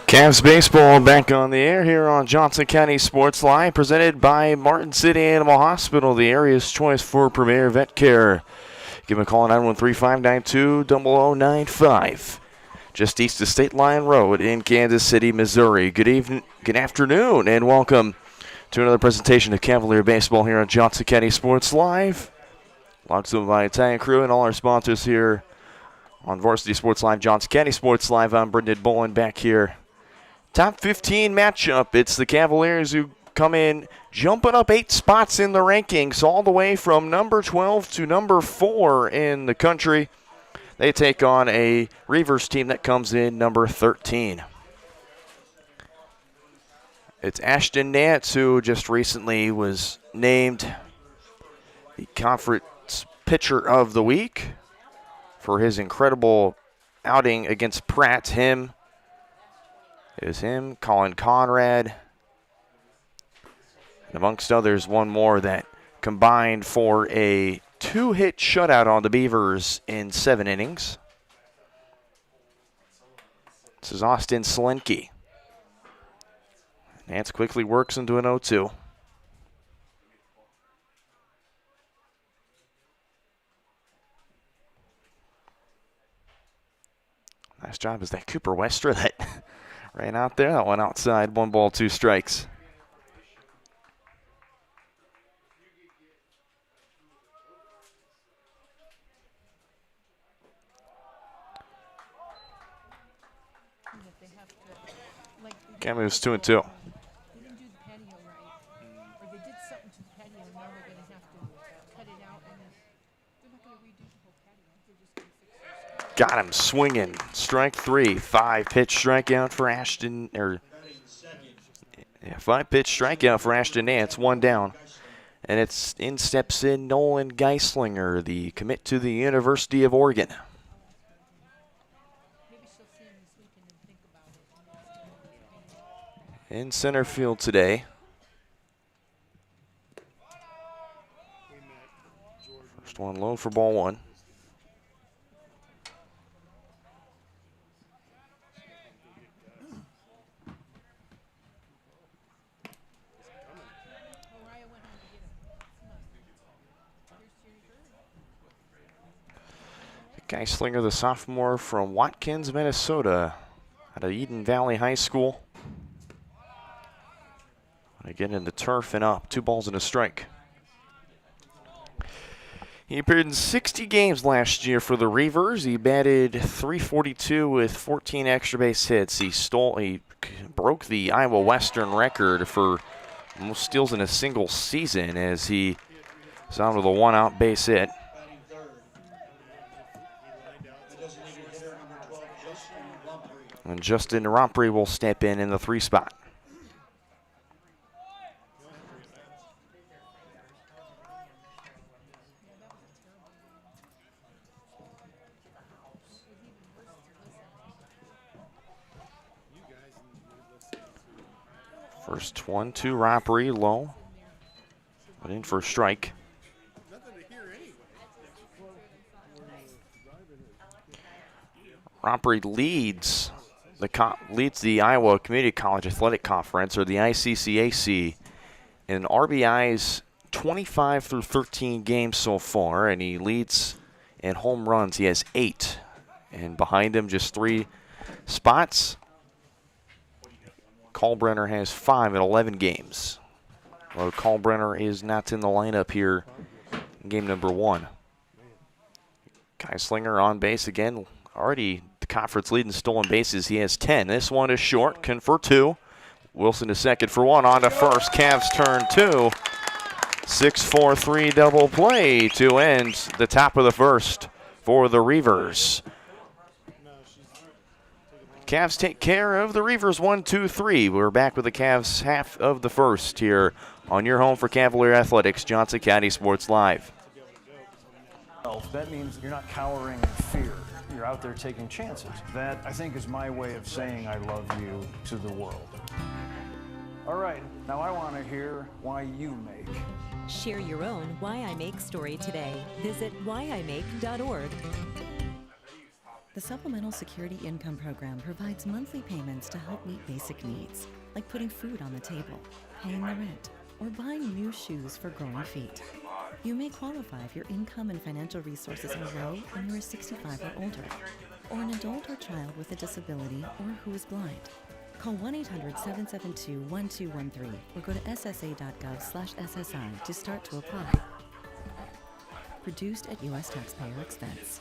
Cavs baseball back on the air here on Johnson County Sports Live, presented by Martin City Animal Hospital, the area's choice for premier vet care. Give them a call at 913-592-0095. Just east of State Line Road in Kansas City, Missouri. Good evening, good afternoon, and welcome to another presentation of Cavalier baseball here on Johnson County Sports Live. Lots of my Italian crew and all our sponsors here on Varsity Sports Live, Johnson County Sports Live. I'm Brendan Bolin back here. Top 15 matchup. It's the Cavaliers who come in jumping up 8 spots in the rankings, all the way from number 12 to number 4 in the country. They take on a Reivers team that comes in number 13. It's Ashton Nance, who just recently was named the Conference Pitcher of the Week for his incredible outing against Pratt. It was him, Colin Conrad, and amongst others, one more that combined for a 2-hit shutout on the Beavers in 7 innings. This is Austin Selenke. Nance quickly works into an 0-2. Nice job is that Cooper Westra that ran out there. That one outside. 1 ball, 2 strikes. Cam moves 2-2. Got him swinging. Strike 3. 5-pitch strikeout for Ashton. 5-pitch strikeout for Ashton Nance. 1 down. And steps in Nolan Geislinger, the commit to the University of Oregon. In center field today. First one low for ball 1. Geislinger, the sophomore from Watkins, Minnesota, out of Eden Valley High School. Again in the turf and up. 2 balls and a strike. He appeared in 60 games last year for the Reivers. He batted .342 with 14 extra base hits. He broke the Iowa Western record for most steals in a single season as he was out with a 1-out base hit. And Justin Romprey will step in the 3 spot. First 1-2, Romprey low, but in for a strike. Romprey leads the Iowa Community College Athletic Conference, or the ICCAC, in RBIs 25 through 13 games so far, and he leads in home runs. He has 8, and behind him just 3 spots. Kalbrenner has 5 in 11 games. Well, Kalbrenner is not in the lineup here in game number 1. Geislinger on base again, already the conference lead in stolen bases. He has 10. This one is short, can for 2. Wilson is second for 1, on to first. Cavs turn 2. 6-4-3 double play to end the top of the first for the Reivers. Cavs take care of the Reivers 1-2-3. We're back with the Cavs half of the first here on your home for Cavalier Athletics, Johnson County Sports Live. That means you're not cowering in fear. You're out there taking chances. That, I think, is my way of saying I love you to the world. All right, now I want to hear why you make. Share your own Why I Make story today. Visit whyimake.org. The Supplemental Security Income Program provides monthly payments to help meet basic needs, like putting food on the table, paying the rent, or buying new shoes for growing feet. You may qualify if your income and financial resources are low and you are 65 or older, or an adult or child with a disability or who is blind. Call 1-800-772-1213 or go to ssa.gov/SSI to start to apply. Produced at U.S. taxpayer expense.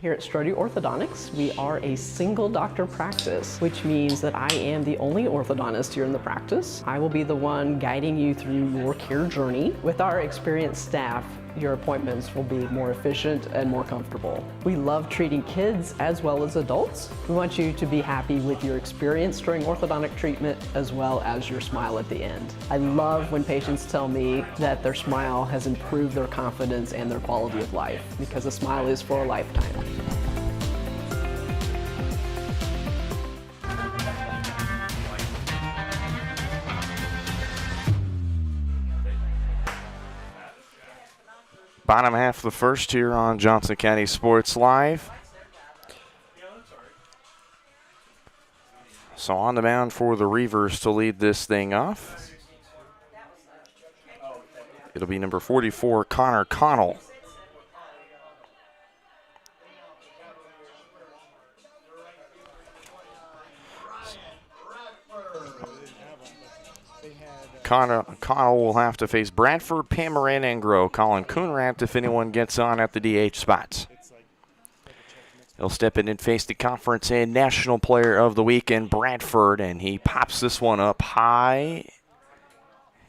Here at Strode Orthodontics, we are a single doctor practice, which means that I am the only orthodontist here in the practice. I will be the one guiding you through your care journey. With our experienced staff, your appointments will be more efficient and more comfortable. We love treating kids as well as adults. We want you to be happy with your experience during orthodontic treatment as well as your smile at the end. I love when patients tell me that their smile has improved their confidence and their quality of life, because a smile is for a lifetime. Bottom half of the first here on Johnson County Sports Live. So on the mound for the Reivers to lead this thing off. It'll be number 44, Connor Connell. Connell will have to face Bradford, Pamarin, Engro, Colin Coonrath if anyone gets on at the DH spots. He'll step in and face the conference and national player of the week in Bradford, and he pops this one up high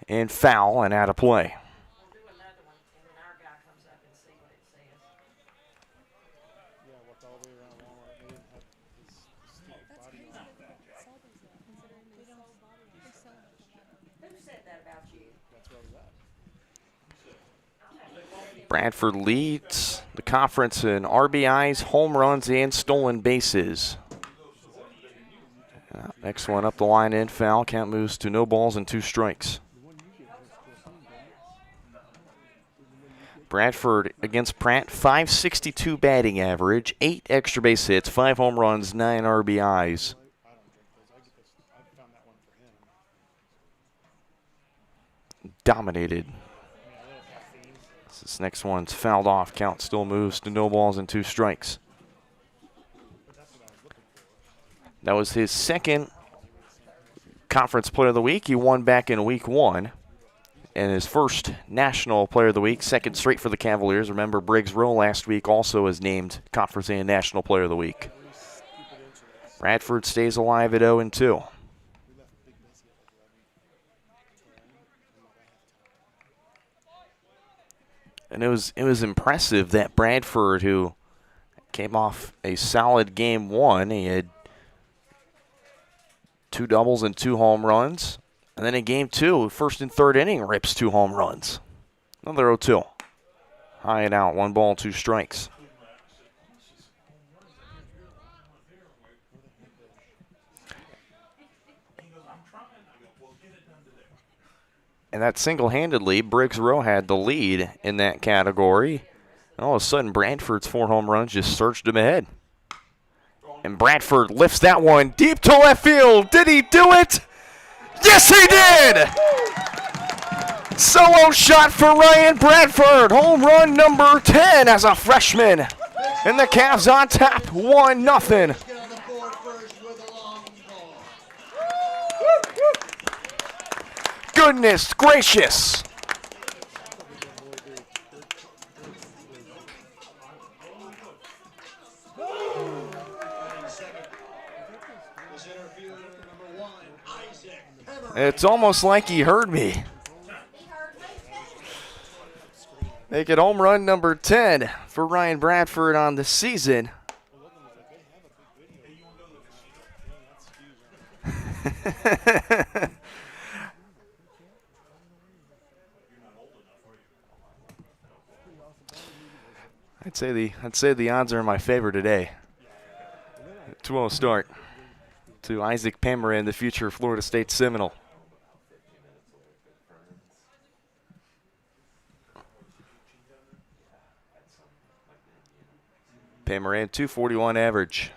and foul and out of play. Bradford leads the conference in RBIs, home runs, and stolen bases. Next one up the line in foul. Count moves to no balls and 2 strikes. Bradford against Pratt, .562 batting average, 8 extra base hits, 5 home runs, 9 RBIs. Dominated. This next one's fouled off. Count still moves to no balls and 2 strikes. That was his second conference player of the week. He won back in week 1. And his first national player of the week, second straight for the Cavaliers. Remember, Briggs Rowe last week also was named conference and national player of the week. Bradford stays alive at 0-2. And it was impressive that Bradford, who came off a solid game 1, he had 2 doubles and 2 home runs. And then in game 2, first and third inning, rips 2 home runs. Another 0-2. High and out, 1 ball, 2 strikes. And that single-handedly, Briggs Rowe had the lead in that category. And all of a sudden, Bradford's 4 home runs just surged him ahead. And Bradford lifts that one deep to left field. Did he do it? Yes, he did! Solo shot for Ryan Bradford. Home run number 10 as a freshman. And the Cavs on top, 1-0. Goodness gracious. It's almost like he heard me. Make it home run number 10 for Ryan Bradford on the season. I'd say the odds are in my favor today. 2-0 start to Isaac Pamarin, the future Florida State Seminole. Pamaran, 241 average.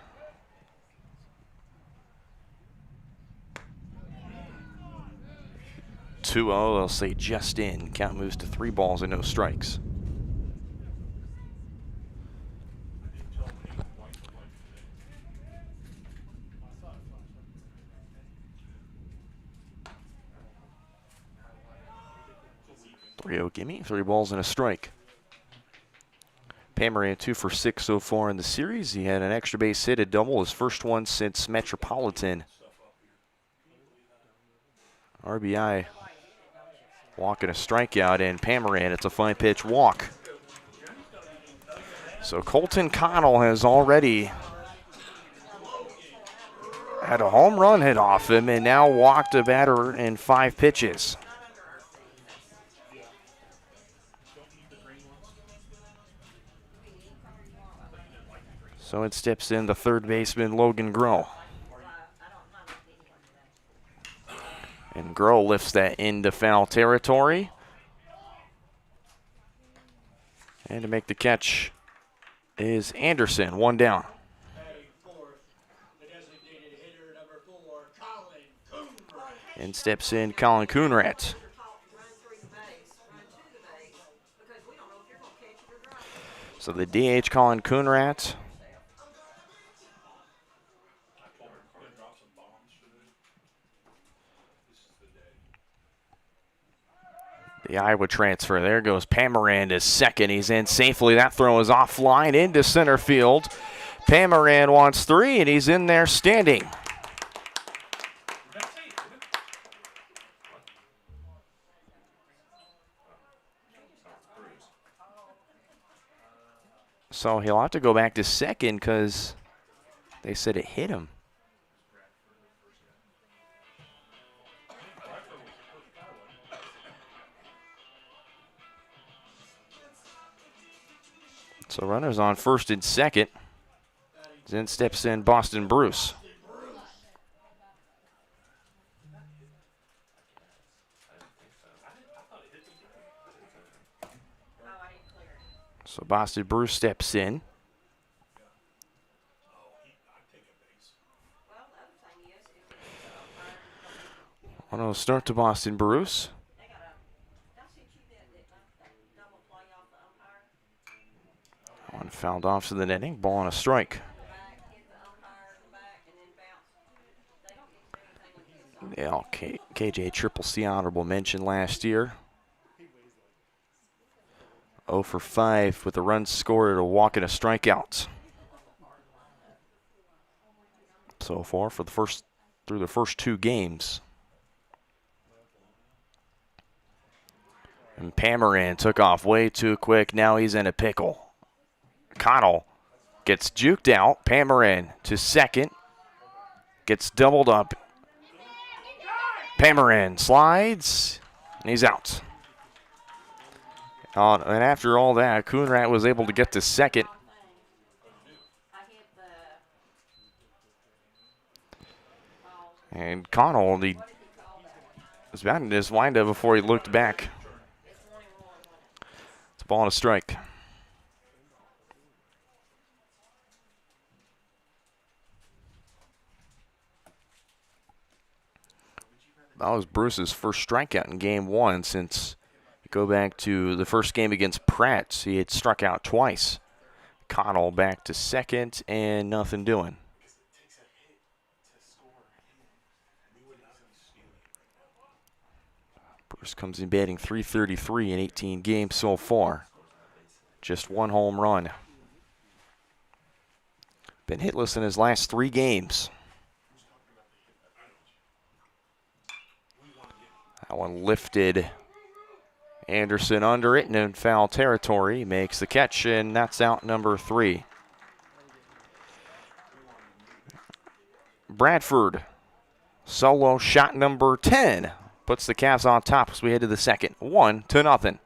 They'll say just in. Count moves to 3 balls and no strikes. Gimme, 3 balls and a strike. Pamaran 2 for 6 so far in the series. He had an extra base hit, a double, his first one since Metropolitan. RBI, walk and a strikeout, and Pamaran, it's a fine pitch walk. So Colton Connell has already had a home run hit off him and now walked a batter in 5 pitches. So it steps in the third baseman, Logan Groh. And Groh lifts that into foul territory. And to make the catch is Anderson, 1 down. And steps in Colin Coonrat. So the DH, Colin Coonrat. The Iowa transfer. There goes Pamaran to second. He's in safely. That throw is offline into center field. Pamaran wants 3, and he's in there standing. So he'll have to go back to second because they said it hit him. So runners on first and second. Then steps in Boston Bruce. So Boston Bruce steps in. On a start to Boston Bruce. One fouled off to the netting. Ball on a strike. Yeah, KJ Triple C honorable mention last year. 0 for 5 with a run scored, a walk and a strikeout. So far for through the first 2 games. And Pamaran took off way too quick. Now he's in a pickle. Connell gets juked out. Pamaran to second. Gets doubled up. Pamaran slides, and he's out. And after all that, Coonrat was able to get to second. And Connell, he was about in his windup before he looked back. It's a ball and a strike. That was Bruce's first strikeout in game 1 since you go back to the first game against Pratt. He had struck out twice. Connell back to second and nothing doing. Bruce comes in batting .333 in 18 games so far. Just 1 home run. Been hitless in his last 3 games. That one lifted Anderson under it and in foul territory. Makes the catch, and that's out number 3. Bradford, solo shot number 10. Puts the Cavs on top as we head to the second. 1-0.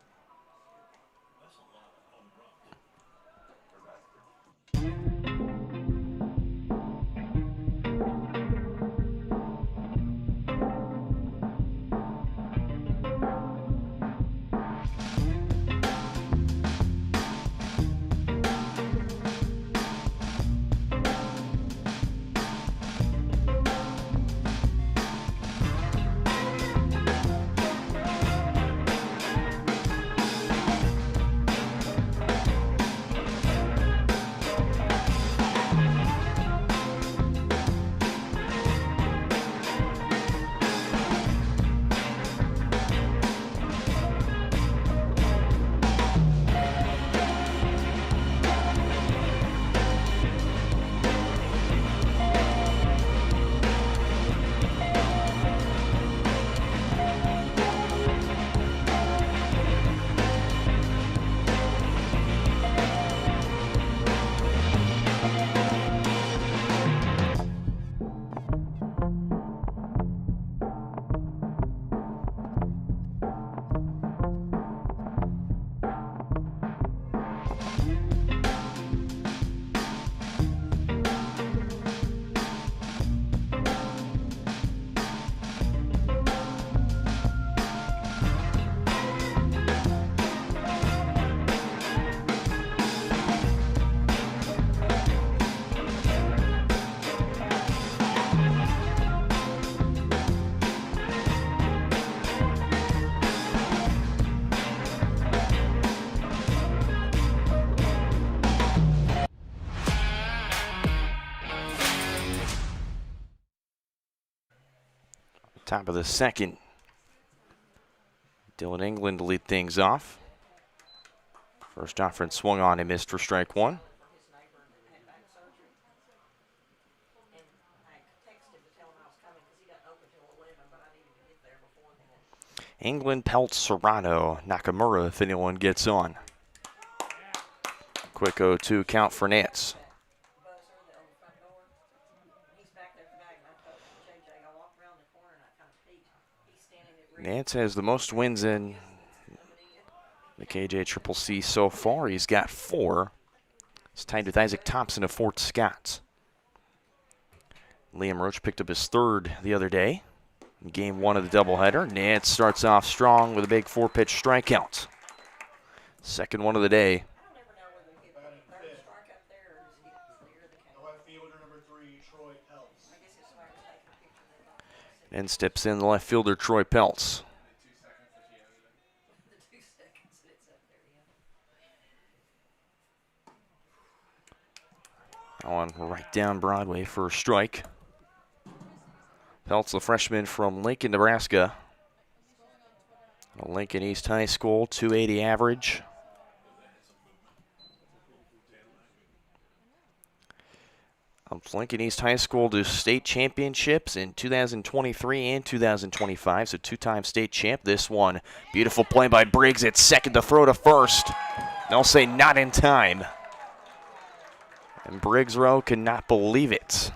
Top of the second. Dylan England to lead things off. First offense swung on and missed for strike one. England, Peltz, Serrano, Nakamura if anyone gets on. Quick 0-2 count for Nance. Nance has the most wins in the KJCCC so far. He's got 4. He's tied with Isaac Thompson of Fort Scott. Liam Roach picked up his 3rd the other day in game 1 of the doubleheader. Nance starts off strong with a big 4-pitch strikeout. Second one of the day. And steps in the left fielder, Troy Peltz. On right down Broadway for a strike. Peltz, the freshman from Lincoln, Nebraska. Lincoln East High School, 280 average. Lincoln East High School to state championships in 2023 and 2025, so 2-time state champ. This one, beautiful play by Briggs at second to throw to first. They'll say not in time. And Briggs Rowe cannot believe it.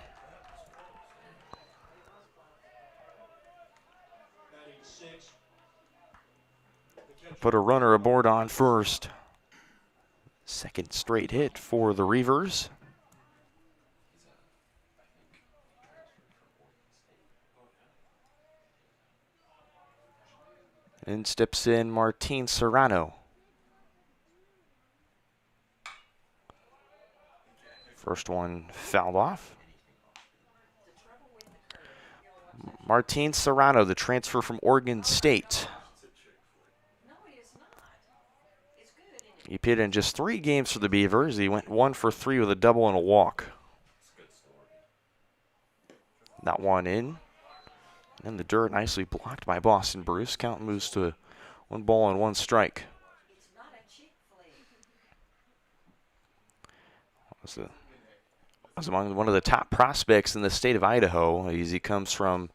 Put a runner aboard on first. Second straight hit for the Reivers. And steps in Martin Serrano. First one fouled off. Martin Serrano, the transfer from Oregon State. He pitched in just 3 games for the Beavers. He went 1 for 3 with a double and a walk. That one in. And the dirt nicely blocked by Boston Bruce. Count moves to 1 ball and 1 strike. Was among one of the top prospects in the state of Idaho, as he comes from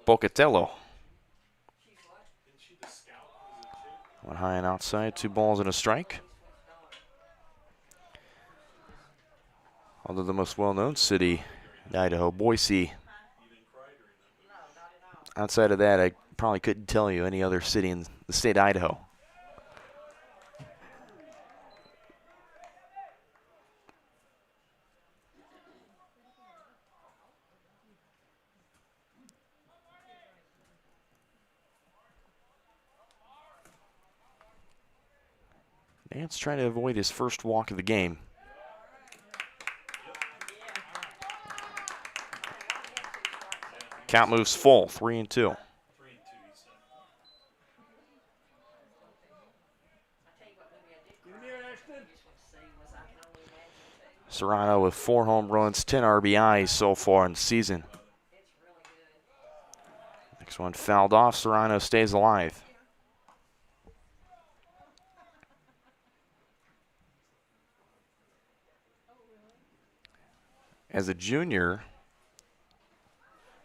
Pocatello. One high and outside, 2 balls and a strike. Although the most well-known city in Idaho, Boise. Outside of that, I probably couldn't tell you any other city in the state of Idaho. Nance trying to avoid his first walk of the game. Count moves full, 3-2. Serrano with 4 home runs, 10 RBIs so far in the season. Next one fouled off. Serrano stays alive. As a junior,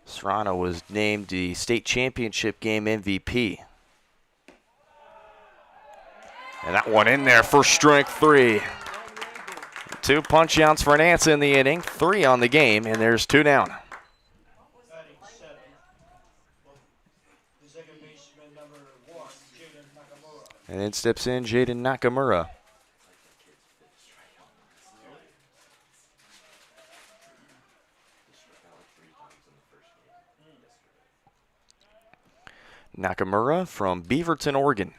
Serrano was named the state championship game MVP. And that one in there for strike 3. 2 punch outs for Nance in the inning, 3 on the game, and there's 2 down. And then steps in Jaden Nakamura. Nakamura from Beaverton, Oregon.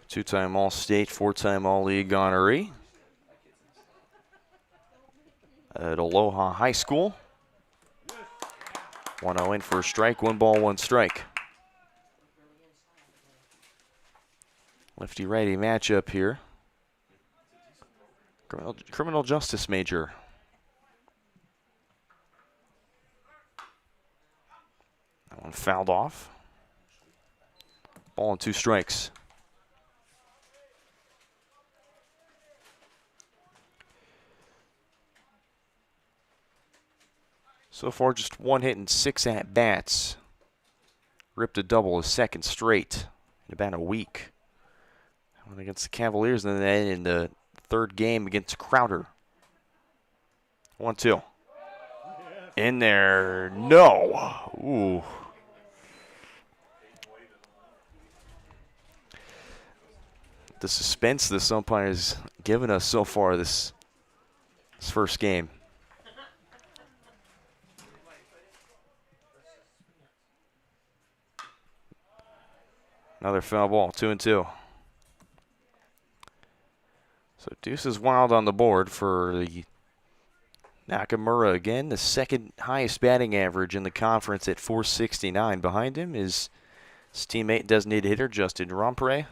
Two-time All-State, 4-time All-League honoree at Aloha High School. 1-0 in for a strike, 1 ball, 1 strike. Lefty-righty matchup here. Criminal justice major. That one fouled off. Ball and 2 strikes. So far, just 1 hit and 6 at-bats. Ripped a double his second straight in about a week. One against the Cavaliers, and then in the 3rd game against Crowder. 1-2. In there. No. Ooh. The suspense this umpire has given us so far this first game. Another foul ball, 2-2. So Deuce is wild on the board for the Nakamura again, the 2nd highest batting average in the conference at .469. Behind him is his teammate designated hitter Justin Rompre,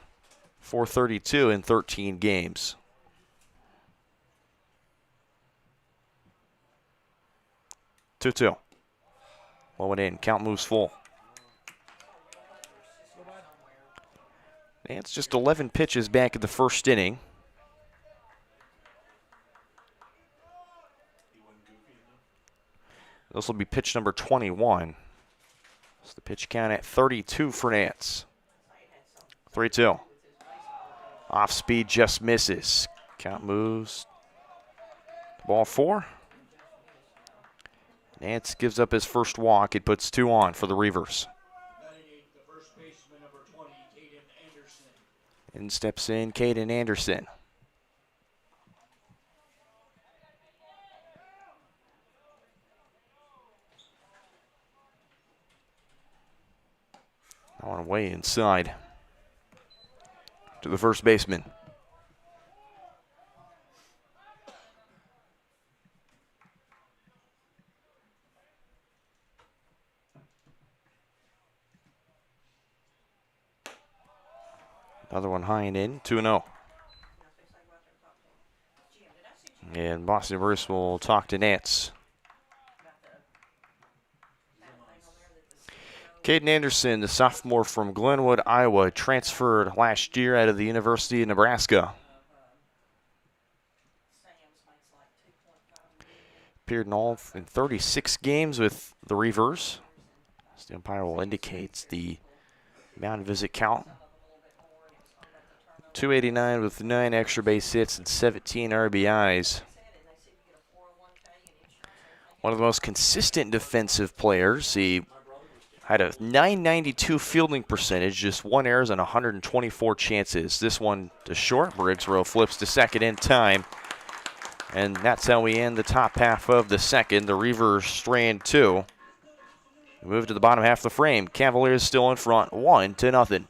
.432 in 13 games. Two. Low and in. Count moves full. And it's just 11 pitches back in the 1st inning. This will be pitch number 21. So the pitch count at 32 for Nance. 3-2. Off speed, just misses. Count moves. Ball 4. Nance gives up his first walk. It puts 2 on for the Reivers. In steps in Caden Anderson. On way inside to the first baseman. Another one high and in, 2-0. And Boston Bruce will talk to Nance. Caden Anderson, the sophomore from Glenwood, Iowa, transferred last year out of the University of Nebraska. Appeared in 36 games with the Reivers. As the umpire will indicate the mound visit count. 289 with 9 extra base hits and 17 RBIs. One of the most consistent defensive players. He had a .992 fielding percentage, just 1 errors on 124 chances. This one to short. Briggsrow flips to second in time. And that's how we end the top half of the 2nd. The Reivers strand 2. We move to the bottom half of the frame. Cavaliers still in front, 1-0.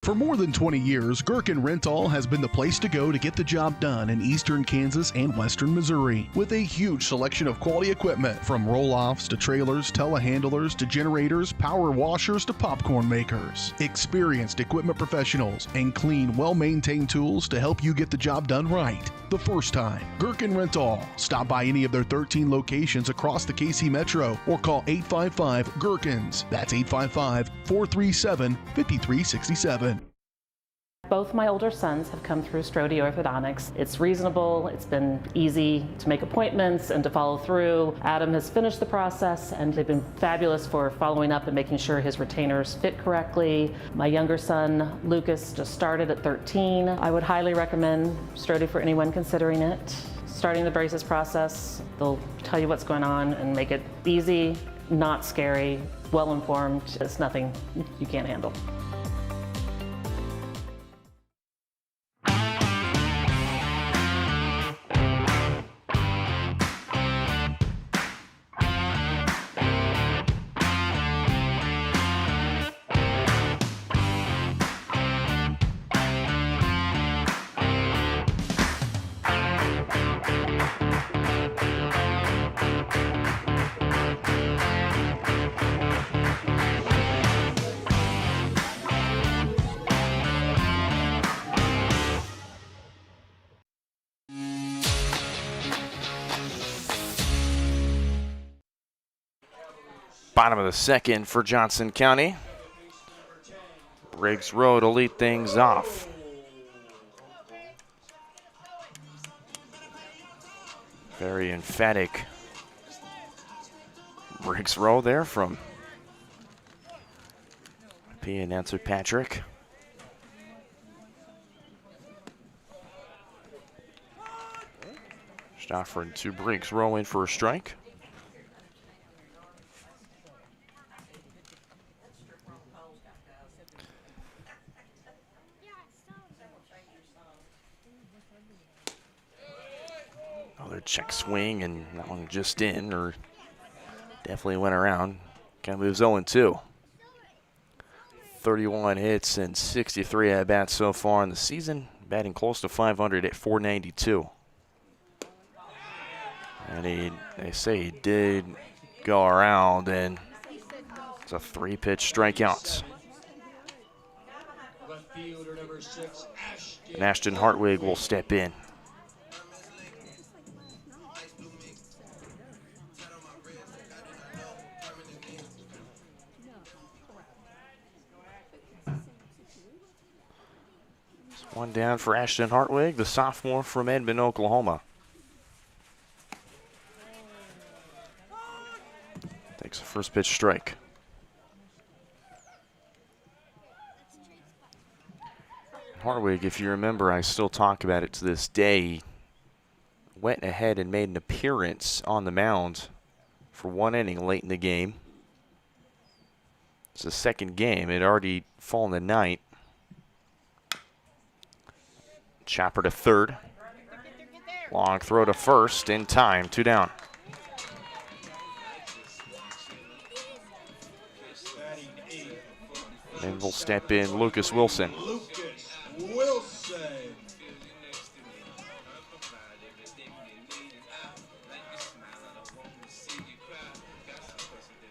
For more than 20 years, Gherkin Rental has been the place to go to get the job done in eastern Kansas and western Missouri. With a huge selection of quality equipment, from roll-offs to trailers, telehandlers to generators, power washers to popcorn makers. Experienced equipment professionals and clean, well-maintained tools to help you get the job done right the first time. Gherkin Rental. Stop by any of their 13 locations across the KC Metro or call 855-GHERKINS. That's 855-437-5367. Both my older sons have come through Strode Orthodontics. It's reasonable, it's been easy to make appointments and to follow through. Adam has finished the process and they've been fabulous for following up and making sure his retainers fit correctly. My younger son, Lucas, just started at 13. I would highly recommend Strode for anyone considering it. Starting the braces process, they'll tell you what's going on and make it easy, not scary, well-informed. It's nothing you can't handle. Bottom of the second for Johnson County. Briggs Rowe to lead things off. Very emphatic Briggs Rowe there from PA announcer Patrick. Just offering to Briggs Rowe in for a strike. Another check swing, and that one just in, or definitely went around. Kind of moves 0-2. 31 hits and 63 at-bats so far in the season, batting close to 500 at 492. And they say he did go around, and it's a 3-pitch strikeout. And Ashton Hartwig will step in. One down for Ashton Hartwig, the sophomore from Edmond, Oklahoma. Takes a first pitch strike. Hartwig, if you remember, I still talk about it to this day, went ahead and made an appearance on the mound for one inning late in the game. It's the second game. It had already fallen to ninth. Chopper to third. Long throw to first in time. 2 down. And will step in Lucas Wilson.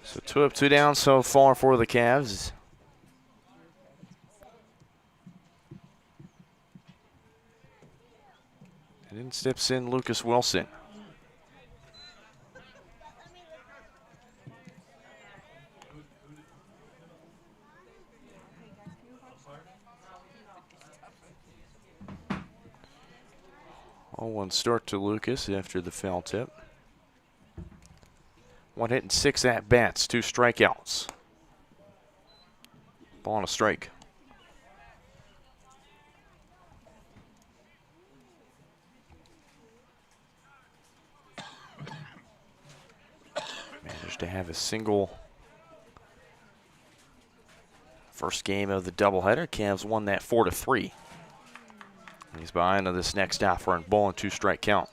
So 2 up, 2 down so far for the Cavs. And then steps in Lucas Wilson. One start to Lucas after the foul tip. 1 hit and 6 at-bats, 2 strikeouts. Ball on a strike. Managed to have a single. First game of the doubleheader. Cavs won that 4-3. He's behind on this next offering. Ball and 2 strike count.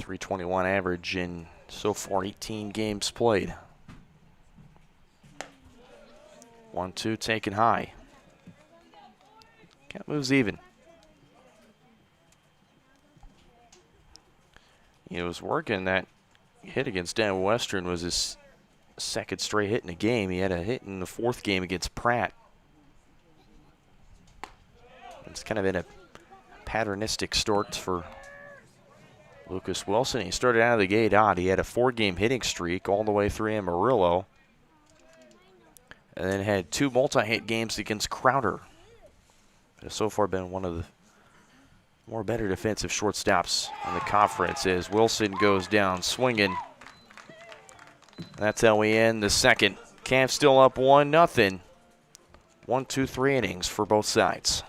.321 average in so far 18 games played. 1-2 taken high. Count moves even. He was working that hit against Dan Western was his second straight hit in a game. He had a hit in the 4th game against Pratt. It's kind of been a patternistic start for Lucas Wilson. He started out of the gate odd. He had a 4-game hitting streak all the way through Amarillo. And then had 2 multi-hit games against Crowder. Has so far been one of the more better defensive shortstops in the conference as Wilson goes down swinging. That's how we end the second. Cavs still up 1-0. 1, 2, 3 innings for both sides.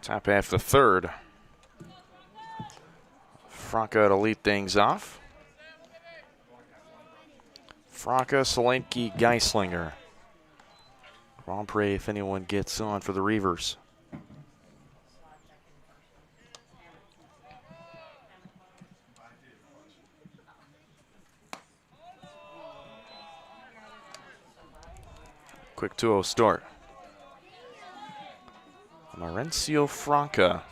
Top half the third. Franca to lead things off. Franca, Solanke, Geislinger. Rompre, if anyone gets on for the Reivers. Quick 2-0 start. Mauricio Franca,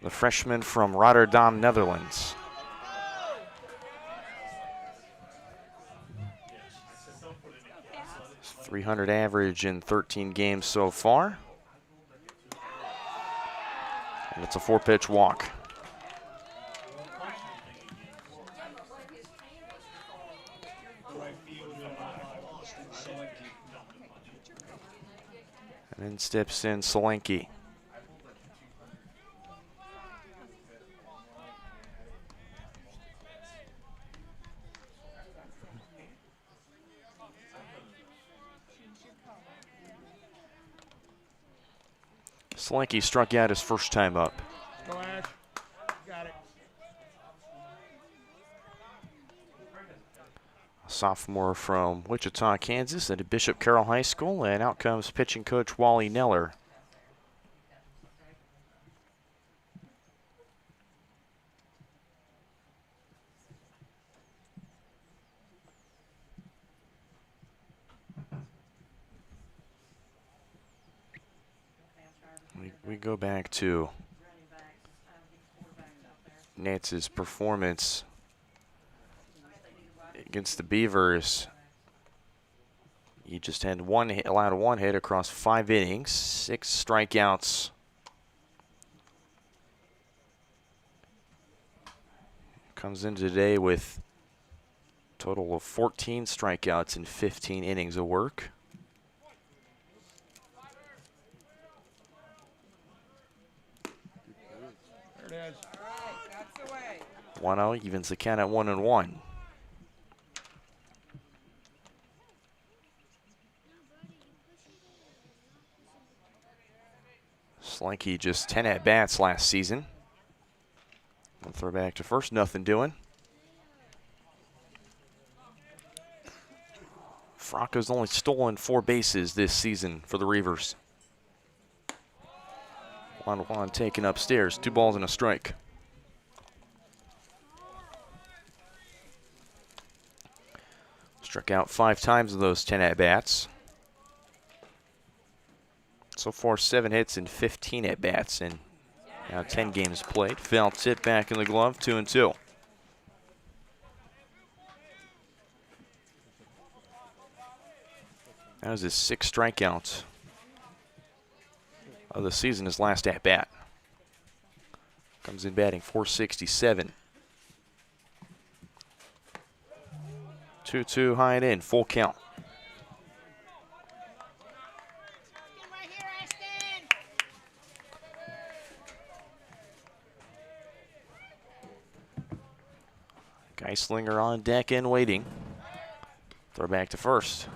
the freshman from Rotterdam, Netherlands. 300 average in 13 games so far. And it's a 4-pitch walk. And then steps in Solanke. Solanke struck out his first time up. Got it. A sophomore from Wichita, Kansas, at Bishop Carroll High School, and out comes pitching coach Wally Neller. We go back to Nance's performance against the Beavers. He just had one hit, allowed one hit across 5 innings, 6 strikeouts. Comes in today with a total of 14 strikeouts in 15 innings of work. There it is. All right, that's the way. 1-0 evens the count at 1-1. Solanke just 10 at-bats last season. We'll throw back to first, nothing doing. Franco's only stolen 4 bases this season for the Reivers. 1-1 taken upstairs, 2 balls and a strike. Struck out 5 times of those 10 at-bats. So far, 7 hits and 15 at-bats in now 10 games played. Foul tip back in the glove, 2-2. That was his 6th strikeout of the season, his last at-bat. Comes in batting .467. 2-2 high and in, full count. Geislinger on deck and waiting. Throw back to first.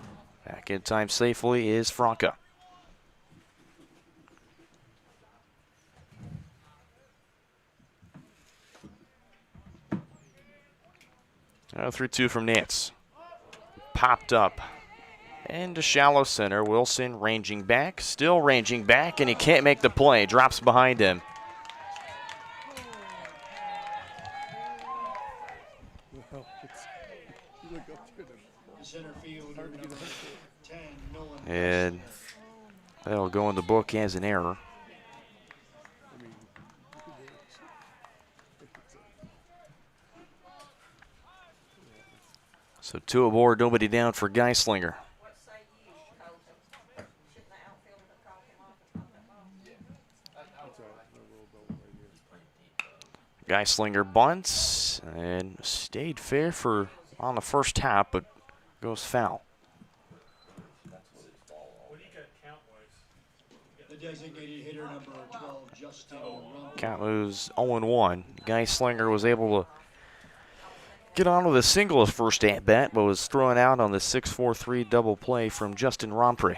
Back in time safely is Franca. 3-2 from Nance. Popped up into shallow center. Wilson ranging back, still ranging back, and he can't make the play. Drops behind him. And that'll go in the book as an error. So 2 aboard, nobody down for Geislinger. Geislinger bunts and stayed fair for on the first tap, but goes foul. Designated hitter number 12, Justin Rumble. Count moves 0-1. Geislinger was able to get on with a single his first at-bat, but was thrown out on the 6-4-3 double play from Justin Rompre.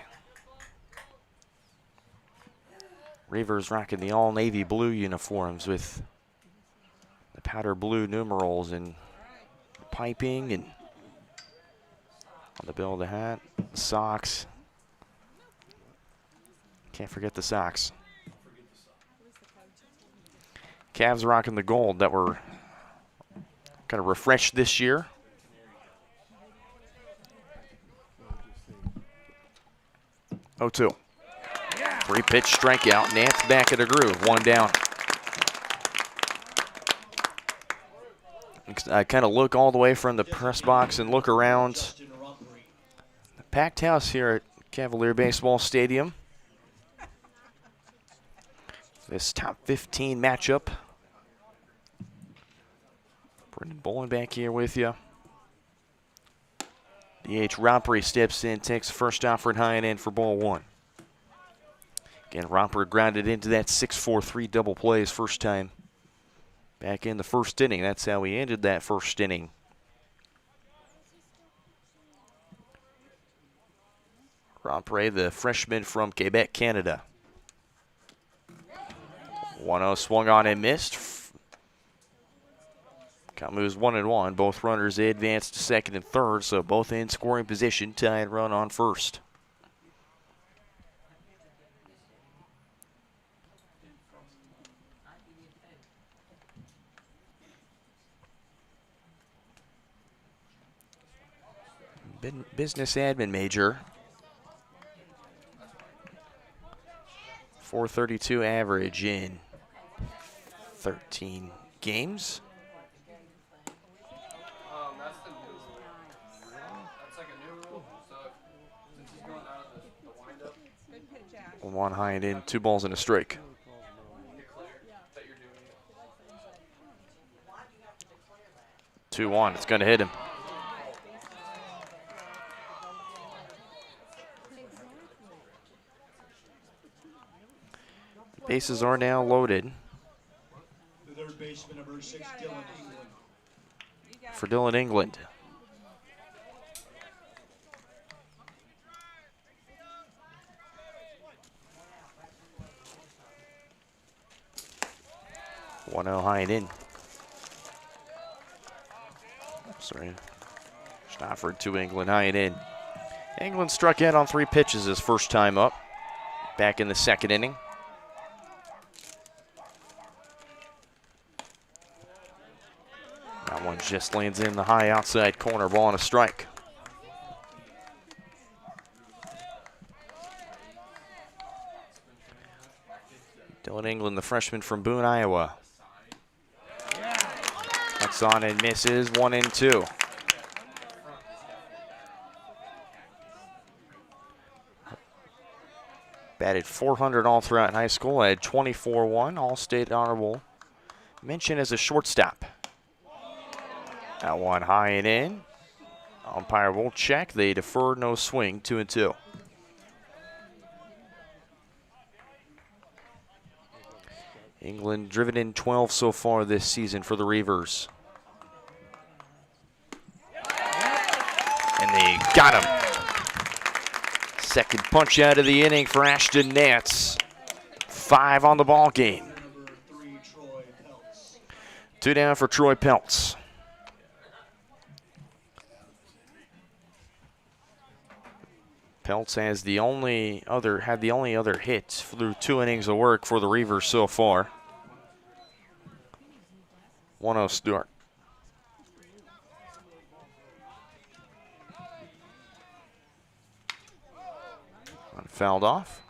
Reivers rocking the all navy blue uniforms with the powder blue numerals and piping, and on the bill of the hat, socks. Can't forget the socks. Cavs rocking the gold that were kind of refreshed this year. Oh, 2. 3-pitch strikeout. Nance back at a groove. 1 down. I kind of look all the way from the press box and look around the packed house here at Cavalier Baseball Stadium. This top 15 matchup. Brendan Bolin back here with you. DH Rompery steps in, takes the first offer high and in for ball 1. Again, Romper grounded into that 6-4-3 double play his first time back in the first inning. That's how he ended that first inning. Rompery, the freshman from Quebec, Canada. 1-0 swung on and missed. Count moves 1-1. Both runners advanced to second and third, so both in scoring position. Tying run on first. Business admin major. 432 average in 13 games. One high and in, 2 balls and a strike. Two one, it's going to hit him. Bases are now loaded. The third baseman, number 6, Dylan England. For Dylan England. One zero high and in. Sorry. Stafford to England, high and in. England struck out on 3 pitches his first time up. Back in the second inning. That one just lands in the high outside corner, ball and a strike. Dylan England, the freshman from Boone, Iowa. That's on and misses, 1-2. Batted .400 all throughout high school, had 24-1, all-state honorable mention as a shortstop. That one high and in. Umpire will check. They defer, no swing, 2-2. England driven in 12 so far this season for the Reivers. And they got him. Second punch out of the inning for Ashton Nance. 5 on the ball game. 2 down for Troy Peltz. Peltz has the only other hit through 2 innings of work for the Reivers so far. 1-0 start. Fouled off.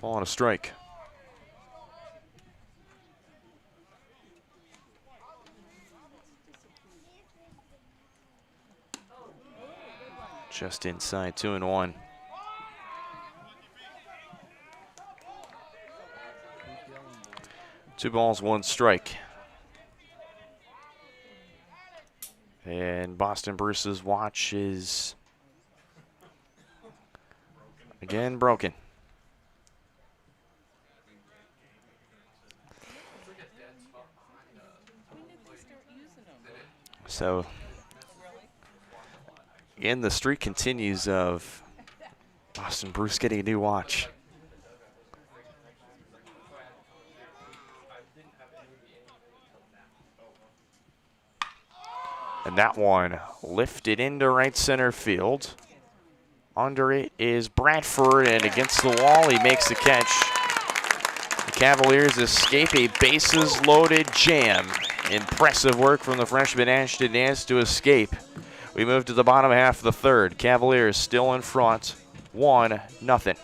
Ball and a strike. Just inside, 2-1. Two balls, 1 strike. And Boston Bruce's watch is again broken. So And the streak continues of Boston Bruce getting a new watch. And that one lifted into right center field. Under it is Bradford, and against the wall, he makes the catch. The Cavaliers escape a bases-loaded jam. Impressive work from the freshman Ashton Nance to escape. We move to the bottom half of the third. Cavaliers still in front, 1-0.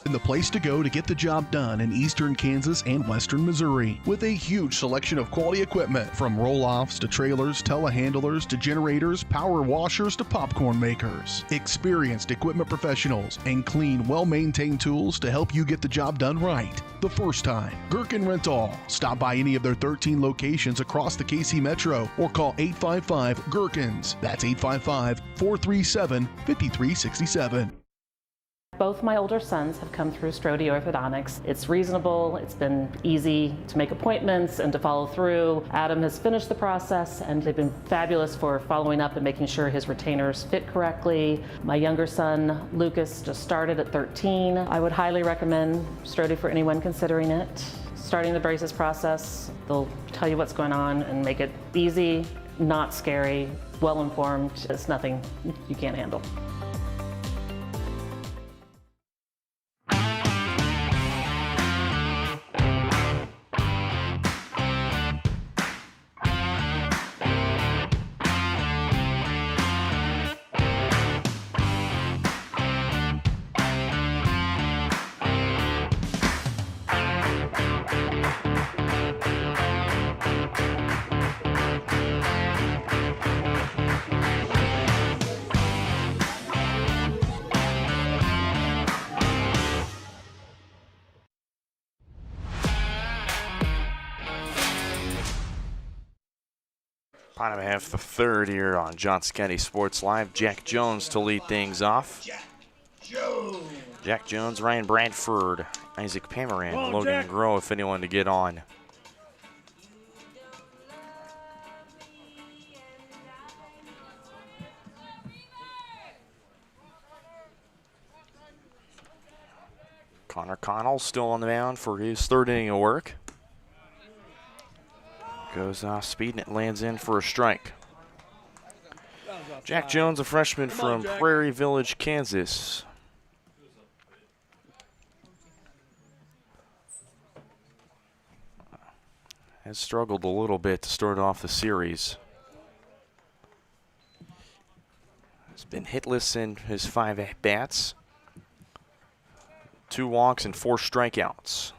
And the place to go to get the job done in eastern Kansas and western Missouri. With a huge selection of quality equipment, from roll-offs to trailers, telehandlers to generators, power washers to popcorn makers. Experienced equipment professionals and clean, well-maintained tools to help you get the job done right the first time. Gherkin Rental. Stop by any of their 13 locations across the KC Metro or call 855-GHERKINS. That's 855-437-5367. Both my older sons have come through Strode Orthodontics. It's reasonable, it's been easy to make appointments and to follow through. Adam has finished the process and they've been fabulous for following up and making sure his retainers fit correctly. My younger son, Lucas, just started at 13. I would highly recommend Strode for anyone considering it. Starting the braces process, they'll tell you what's going on and make it easy, not scary, well informed. It's nothing you can't handle. Bottom half the third here on Johnson County Sports Live. Jack Jones to lead things off. Jack Jones, Ryan Bradford, Isaac Pamaran, Logan Groh, if anyone to get on. Connor Connell still on the mound for his third inning of work. Goes off speed and it lands in for a strike. Jack Jones, a freshman from Prairie Village, Kansas. Has struggled a little bit to start off the series. Has been hitless in his 5 at-bats. 2 walks and 4 strikeouts.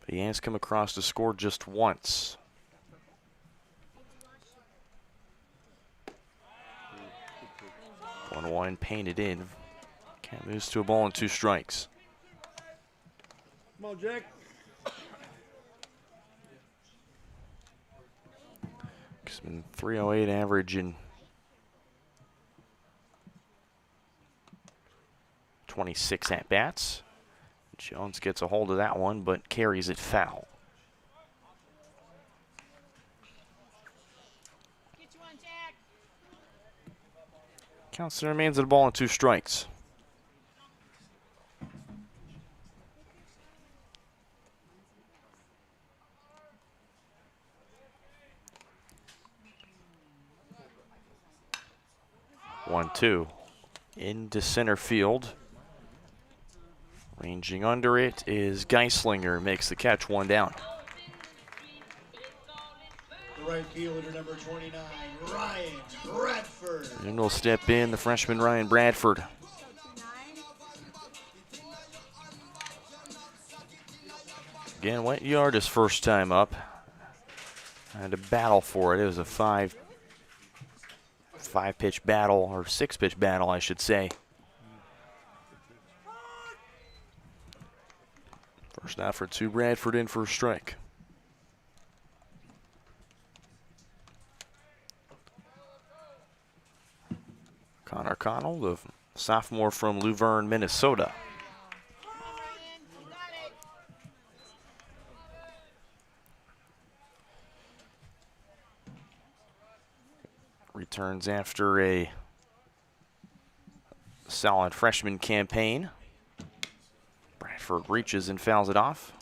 But he has come across to score just once. One painted in. Cat moves to a ball and 2 strikes. Come on, Jack. He's been 308 average in 26 at-bats. Jones gets a hold of that one, but carries it foul. Counts and remains at a ball and 2 strikes. One, 2. Into center field. Ranging under it is Geislinger, makes the catch, 1 down. The right fielder, number 29, Ryan Bradford. And will step in the freshman Ryan Bradford. Again, went yard his first time up. Had to battle for it. It was a 5-pitch battle, or 6-pitch battle, I should say. First effort to Bradford in for a strike. Connor Connell, the sophomore from Luverne, Minnesota. returns after a solid freshman campaign. Bradford reaches and fouls it off.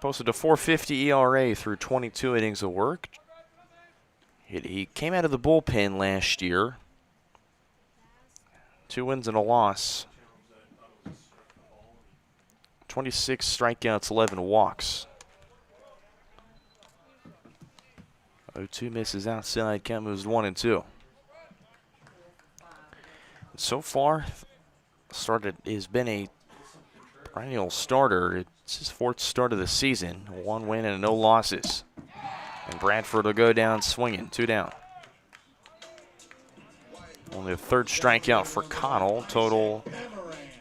Posted a .450 ERA through 22 innings of work. He came out of the bullpen last year. 2 wins and a loss. 26 strikeouts, 11 walks. 0-2 misses outside. Count moves 1-2. So far, has been a perennial starter. It's his 4th start of the season. 1 win and no losses. And Bradford will go down swinging. 2 down. Only the 3rd strikeout for Connell. Total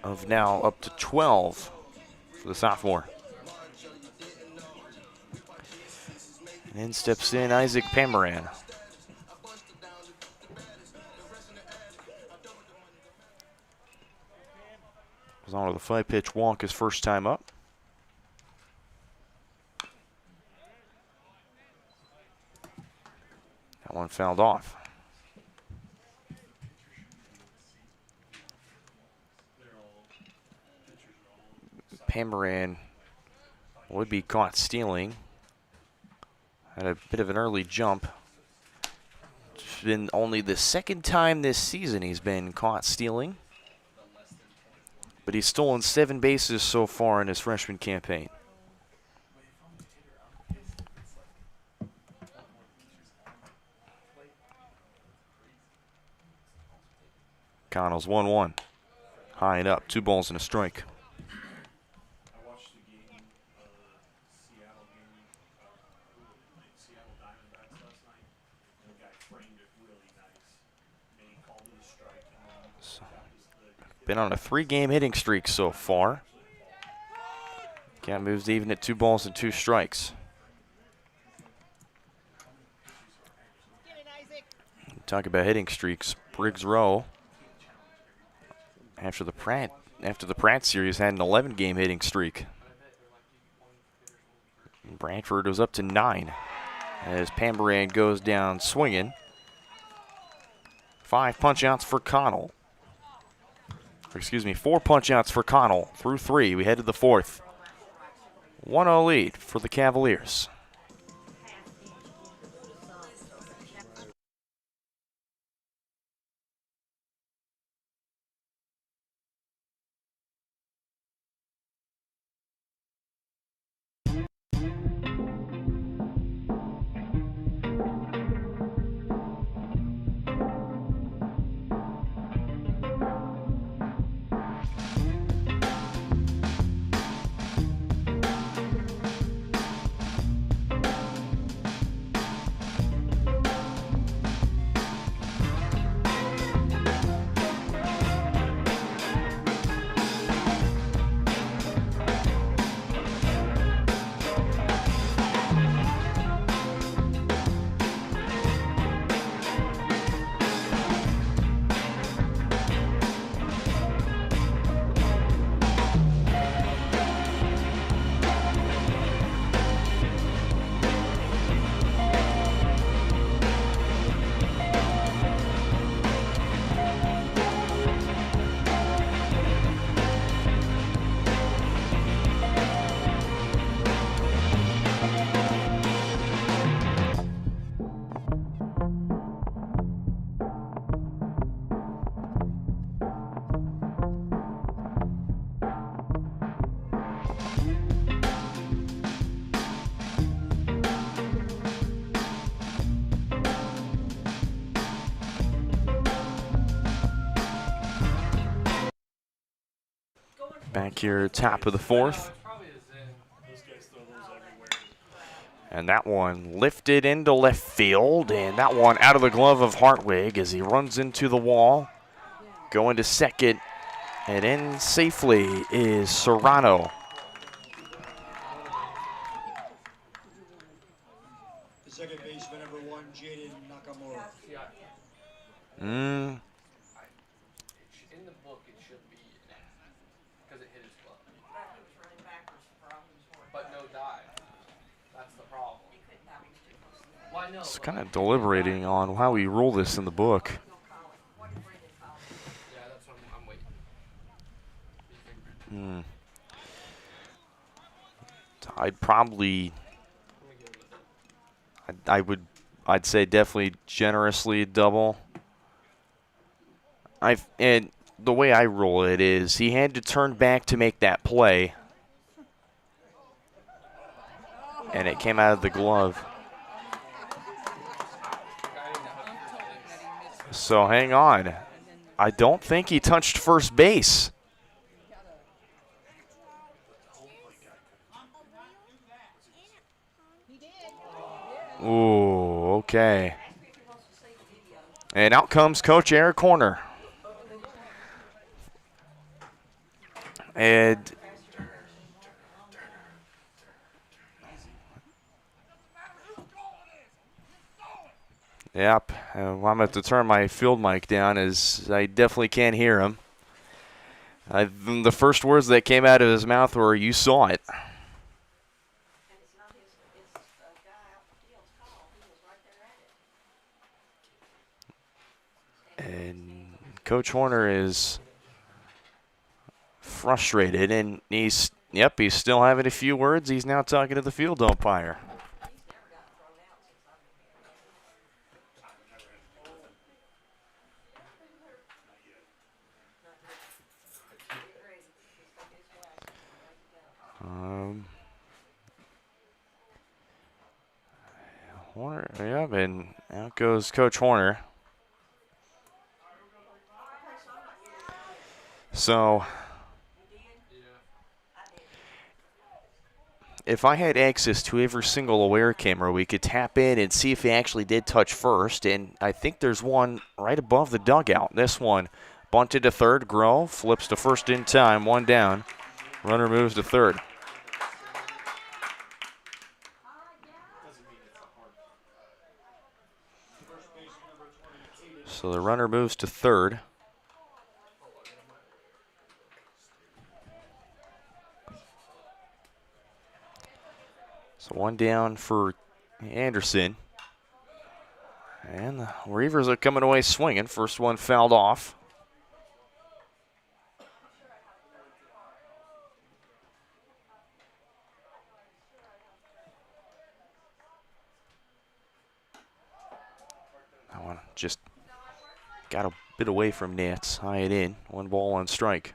of now up to 12 for the sophomore. And in steps in Isaac Pamaran. Was on with a 5-pitch walk his first time up. That one fouled off. Pamaran would be caught stealing. Had a bit of an early jump. It's been only the 2nd time this season he's been caught stealing. But he's stolen 7 bases so far in his freshman campaign. Connell's 1-1. High and up, 2 balls and a strike. Been on a 3-game hitting streak so far. Count moves even at 2 balls and 2 strikes. Talk about hitting streaks. Briggs Rowe, after the Pratt series, had an 11-game hitting streak. Bradford was up to 9 as Pamaran goes down swinging. 5 punch-outs for Connell. Excuse me, 4 punch-outs for Connell through 3. We head to the 4th. 1-0 lead for the Cavaliers. Back here, top of the 4th. And that one lifted into left field, and that one out of the glove of Hartwig as he runs into the wall. Going to second, and in safely is Serrano. The second baseman, number 1, Jaden Nakamura. In the book, it should be because it hit his glove. But no dive. That's the problem. It's kind of deliberating on how we rule this in the book. Yeah, that's what I'm waiting. I'd probably, I'd say definitely generously double. And the way I rule it is he had to turn back to make that play, and it came out of the glove. So hang on. I don't think he touched first base. Ooh, okay. And out comes Coach Eric Horner. And yep, I'm going to have to turn my field mic down as I definitely can't hear him. The first words that came out of his mouth were, "You saw it." And Coach Horner is frustrated, and he's still having a few words. He's now talking to the field umpire. Horner, yep, and out goes Coach Horner. So, if I had access to every single aware camera, we could tap in and see if he actually did touch first. And I think there's one right above the dugout. This one bunted to third. Groh flips to first in time. One down. Runner moves to third. So the runner moves to third. So one down for Anderson. And the Reivers are coming away swinging. First one fouled off. That one just got a bit away from nets. High and in. 1 ball, 1 strike.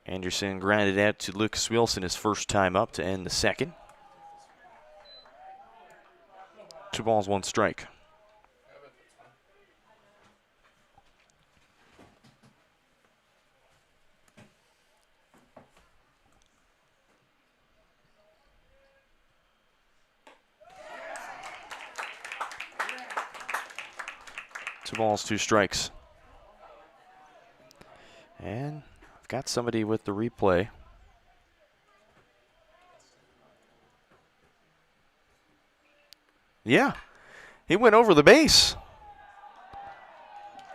Anderson grounded out to Lucas Wilson his first time up to end the second. 2 balls, 1 strike. Two balls, 2 strikes. And I've got somebody with the replay. Yeah, he went over the base.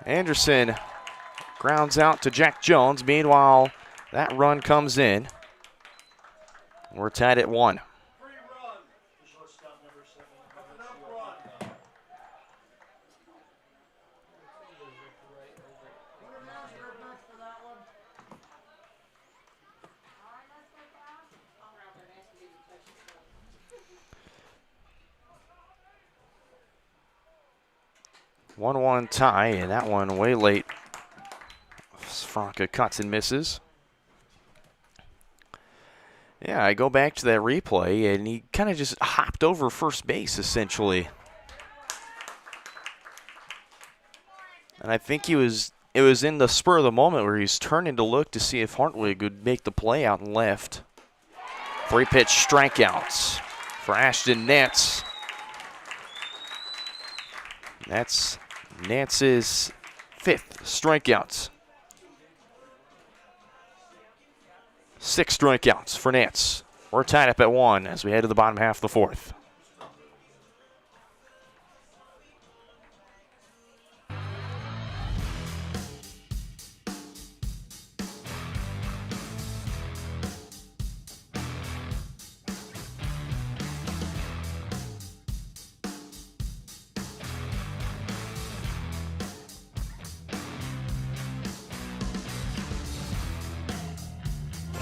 Anderson grounds out to Jack Jones. Meanwhile, that run comes in. We're tied at 1. One tie, and that one way late. Franca cuts and misses. Yeah, I go back to that replay, and he kind of just hopped over first base, essentially. And I think it was in the spur of the moment where he's turning to look to see if Hartwig would make the play out and left. 3-pitch strikeouts for Ashton Nance. That's Nance's 5th strikeouts. 6 strikeouts for Nance. We're tied up at 1 as we head to the bottom half of the 4th.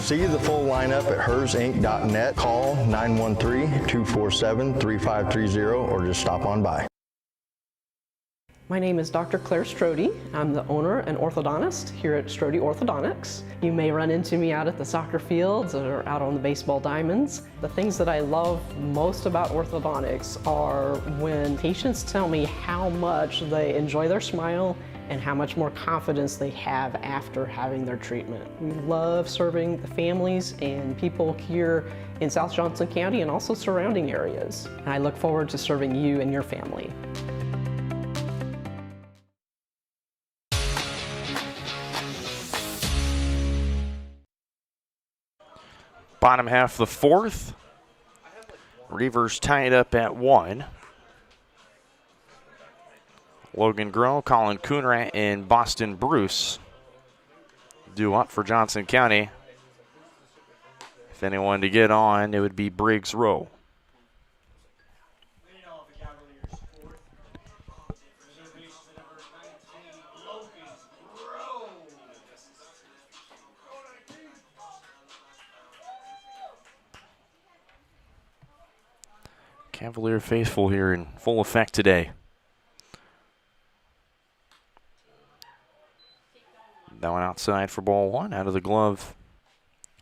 See the full lineup at hersinc.net. Call 913-247-3530 or just stop on by. My name is Dr. Claire Strode. I'm the owner and orthodontist here at Strode Orthodontics. You may run into me out at the soccer fields or out on the baseball diamonds. The things that I love most about orthodontics are when patients tell me how much they enjoy their smile and how much more confidence they have after having their treatment. We love serving the families and people here in South Johnson County and also surrounding areas. And I look forward to serving you and your family. Bottom half of the fourth. Reivers tied up at 1. Logan Groh, Colin Coonrat, and Boston Bruce due up for Johnson County. If anyone to get on, it would be Briggs Rowe. Leading off the Cavaliers' fourth, reserve baseman number 19, Logan Groh. Cavalier faithful here in full effect today. That one outside for ball 1, out of the glove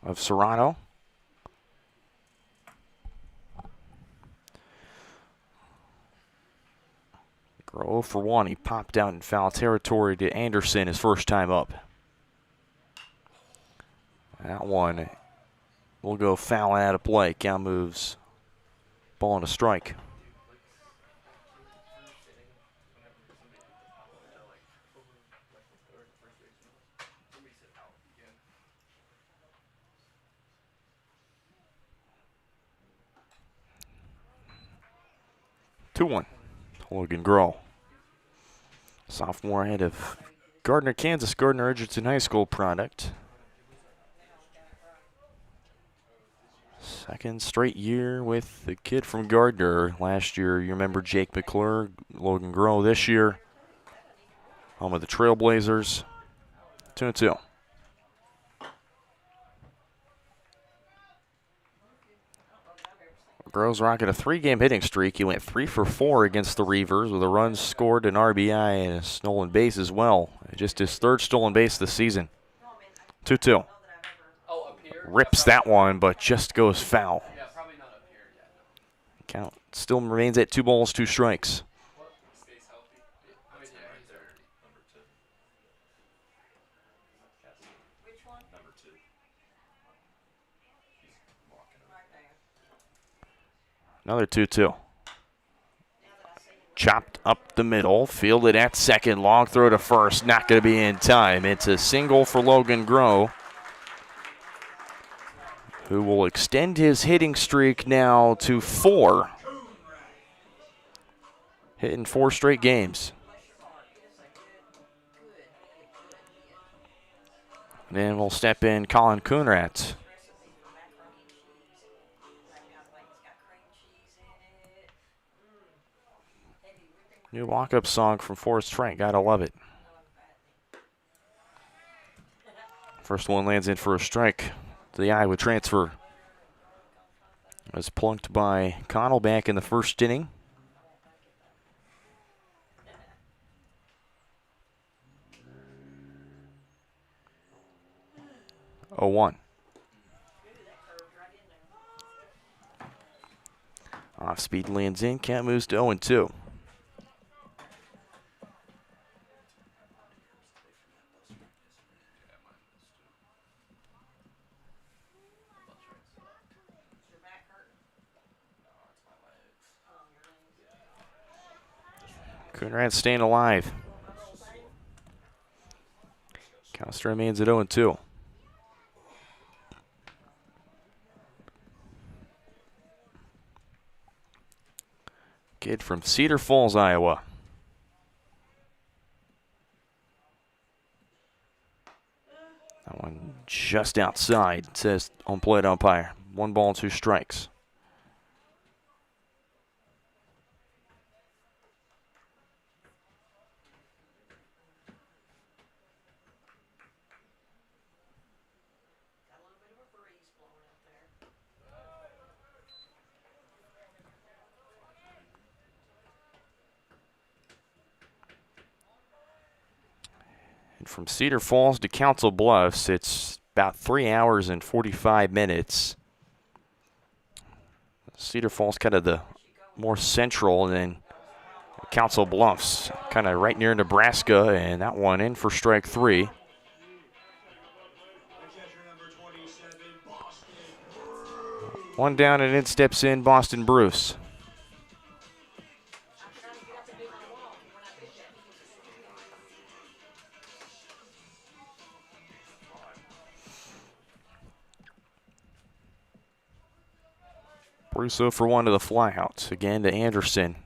of Serrano. Groh for 1. He popped out in foul territory to Anderson his first time up. That one will go foul and out of play. Count moves. Ball and a strike. Two one. Logan Groh. Sophomore head of Gardner, Kansas. Gardner Edgerton High School product. Second straight year with the kid from Gardner. Last year, you remember Jake McClure, Logan Groh this year. Home of the Trailblazers. 2-2. Groh's rocking a 3-game hitting streak. He went 3 for 4 against the Reivers with a run scored, an RBI, and a stolen base as well. Just his 3rd stolen base this season. 2-2. Rips that one, but just goes foul. Yeah, probably not up here yet. Count still remains at 2 balls, 2 strikes. Stays healthy. I mean, yeah, he's there. Number 2. Which one? Number 2. He's walking over. Another 2-2. Chopped up the middle, fielded at second, long throw to first, not going to be in time. It's a single for Logan Groh, who will extend his hitting streak now to 4. Hitting 4 straight games. Then we'll step in Colin Coonrat. New walk-up song from Forrest Frank. Gotta love it. First one lands in for a strike. The Iowa transfer was plunked by Connell back in the first inning. Oh, 1. Off speed lands in. Count moves to 0-2. Coonrat staying alive. Count still remains at 0-2. Kid from Cedar Falls, Iowa. That one just outside, it says on plate umpire. 1 ball, 2 strikes. from Cedar Falls to Council Bluffs, it's about 3 hours and 45 minutes. Cedar Falls kind of the more central, and then Council Bluffs kind of right near Nebraska, and that one in for strike 3. One down, and in steps in Boston Bruce. Bruce 0 for 1 to the flyouts. Again to Anderson.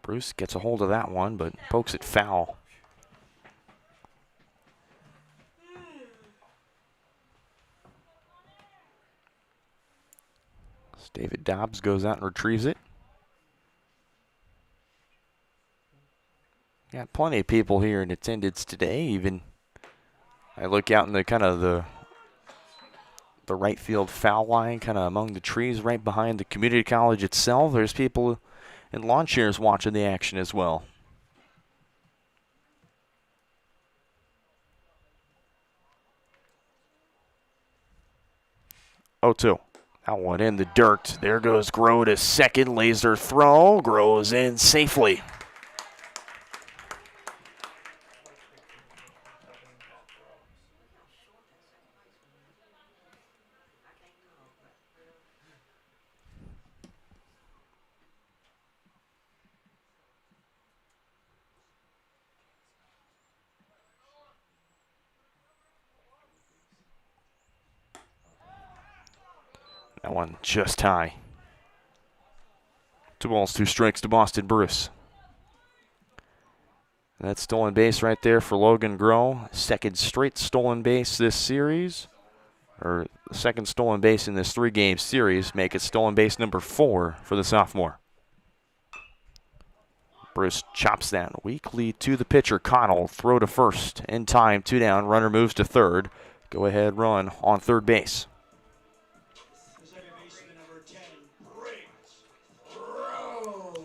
Bruce gets a hold of that one, but pokes it foul. David Dobbs goes out and retrieves it. Got plenty of people here in attendance today. Even I look out in the kind of the right field foul line, kind of among the trees right behind the community college itself. There's people in lawn chairs watching the action as well. 0-2. That one in the dirt. There goes Groh to second. Laser throw. Grows in safely. That one just high. 2 balls, 2 strikes to Boston Bruce. That's stolen base right there for Logan Groh. Second straight stolen base this series. Or second stolen base in this 3-game series. Make it stolen base number 4 for the sophomore. Bruce chops that weakly to the pitcher. Connell, throw to first. In time, 2 down. Runner moves to third. Go ahead run on third base.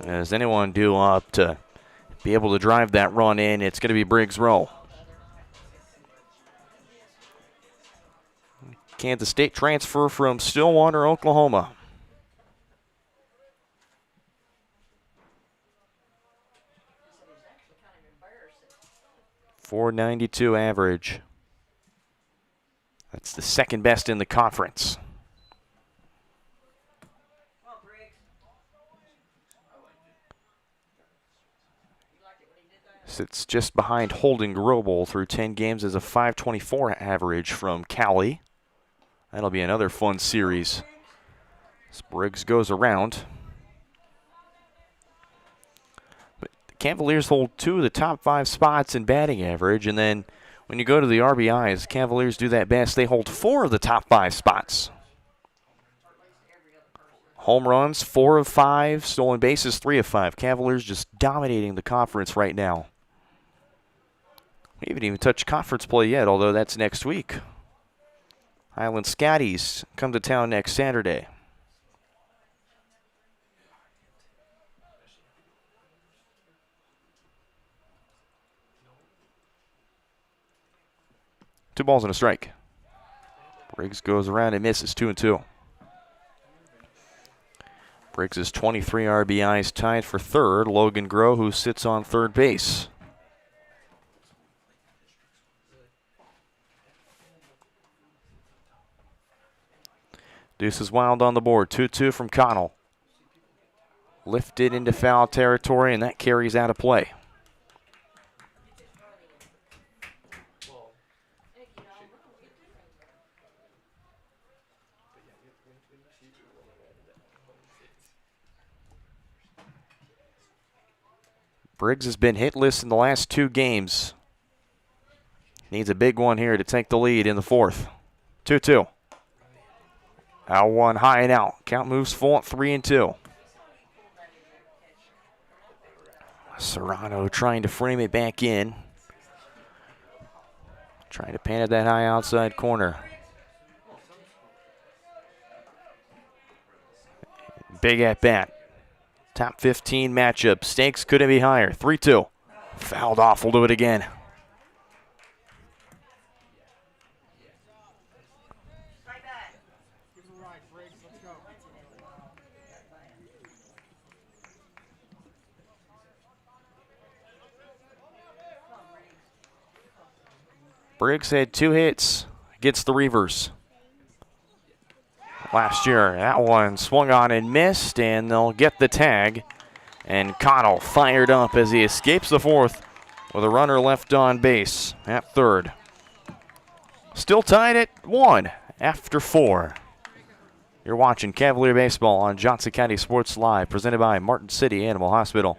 As anyone due up to be able to drive that run in, it's going to be Briggs Rowe. Kansas State transfer from Stillwater, Oklahoma. .492 average. That's the second best in the conference. Sits just behind Holden Grobel through 10 games as a .524 average from Cali. That'll be another fun series as Briggs goes around. But the Cavaliers hold 2 of the top 5 spots in batting average, and then when you go to the RBIs, Cavaliers do that best. They hold 4 of the top 5 spots. Home runs, 4 of 5. Stolen bases, 3 of 5. Cavaliers just dominating the conference right now. We haven't even touched conference play yet, although that's next week. Highland Scotties come to town next Saturday. Two balls and a strike. Briggs goes around and misses 2-2. Briggs is 23 RBIs, tied for third. Logan Groh, who sits on third base. Deuces Wild on the board. 2-2 from Connell. Lifted into foul territory, and that carries out of play. Briggs has been hitless in the last 2 games. Needs a big one here to take the lead in the 4th. 2-2. Out one, high and out. Count moves full at 3-2. Serrano trying to frame it back in. Trying to pan it that high outside corner. Big at bat. Top 15 matchup. Stakes couldn't be higher. 3-2. Fouled off. We'll do it again. Briggs had 2 hits against the Reivers last year. That one swung on and missed, and they'll get the tag. And Connell fired up as he escapes the 4th with a runner left on base at 3rd. Still tied at 1 after 4. You're watching Cavalier Baseball on Johnson County Sports Live, presented by Martin City Animal Hospital.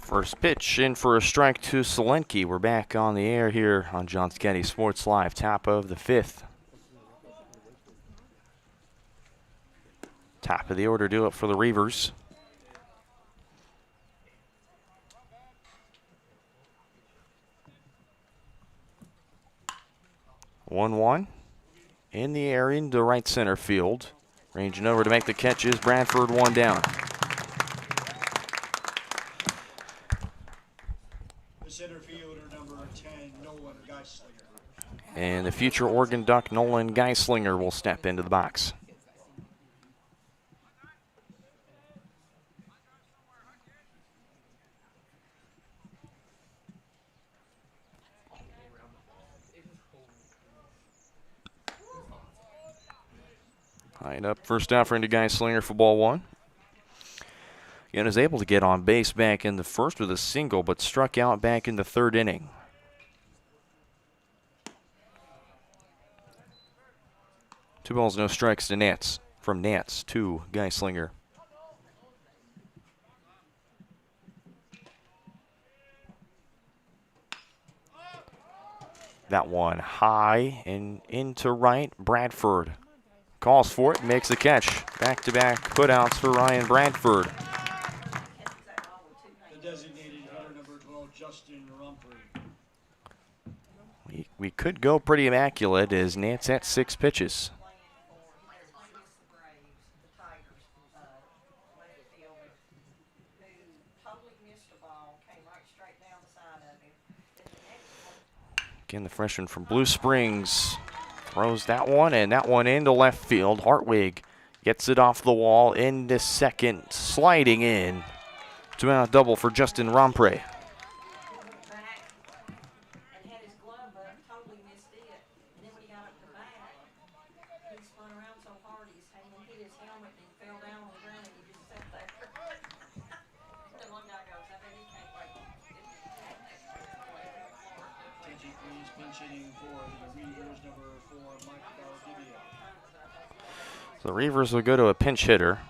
First pitch in for a strike to Solenki. We're back on the air here on Johnson County Sports Live, top of the 5th. Top of the order, do it for the Reivers. One in the air into right center field. Ranging over to make the catch is Bradford, 1 down. Center fielder number 10, Nolan Geislinger. And the future Oregon Duck, Nolan Geislinger, will step into the box. High up, first offering to Geislinger for ball 1. And is able to get on base back in the 1st with a single, but struck out back in the 3rd inning. Two balls, no strikes to Nance. From Nance to Geislinger. That one high and into right. Bradford calls for it, makes the catch. Back-to-back putouts for Ryan Bradford. Designated hitter number 12, Justin Rumphrey. We could go pretty immaculate as Nance at 6 pitches. Again, the freshman from Blue Springs throws that one, and that one into left field. Hartwig gets it off the wall into second, sliding in. 2-out double for Justin Rompre. So the Reivers will go to a pinch hitter.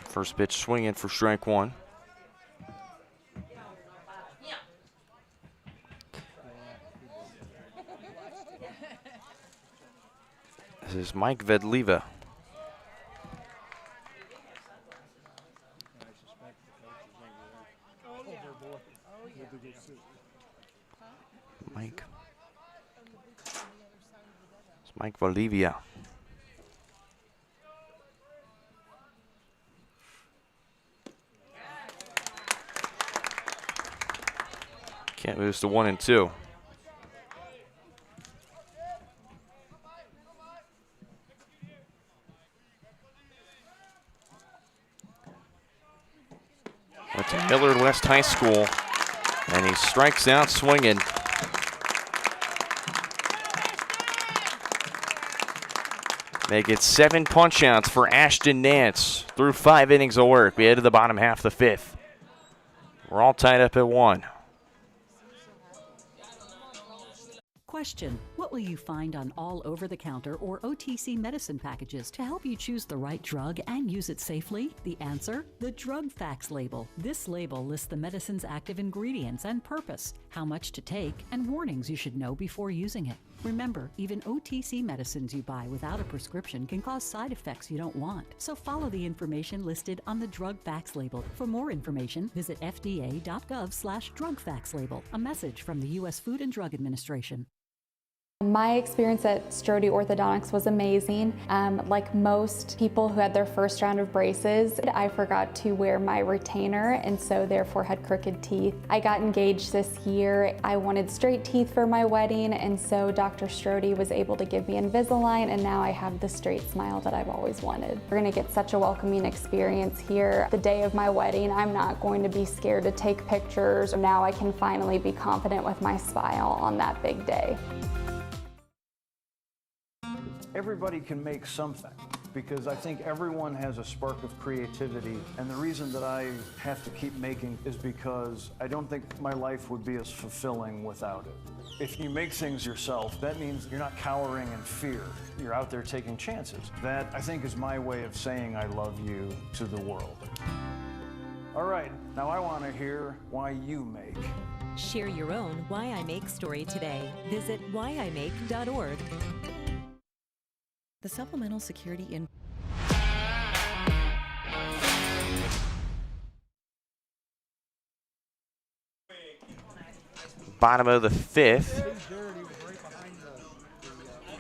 First pitch swinging for strike 1. is Mike Vedliva. It's Mike Valdivia. Can't lose to 1 and 2. Went to Millard West High School, and he strikes out swinging. Make it 7 punch-outs for Ashton Nance through 5 innings of work. We head to the bottom half of the 5th. We're all tied up at 1. Question: what will you find on all over-the-counter or OTC medicine packages to help you choose the right drug and use it safely? The answer: the drug facts label. This label lists the medicine's active ingredients and purpose, how much to take, and warnings you should know before using it. Remember, even OTC medicines you buy without a prescription can cause side effects you don't want. So follow the information listed on the drug facts label. For more information, visit fda.gov/drug facts label. A message from the U.S. Food and Drug Administration. My experience at Strode Orthodontics was amazing. Like most people who had their first round of braces, I forgot to wear my retainer and so therefore had crooked teeth. I got engaged this year. I wanted straight teeth for my wedding, and so Dr. Strode was able to give me Invisalign, and now I have the straight smile that I've always wanted. We're gonna get such a welcoming experience here. The day of my wedding, I'm not going to be scared to take pictures. Now I can finally be confident with my smile on that big day. Everybody can make something, because I think everyone has a spark of creativity, and the reason that I have to keep making is because I don't think my life would be as fulfilling without it. If you make things yourself, that means you're not cowering in fear. You're out there taking chances. That, I think, is my way of saying I love you to the world. All right, now I want to hear why you make. Share your own Why I Make story today. Visit whyimake.org. The supplemental security in Bottom of the 5th.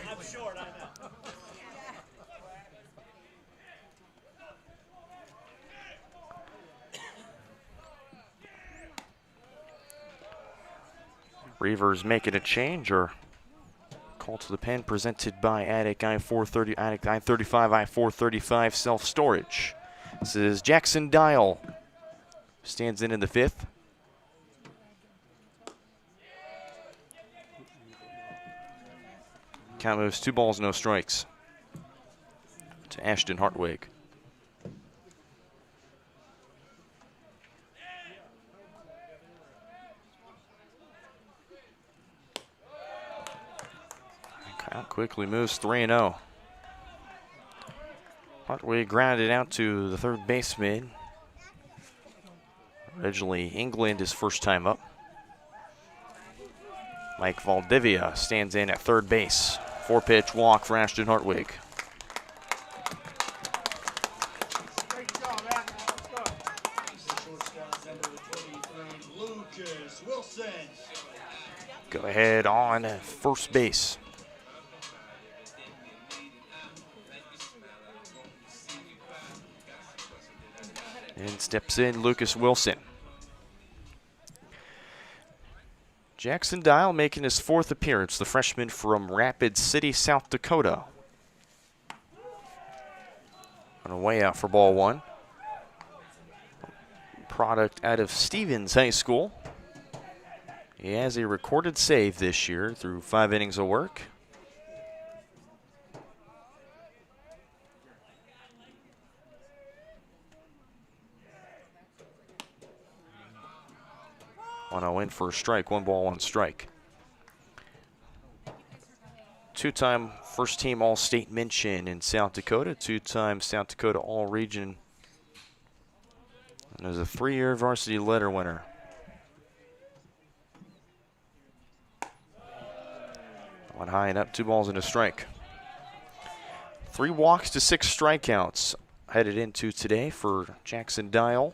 I'm short, I know. Reivers making a change, or call to the pen presented by Attic I-430, Attic I-35, I-435 self-storage. This is Jackson Dial. Stands in the 5th. Count moves 2 balls, no strikes to Ashton Hartwig. Count quickly moves 3-0. Hartwig grounded out to the third baseman. Originally England, his first time up. Mike Valdivia stands in at third base. 4-pitch walk for Ashton Hartwig. Great job, Matt. Let's go. The shortstop, number 23, Lucas Wilson. Go ahead on first base. And steps in Lucas Wilson. Jackson Dial making his 4th appearance, the freshman from Rapid City, South Dakota. On a way out for ball 1. Product out of Stevens High School. He has a recorded save this year through 5 innings of work. On a win for a strike, 1 ball, 1 strike. 2-time first team All-State mention in South Dakota, 2-time South Dakota All-Region. And is a 3-year varsity letter winner. One high and up, 2 balls and a strike. 3 walks to 6 strikeouts headed into today for Jackson Dial.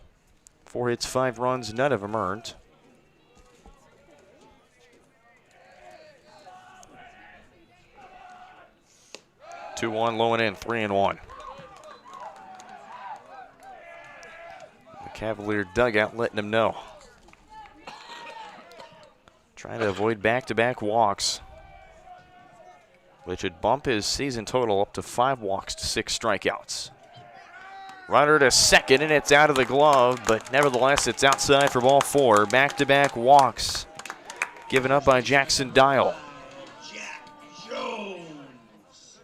4 hits, 5 runs, none of them earned. Two one, low and in, 3-1. The Cavalier dugout letting him know. Trying to avoid back-to-back walks, which would bump his season total up to 5 walks to 6 strikeouts. Runner to second, and it's out of the glove, but nevertheless, it's outside for ball 4. Back-to-back walks given up by Jackson Dial. Jack Jones.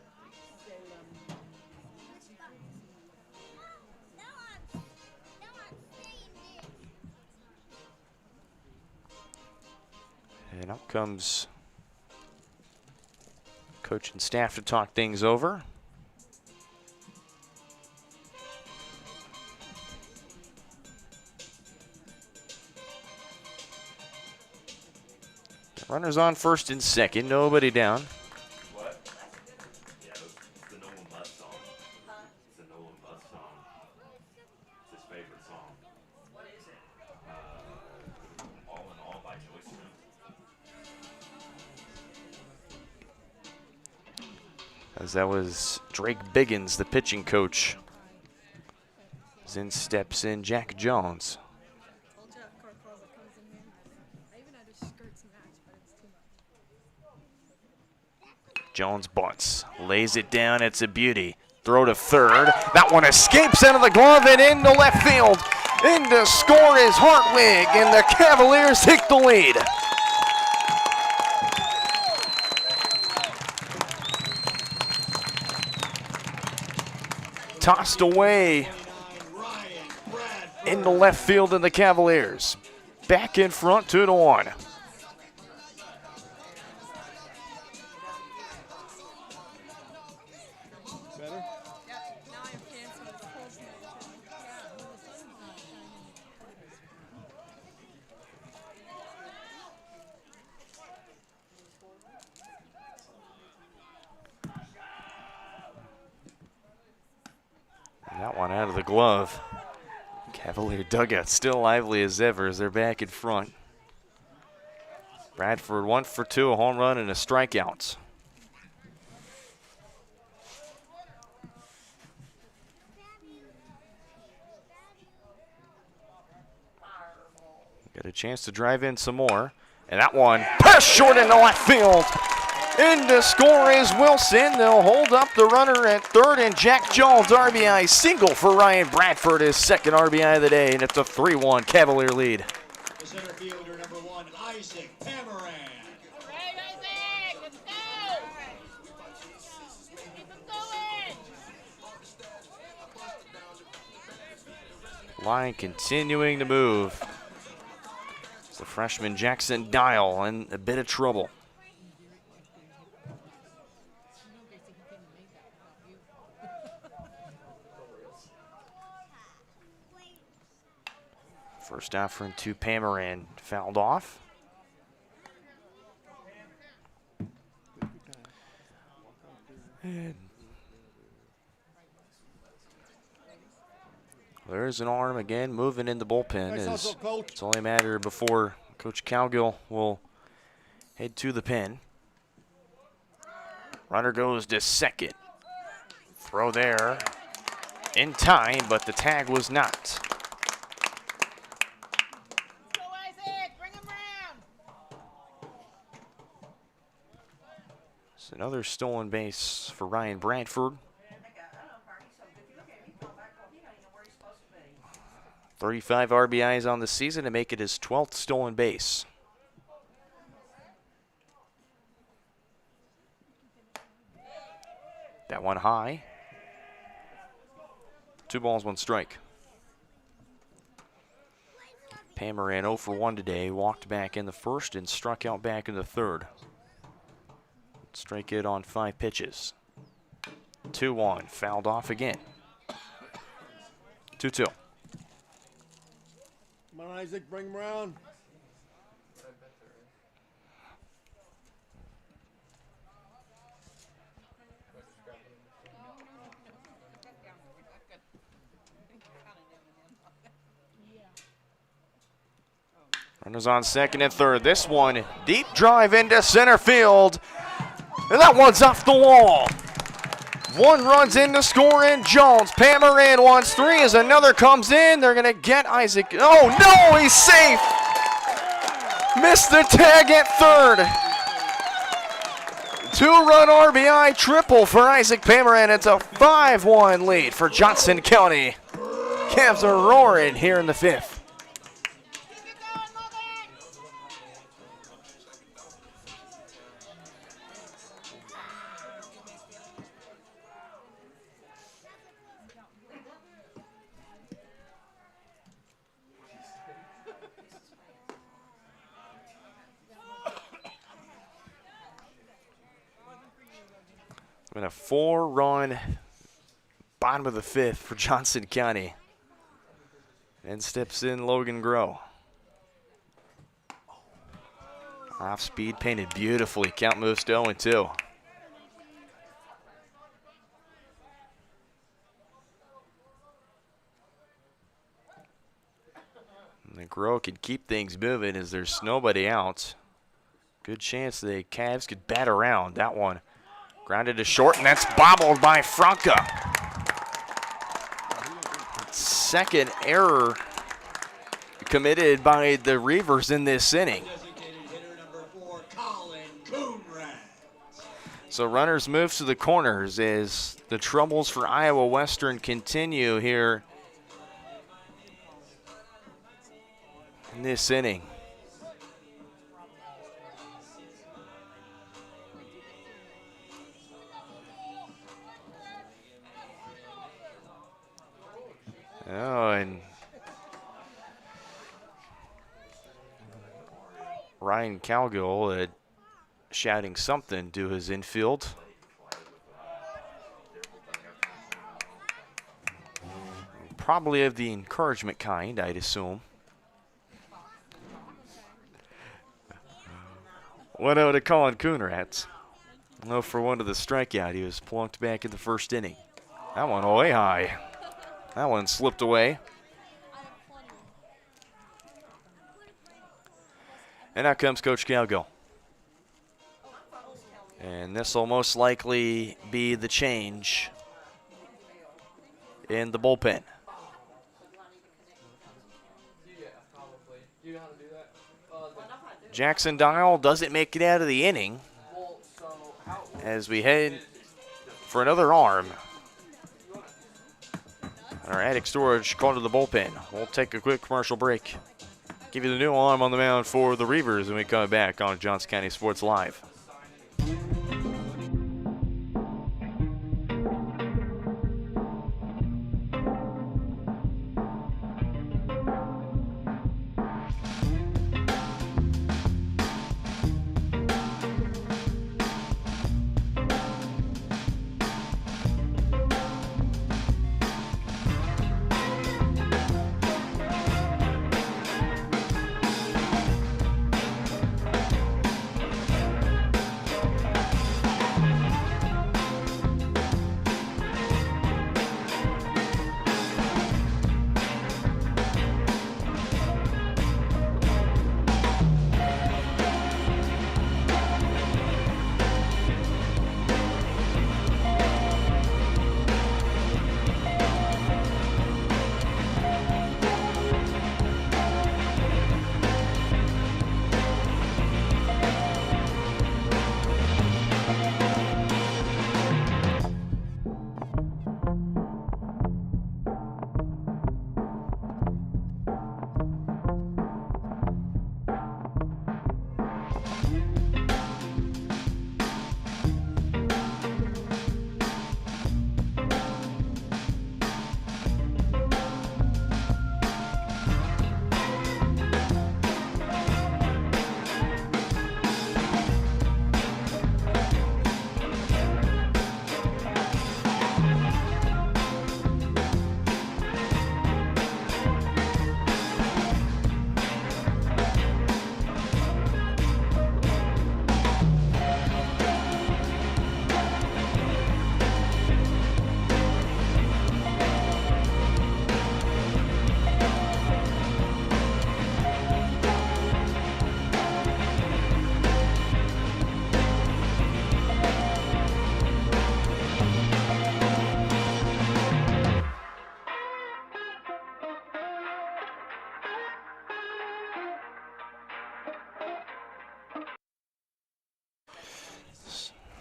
And up comes coach and staff to talk things over. Runners on first and second, nobody down. What? Yeah, it's the Nolan Bus song. It's the Nolan Bus song. It's his favorite song. What is it? All in All by Joyce Smith. As that was Drake Biggins, the pitching coach. As in steps in Jack Jones. Jones bunts, lays it down, it's a beauty. Throw to third, that one escapes out of the glove and into left field. In to score is Hartwig, and the Cavaliers take the lead. Tossed away into left field in the Cavaliers. Back in front, 2-1. That one out of the glove. Cavalier dugout still lively as ever as they're back in front. Bradford 1 for 2, a home run and a strikeout. Got a chance to drive in some more. And that one passed short into left field. In to score is Wilson. They'll hold up the runner at third, and Jack Jones RBI single for Ryan Bradford, his second RBI of the day, and it's a 3-1 Cavalier lead. The center fielder, number 1, Isaac Pamaran. Line continuing to move. It's the freshman Jackson Dial in a bit of trouble. First offering to Pamaran, fouled off. And there's an arm again, moving in the bullpen. It's only a matter before Coach Cowgill will head to the pen. Runner goes to second. Throw there in time, but the tag was not. It's another stolen base for Ryan Bradford. 35 RBIs on the season to make it his 12th stolen base. That one high. 2 balls, 1 strike. Pamaran 0 for 1 today. Walked back in the first and struck out back in the third. Strike it on 5 pitches. 2-1, fouled off again. 2-2. Come on, Isaac, bring him around. Runners on second and third. This one, deep drive into center field. And that one's off the wall. One runs in to score in Jones. Pammer in, wants three as another comes in. They're going to get Isaac. Oh, no, he's safe. Missed the tag at third. 2-run RBI triple for Isaac Pammer, and it's a 5-1 lead for Johnson County. Cavs are roaring here in the fifth. And a 4-run bottom of the fifth for Johnson County. And steps in Logan Groh. Off speed, painted beautifully. Count moves to 0-2. And Groh could keep things moving as there's nobody out. Good chance the Cavs could bat around that one. Grounded to short, and that's bobbled by Franca. Second error committed by the Reivers in this inning. So runners move to the corners as the troubles for Iowa Western continue here in this inning. Oh, and Ryan Calgill shouting something to his infield. Probably of the encouragement kind, I'd assume. 1-0 to Colin Coonrats. No, for one of the strikeout, he was plunked back in the first inning. That one way high. That one slipped away. And out comes Coach Calgill. And this will most likely be the change in the bullpen. Jackson Dial doesn't make it out of the inning as we head for another arm. Our attic storage called to the bullpen. We'll take a quick commercial break. Give you the new arm on the mound for the Reivers when we come back on Johnson County Sports Live.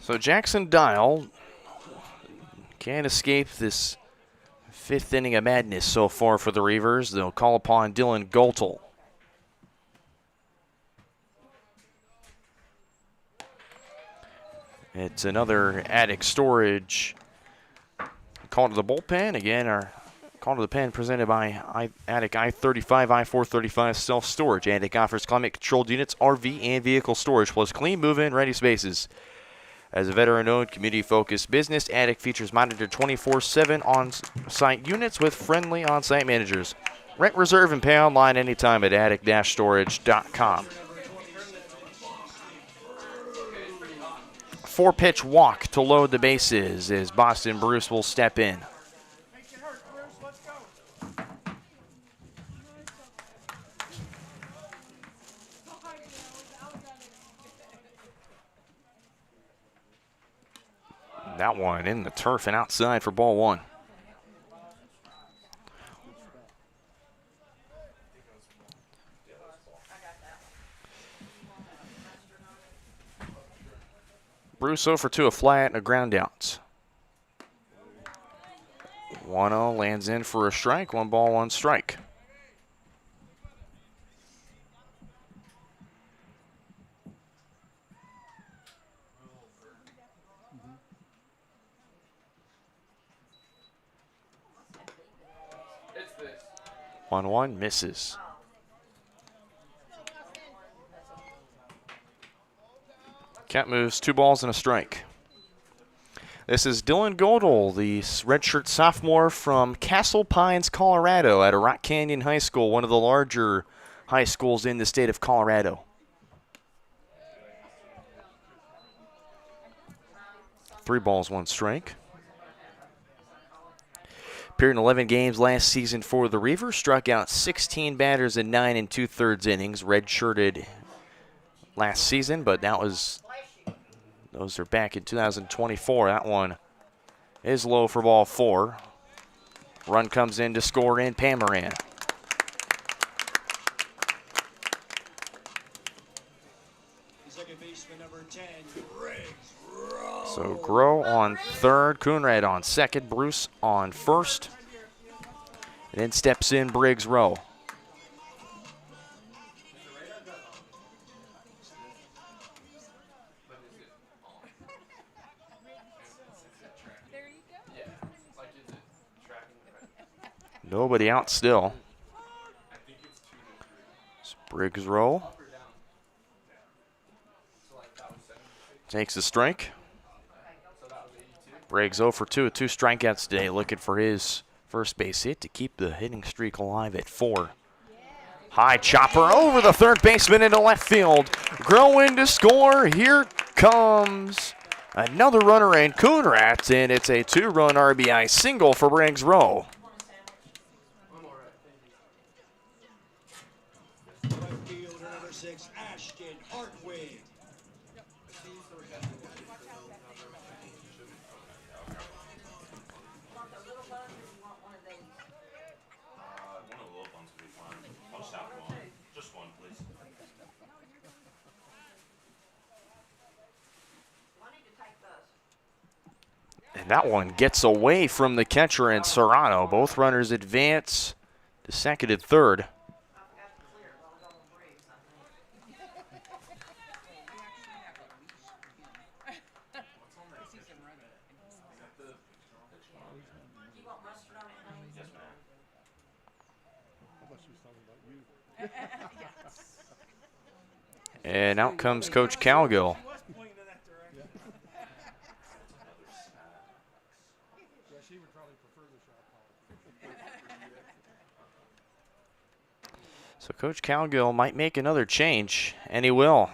So Jackson Dial can't escape this 5th inning of madness so far for the Reivers. They'll call upon Dylan Goltel. It's another Attic Storage call to the bullpen. Again, our call to the pen presented by Attic I-35, I-435 self-storage. Attic offers climate-controlled units, RV, and vehicle storage, plus clean, move-in, ready spaces. As a veteran-owned, community-focused business, Attic features monitored 24/7 on-site units with friendly on-site managers. Rent, reserve, and pay online anytime at attic-storage.com. 4-pitch walk to load the bases as Boston Bruce will step in. That one in the turf and outside for ball 1. Bruce 0 for 2, a fly and a ground out. 1-0 lands in for a strike. 1 ball, 1 strike. It's this. 1-1 misses. Count moves 2 balls and a strike. This is Dylan Godel, the redshirt sophomore from Castle Pines, Colorado, at Rock Canyon High School, one of the larger high schools in the state of Colorado. 3 balls, 1 strike. Appeared in 11 games last season for the Reivers, struck out 16 batters in 9 2/3 innings, redshirted last season, but those are back in 2024. That one is low for ball 4. Run comes in to score in Pamaran. Second baseman number 10, So Groh on third, Coonrad on second, Bruce on first. And then steps in Briggs Rowe. Nobody out still. It's Briggs Rowe. Takes the strike. Briggs 0 for 2 with 2 strikeouts today, looking for his first base hit to keep the hitting streak alive at 4. High chopper over the third baseman into left field. Grow in to score. Here comes another runner in Coonrad, and it's a 2-run RBI single for Briggs Rowe. number 6, Ashton Hartwig. One of the little ones would be fine. I'll just have one. Just one, please. And that one gets away from the catcher and Serrano. Both runners advance to second and third. And out comes Coach Calgill. So Coach Calgill might make another change, and he will.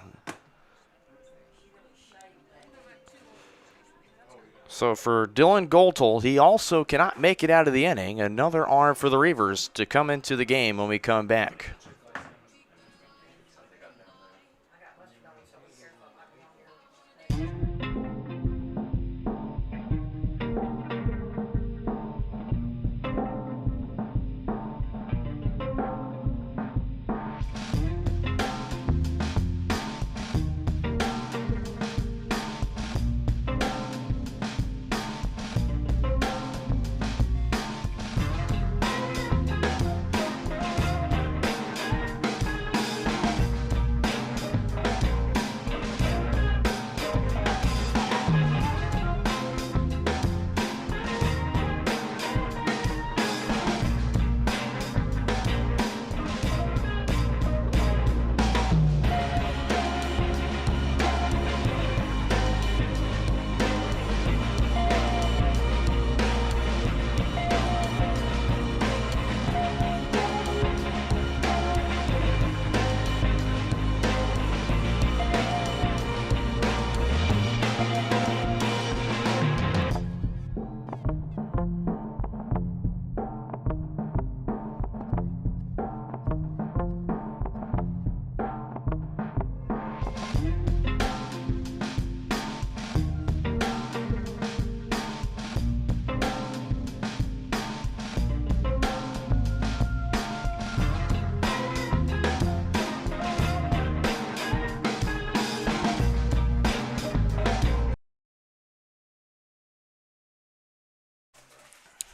So for Dylan Goltel, he also cannot make it out of the inning. Another arm for the Reivers to come into the game when we come back.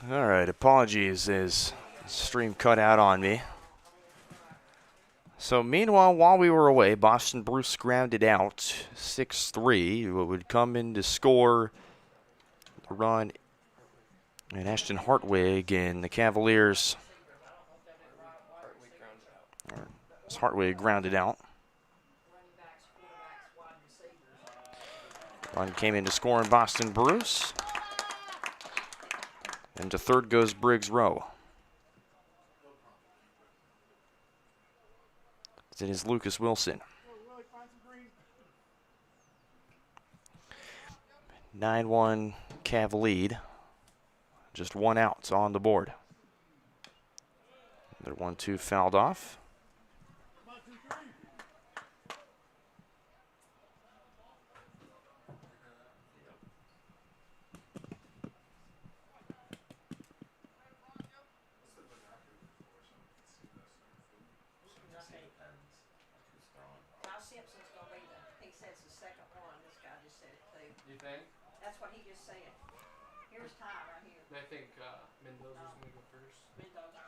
All right, apologies as stream cut out on me. So meanwhile, while we were away, Boston Bruce grounded out 6-3. What would come in to score the run, and Ashton Hartwig and the Cavaliers. Hartwig grounded out. Run came in to score in Boston Bruce. And to third goes Briggs Rowe. It is Lucas Wilson. 9-1 Cav lead. Just one out on the board. Their 1-2 fouled off. You think? That's what he just said. Here's Ty right here. I think Mendoza's going to go first. Mendoza.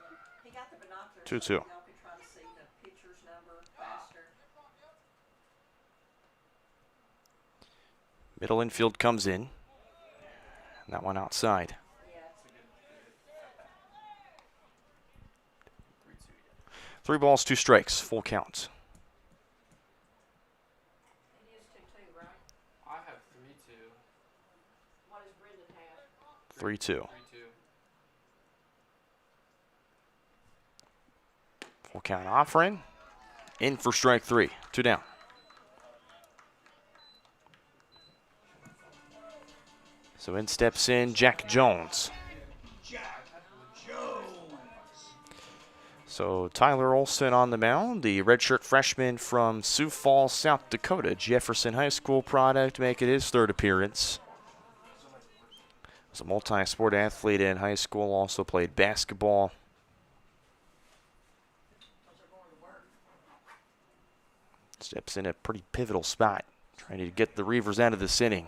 He got the binoculars 2-2. so y'all could try to see the pitcher's number faster. Middle infield comes in. And that one outside. Yeah. 3 balls, 2 strikes, full count. It is 2-2, right? I have 3-2. What does Brendan have? 3-2. 3-2. Full count offering. In for strike 3. 2 down. So in steps in Jack Jones. Jack Jones. So Tyler Olson on the mound, the redshirt freshman from Sioux Falls, South Dakota, Jefferson High School product, making his 3rd appearance. Was a multi-sport athlete in high school, also played basketball. Steps in a pretty pivotal spot, trying to get the Reivers out of this inning.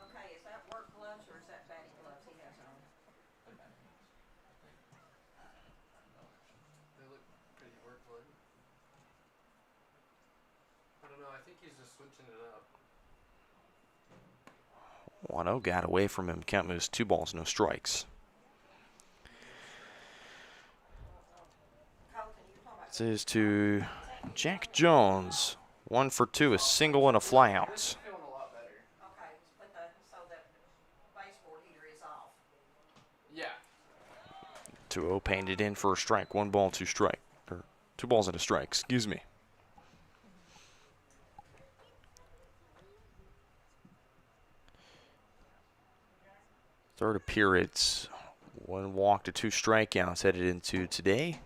Okay, is that work gloves or is that batting gloves he has on? They look pretty work-like. I don't know. I think he's just switching it up. 1-0 got away from him. Count moves 2 balls, no strikes. This is to Jack Jones. 1 for 2, a single and a flyout. Feeling a lot better. Okay, but so that baseboard heater is off. Yeah. 2-0 painted in for a strike. 1 ball, 2 strike. Or 2 balls and a strike, excuse me. Third appearance. 1 walk to 2 strikeouts headed into today.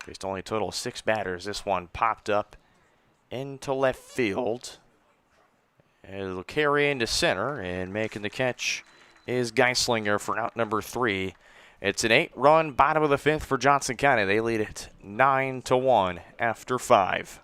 Faced only a total of 6 batters. This one popped up into left field. It'll carry into center, and making the catch is Geislinger for out number 3. It's an 8-run bottom of the 5th for Johnson County. They lead it 9-1 after 5.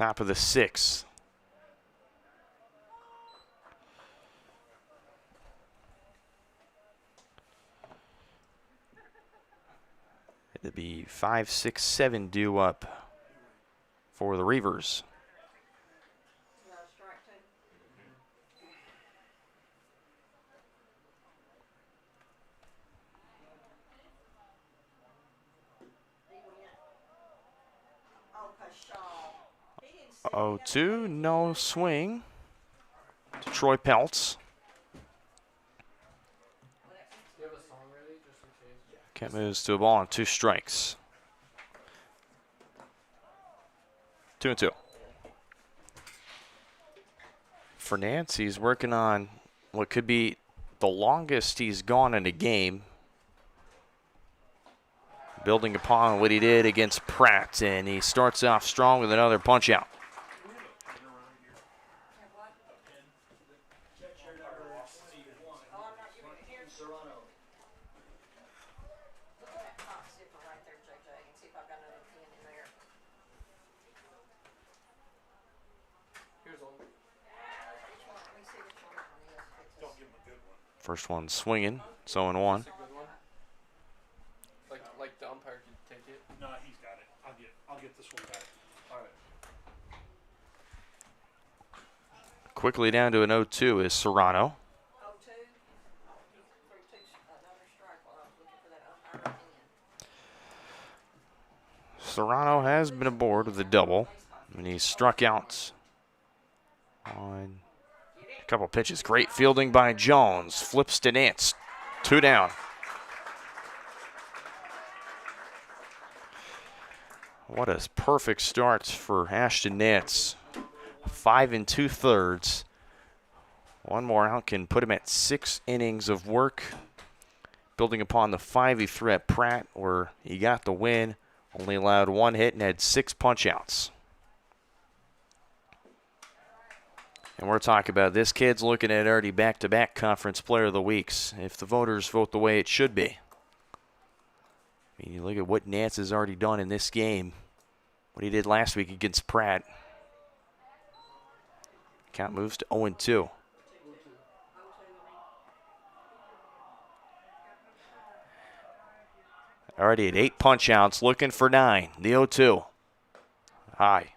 Top of the 6th. It'd be 5, 6, 7 due up for the Reivers. Oh, 2, no swing to Troy Peltz. Do you have a song ready, just in case? Kent moves to a ball on 2 strikes. 2-2. For Nance, he's working on what could be the longest he's gone in a game. Building upon what he did against Pratt, and he starts off strong with another punch out. First one swinging, it's 0-1. Like the umpire could take it. No, he's got it. I'll get this one back. All right. Quickly down to an 0-2 is Serrano. Serrano has been aboard with a double, and he's struck out on a couple pitches. Great fielding by Jones. Flips to Nance. 2 down. What a perfect start for Ashton Nance. 5 2/3. One more out can put him at 6 innings of work. Building upon the 5 he threw at Pratt, where he got the win. Only allowed 1 hit and had 6 punch outs. And we're talking about this kid's looking at already back-to-back Conference Player of the Weeks, if the voters vote the way it should be. I mean, you look at what Nance has already done in this game, what he did last week against Pratt. Count moves to 0-2. Already at 8 punch outs, looking for 9. The 0-2. High.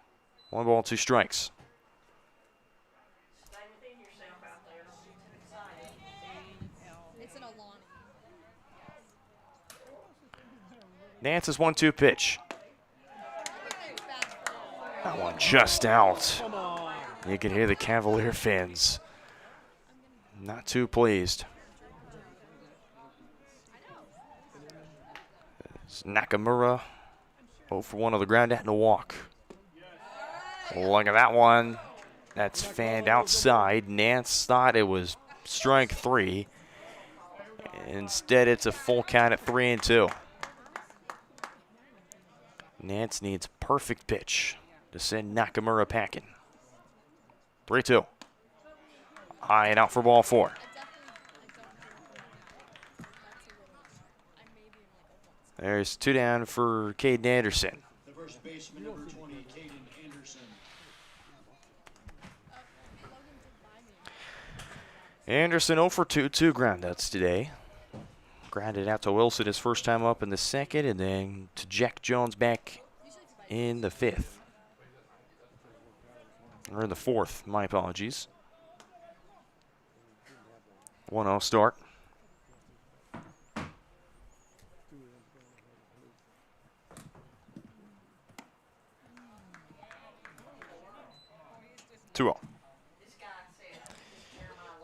1 ball, 2 strikes. Nance's 1-2 pitch. That one just out. You can hear the Cavalier fans not too pleased. It's Nakamura 0 for 1 on the ground out and a walk. Look at that one. That's fanned outside. Nance thought it was strike 3. Instead, it's a full count at 3-2. Nance needs perfect pitch to send Nakamura packing. 3-2. High and out for ball 4. There's 2 down for Caden Anderson. The first baseman, number 20, Caden Anderson. Anderson 0 for 2, 2 groundouts today. Grounded out to Wilson his first time up in the 2nd, and then to Jack Jones back in the 5th. Or in the 4th, my apologies. 1-0 start.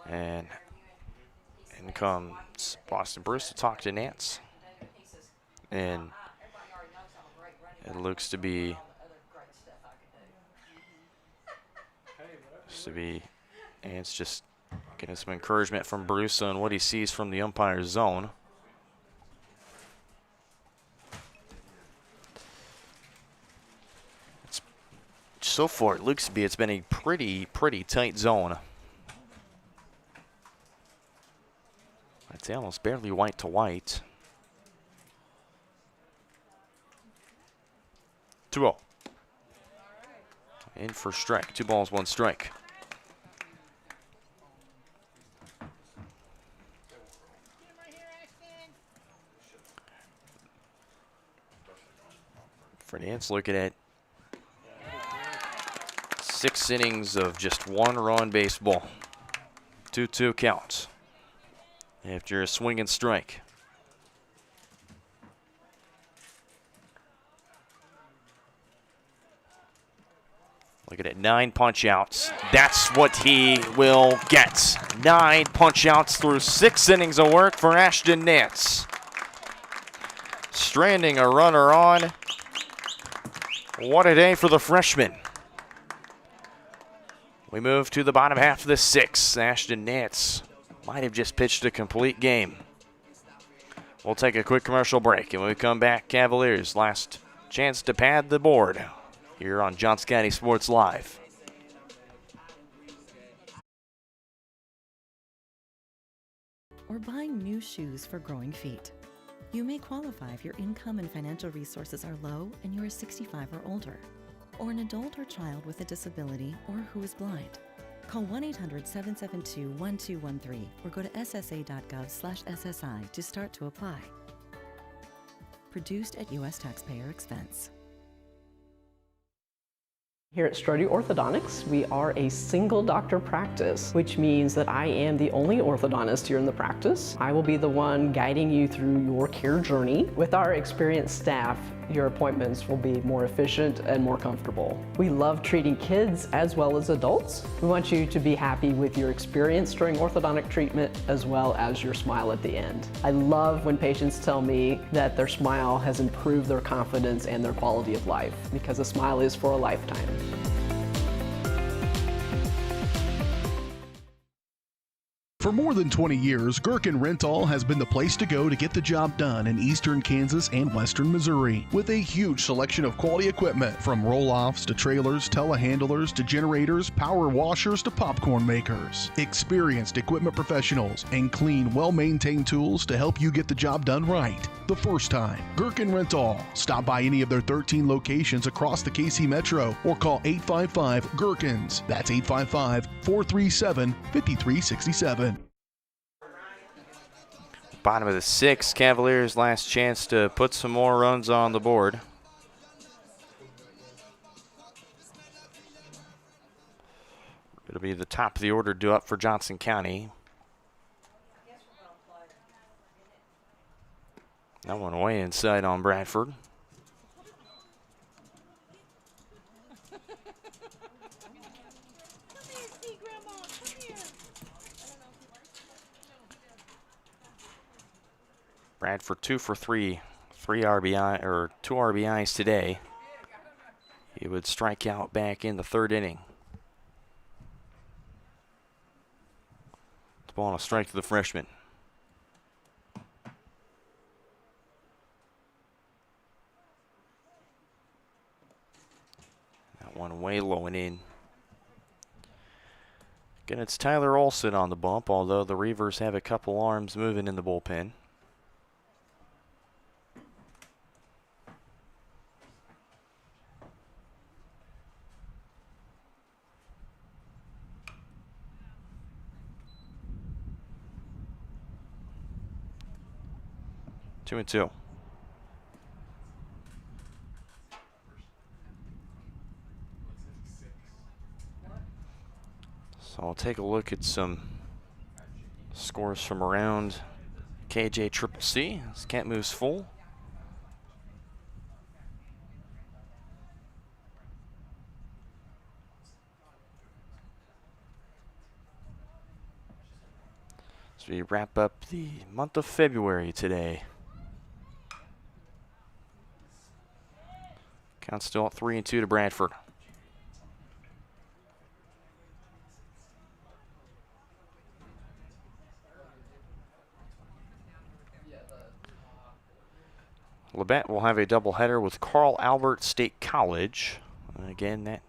And in comes Boston Bruce to talk to Nance. And it looks to be Nance just getting some encouragement from Bruce on what he sees from the umpire's zone. So far, it looks to be it's been a pretty tight zone. I'd say almost barely white to white. 2-0. In for strike. 2 balls, 1 strike. Fernandez looking at 6 innings of just 1-run baseball. 2-2 counts after a swing and strike. Looking at 9 punch-outs. That's what he will get. 9 punch-outs through 6 innings of work for Ashton Nance. Stranding a runner on. What a day for the freshman. We move to the bottom half of the 6th. Ashton Nance might have just pitched a complete game. We'll take a quick commercial break, and when we come back, Cavaliers' last chance to pad the board here on Johnson County Sports Live. Or buying new shoes for growing feet. You may qualify if your income and financial resources are low and you are 65 or older, or an adult or child with a disability or who is blind. Call 1-800-772-1213 or go to ssa.gov/SSI to start to apply. Produced at U.S. taxpayer expense. Here at Strode Orthodontics, we are a single doctor practice, which means that I am the only orthodontist here in the practice. I will be the one guiding you through your care journey. With our experienced staff, your appointments will be more efficient and more comfortable. We love treating kids as well as adults. We want you to be happy with your experience during orthodontic treatment as well as your smile at the end. I love when patients tell me that their smile has improved their confidence and their quality of life, because a smile is for a lifetime. For more than 20 years, Gherkin Rental has been the place to go to get the job done in eastern Kansas and western Missouri. With a huge selection of quality equipment, from roll-offs to trailers, telehandlers to generators, power washers to popcorn makers. Experienced equipment professionals and clean, well-maintained tools to help you get the job done right the first time. Gherkin Rental. Stop by any of their 13 locations across the KC Metro or call 855-GHERKINS. That's 855-437-5367. Bottom of the 6th, Cavaliers' last chance to put some more runs on the board. It'll be the top of the order due up for Johnson County. That one way inside on Bradford. Bradford 2 for 3, 2 RBIs today. He would strike out back in the 3rd inning. The ball and a strike to the freshman. That one way low and in. Again, it's Tyler Olson on the bump, although the Reivers have a couple arms moving in the bullpen. Two and two. So I'll take a look at some scores from around KJCCC as Kent moves full. So we wrap up the month of February today. Count still at 3-2 to Bradford. Labette will have a doubleheader with Carl Albert State College. And again, that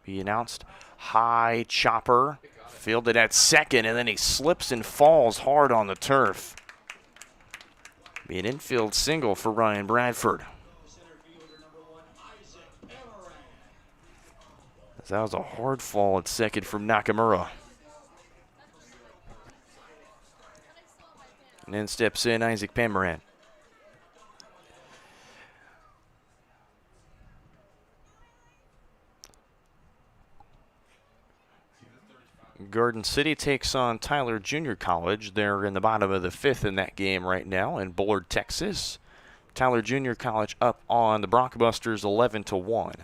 be announced. High chopper, fielded at second, and then he slips and falls hard on the turf. Be an infield single for Ryan Bradford. So that was a hard fall at second from Nakamura. And then steps in Isaac Pomeran. Garden City takes on Tyler Junior College. They're in the bottom of the fifth in that game right now in Bullard, Texas. Tyler Junior College up on the Broncobusters 11-1.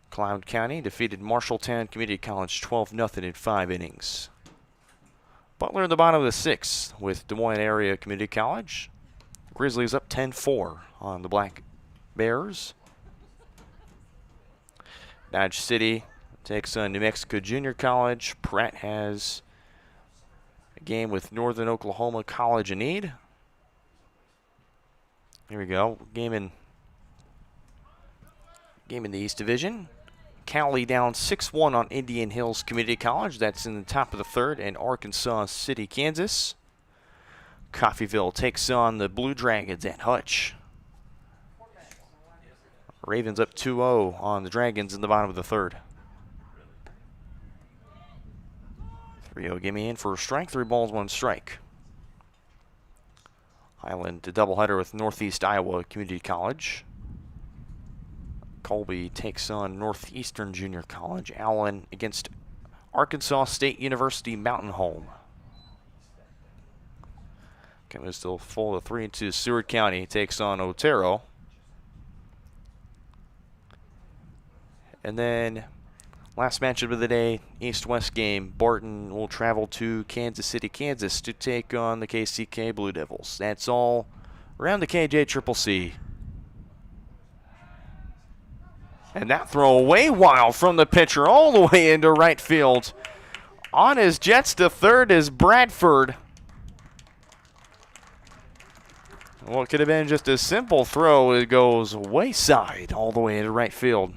Cloud County defeated Marshalltown Community College 12-0 in 5 innings. Butler in the bottom of the sixth with Des Moines Area Community College. Grizzlies up 10-4 on the Black Bears. Dodge City takes on New Mexico Junior College. Pratt has a game with Northern Oklahoma College in need. Here we go. Game in the East Division. Cowley down 6-1 on Indian Hills Community College. That's in the top of the third. And Arkansas City, Kansas. Coffeyville takes on the Blue Dragons at Hutch. Ravens up 2-0 on the Dragons in the bottom of the third. 3-0 gimme in for a strike. 3 balls, 1 strike. Highland a doubleheader with Northeast Iowa Community College. Colby takes on Northeastern Junior College. Allen against Arkansas State University Mountain Home. Kevin still full of 3-2. Seward County takes on Otero. And then last matchup of the day, East-West game. Barton will travel to Kansas City, Kansas to take on the KCK Blue Devils. That's all around the KJCCC. And that throw way wild from the pitcher all the way into right field. On his jets to third is Bradford. What could have been just a simple throw, it goes wayside all the way into right field.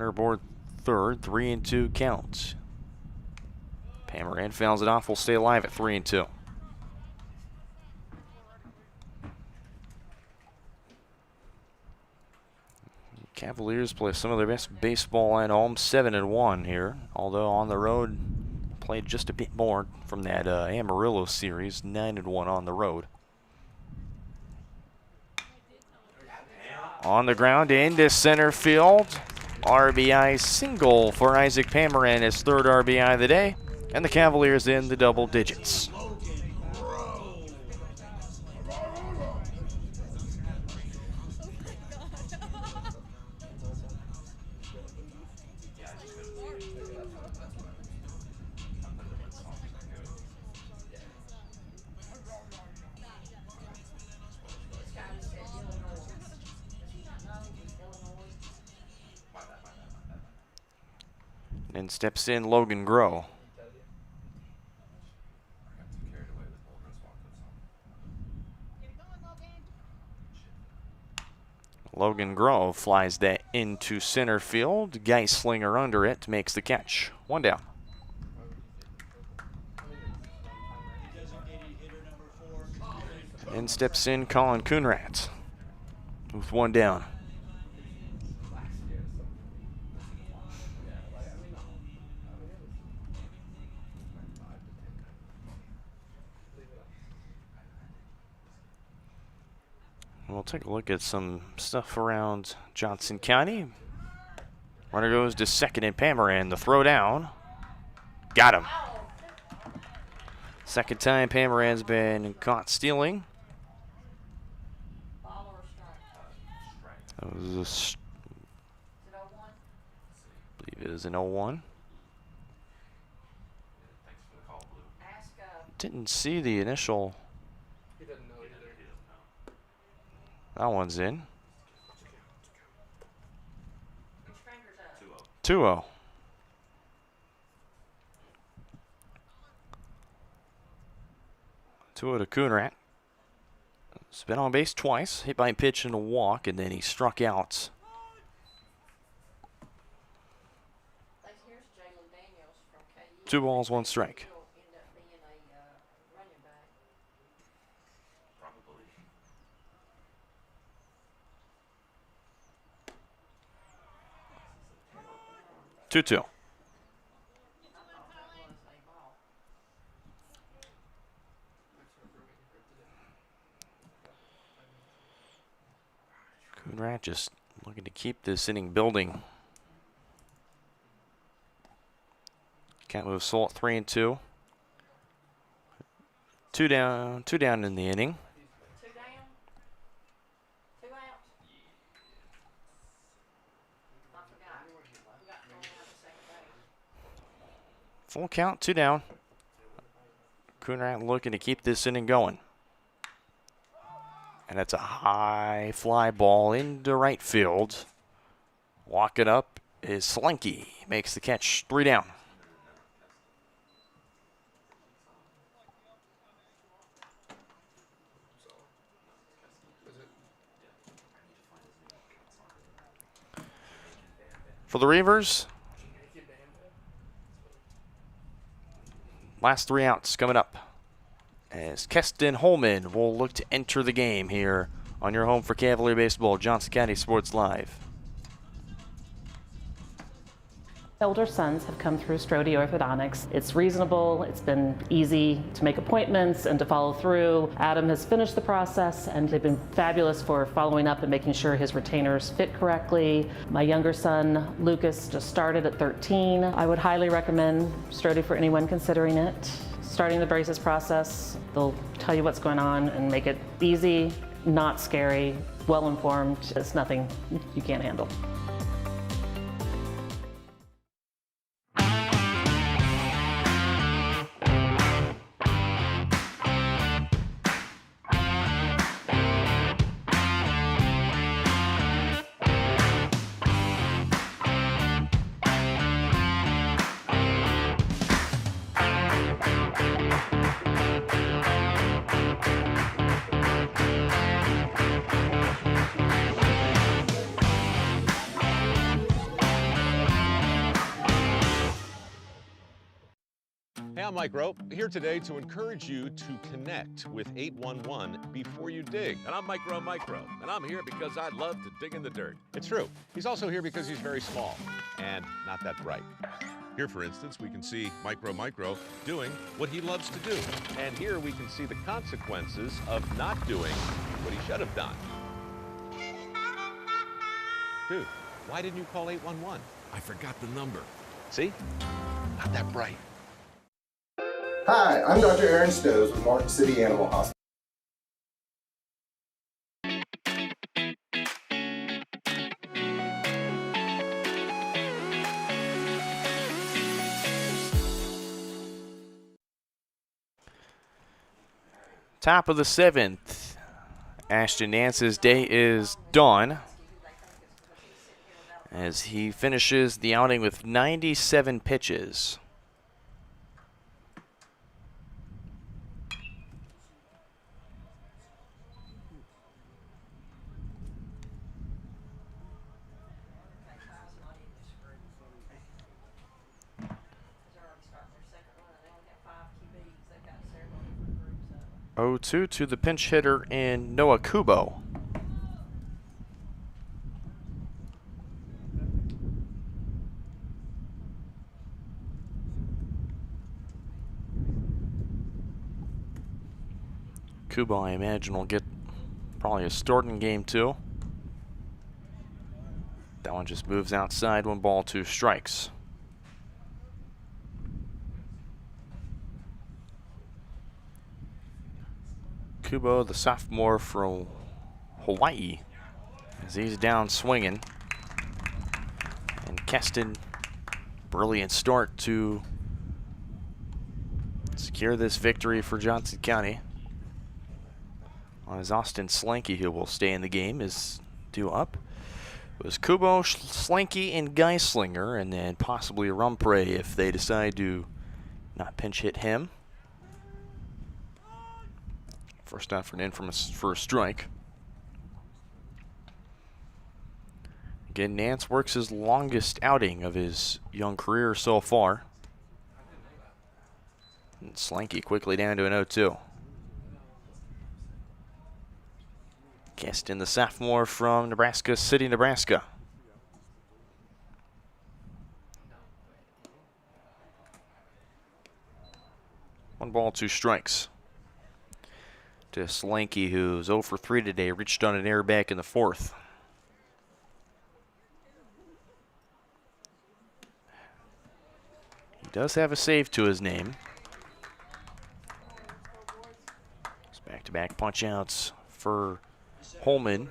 Aboard third, 3-2 count. Pomeran fouls it off, will stay alive at 3-2. Cavaliers play some of their best baseball at home, 7-1 here. Although on the road, played just a bit more from that Amarillo series, 9-1 on the road. On the ground into center field. RBI single for Isaac Pomeran, his third RBI of the day, and the Cavaliers in the double digits. And steps in Logan Groh. Logan Groh flies that into center field. Geislinger under it makes the catch. 1 down. And steps in Colin Coonrat with 1 down. We'll take a look at some stuff around Johnson County. Runner goes to second and Pomeran. The throw down. Got him. Second time Pomeran's been caught stealing. That was I believe it is an 0-1. Didn't see the initial. That one's in. 2-0. To Coonrat. He's been on base twice, hit by a pitch and a walk, and then he struck out 2 balls, 1 strike. Probably. 2-2. Coonrat just looking to keep this inning building. Can't move Soul at 3-2. 2 down in the inning. Full count, 2 down. Coonrat looking to keep this inning going. And that's a high fly ball into right field. Walking up is Slinky. Makes the catch, 3 down. For the Reivers, last 3 outs coming up as Keston Holman will look to enter the game here on your home for Cavalier Baseball, Johnson County Sports Live. Older sons have come through Strode Orthodontics. It's reasonable, it's been easy to make appointments and to follow through. Adam has finished the process and they've been fabulous for following up and making sure his retainers fit correctly. My younger son, Lucas, just started at 13. I would highly recommend Strode for anyone considering it. Starting the braces process, they'll tell you what's going on and make it easy, not scary, well informed. It's nothing you can't handle. Hey, I'm Mike Rowe, here today to encourage you to connect with 811 before you dig. And I'm Micro, and I'm here because I love to dig in the dirt. It's true. He's also here because he's very small and not that bright. Here, for instance, we can see Micro doing what he loves to do. And here we can see the consequences of not doing what he should have done. Dude, why didn't you call 811? I forgot the number. See? Not that bright. Hi, I'm Dr. Aaron Stows with Martin City Animal Hospital. Top of the 7th. Ashton Nance's day is done as he finishes the outing with 97 pitches. Oh, 2 to the pinch hitter in Noah Kubo. Kubo, I imagine, will get probably a start in game 2. That one just moves outside, 1 ball, 2 strikes. Kubo, the sophomore from Hawaii, as he's down swinging. And Keston, brilliant start to secure this victory for Johnson County. As Austin Slanky, who will stay in the game, is due up. It was Kubo, Slanky, and Geislinger, and then possibly Rumpre if they decide to not pinch hit him. First out for an infamous first strike. Again, Nance works his longest outing of his young career so far. And Slanky quickly down to an 0-2. Keston, the sophomore from Nebraska City, Nebraska. One ball, 2 strikes. To Slanky, who's 0 for 3 today, reached on an error back in the 4th. He does have a save to his name. It's back-to-back punch-outs for Holman.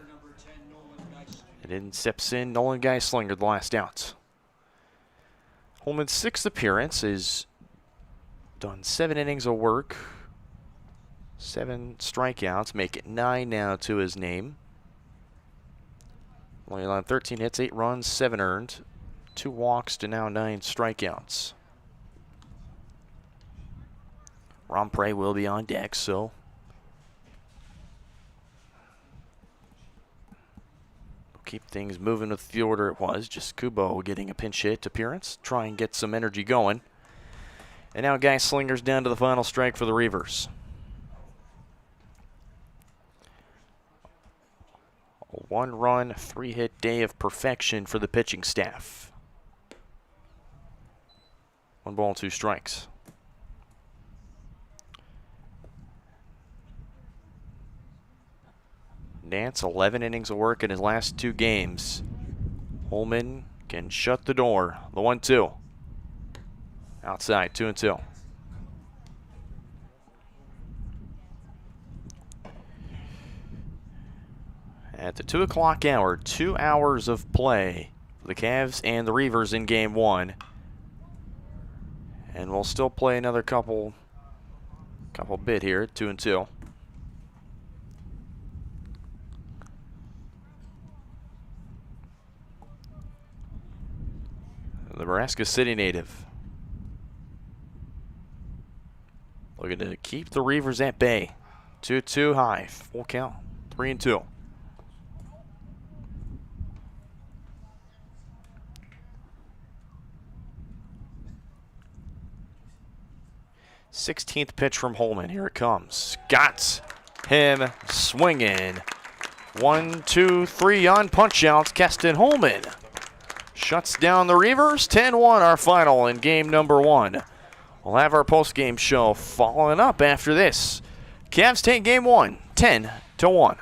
And then steps in Nolan Geislinger, the last out. Holman's 6th appearance is done 7 innings of work, 7 strikeouts, make it 9 now to his name. Only allowed 13 hits, 8 runs, 7 earned, 2 walks to now 9 strikeouts. Rompre will be on deck, so we'll keep things moving with the order it was. Just Kubo getting a pinch hit appearance, try and get some energy going. And now Geislinger's down to the final strike for the Reivers. A 1-run, 3-hit day of perfection for the pitching staff. 1 ball, 2 strikes. Nance, 11 innings of work in his last 2 games. Holman can shut the door. The 1-2. Outside, 2-2. At the 2 o'clock hour, 2 hours of play for the Cavs and the Reivers in game 1. And we'll still play another couple bit here, 2-2. The Nebraska City native looking to keep the Reivers at bay. 2-2 high, full count, 3-2. Sixteenth pitch from Holman. Here it comes. Got him swinging. 1, 2, 3 on punch outs. Keston Holman shuts down the Reivers. 10-1 our final in game number 1. We'll have our post-game show following up after this. Cavs take game 1, 10-1.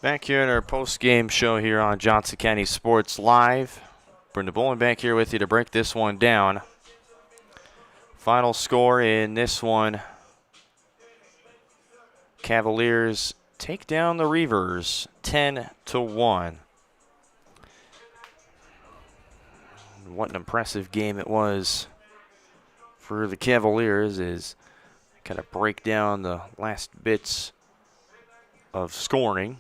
Back here in our post-game show here on Johnson County Sports Live. Brendan Bullen back here with you to break this one down. Final score in this one, Cavaliers take down the Reivers 10-1. What an impressive game it was for the Cavaliers as they kind of break down the last bits of scoring.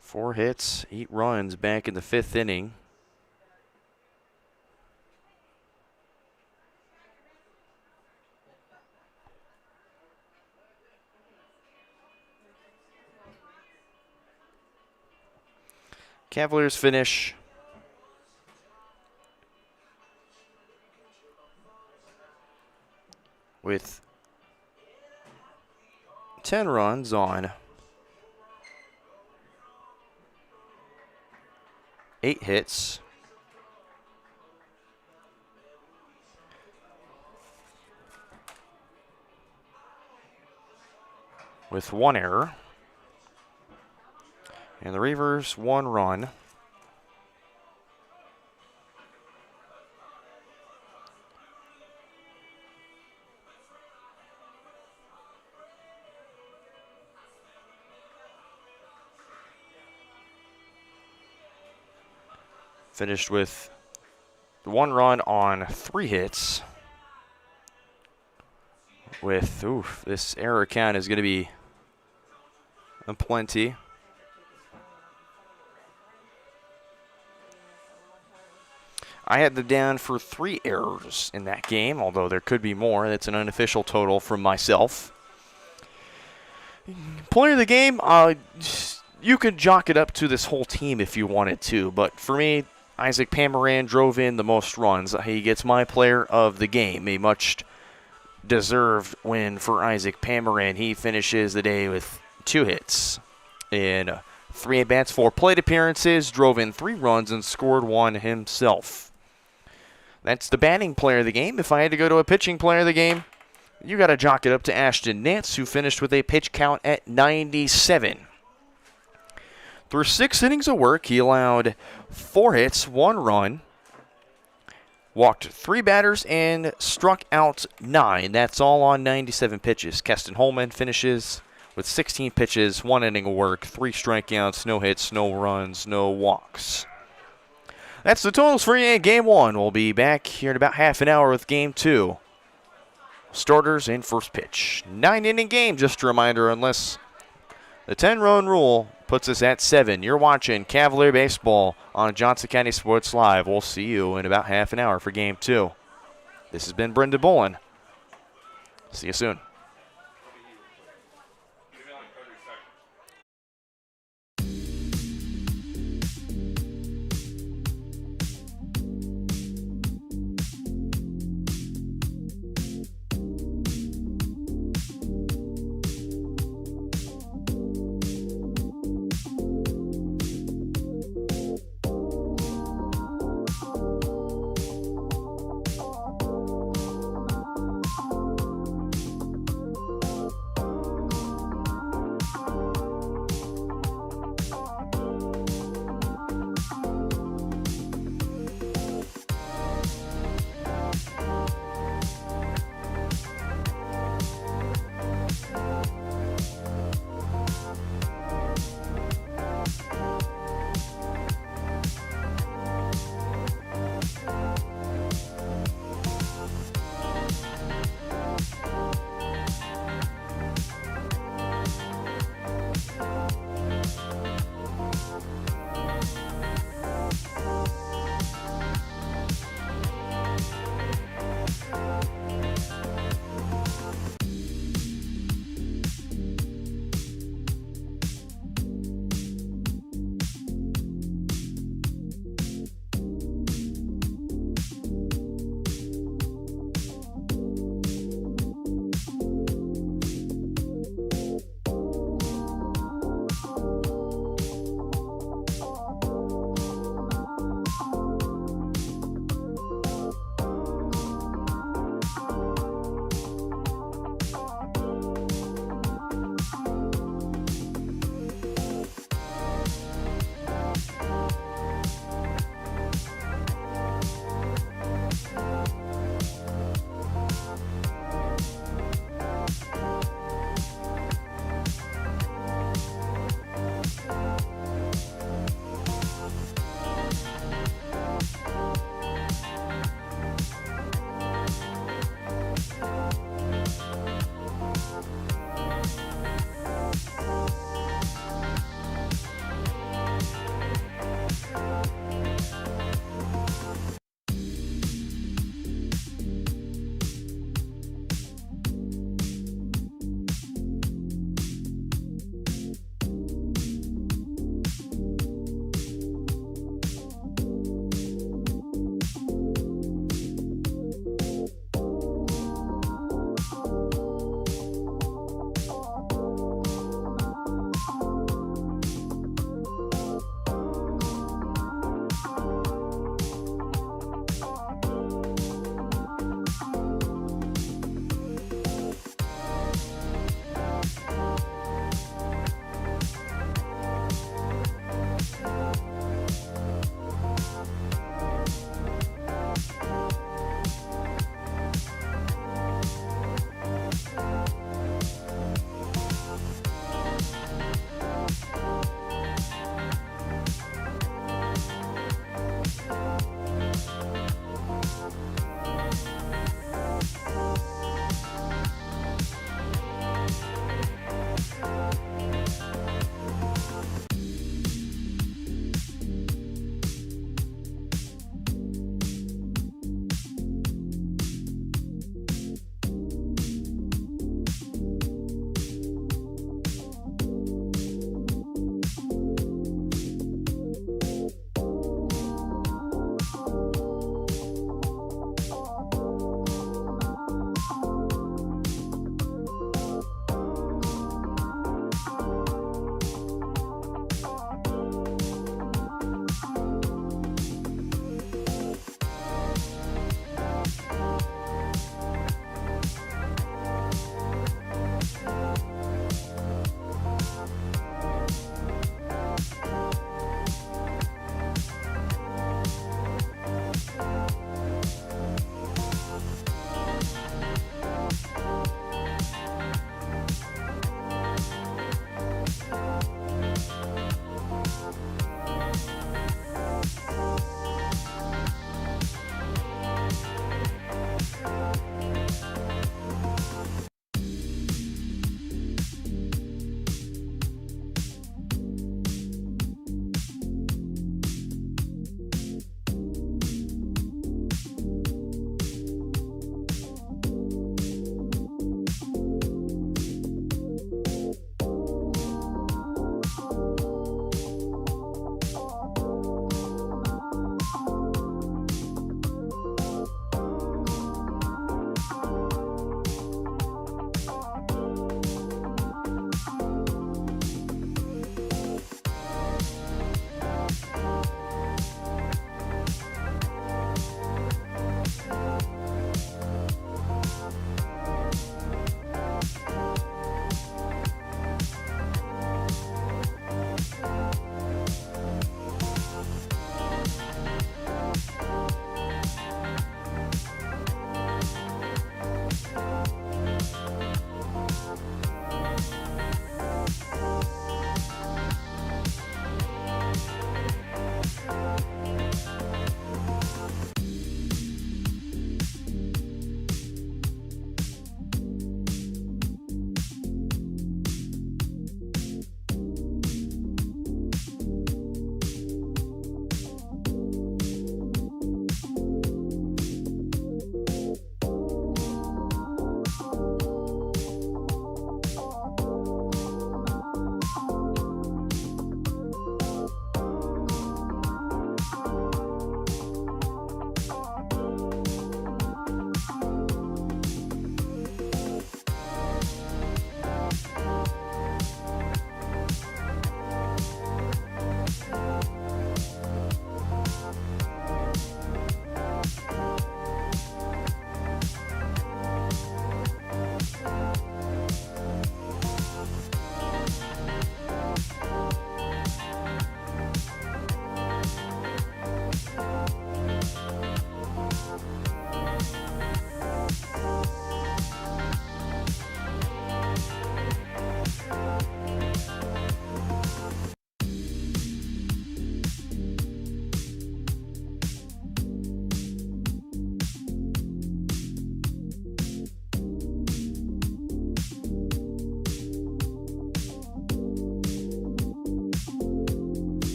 Four hits, 8 runs back in the 5th inning. Cavaliers finish with 10 runs on 8 hits. With 1 error. And the Reivers 1 run. Finished with 1 run on 3 hits. With, this error count is going to be plenty. I had them down for 3 errors in that game, although there could be more. That's an unofficial total from myself. Player of the game, you could jock it up to this whole team if you wanted to, but for me, Isaac Pamaran drove in the most runs. He gets my player of the game, a much deserved win for Isaac Pamaran. He finishes the day with 2 hits in 3 at-bats, 4 plate appearances, drove in 3 runs, and scored 1 himself. That's the batting player of the game. If I had to go to a pitching player of the game, you got to jock it up to Ashton Nance, who finished with a pitch count at 97. Through 6 innings of work, he allowed 4 hits, 1 run, walked 3 batters, and struck out 9. That's all on 97 pitches. Keston Holman finishes with 16 pitches, 1 inning of work, 3 strikeouts, no hits, no runs, no walks. That's the totals for you in Game 1. We'll be back here in about half an hour with Game 2. Starters and first pitch. 9-inning game, just a reminder, unless the 10-run rule puts us at 7. You're watching Cavalier Baseball on Johnson County Sports Live. We'll see you in about half an hour for Game 2. This has been Brendan Bullen. See you soon.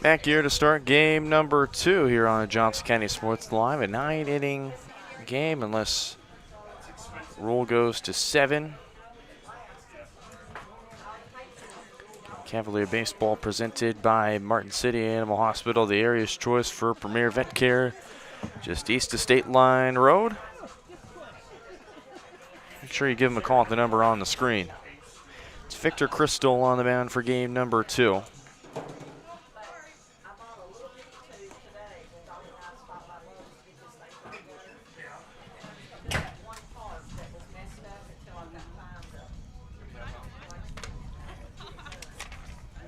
Back here to start game number 2 here on Johnson County Sports Live. A 9-inning game unless rule goes to 7. Cavalier Baseball presented by Martin City Animal Hospital, the area's choice for premier vet care, just east of State Line Road. Make sure you give them a call at the number on the screen. It's Victor Crystal on the mound for game number 2.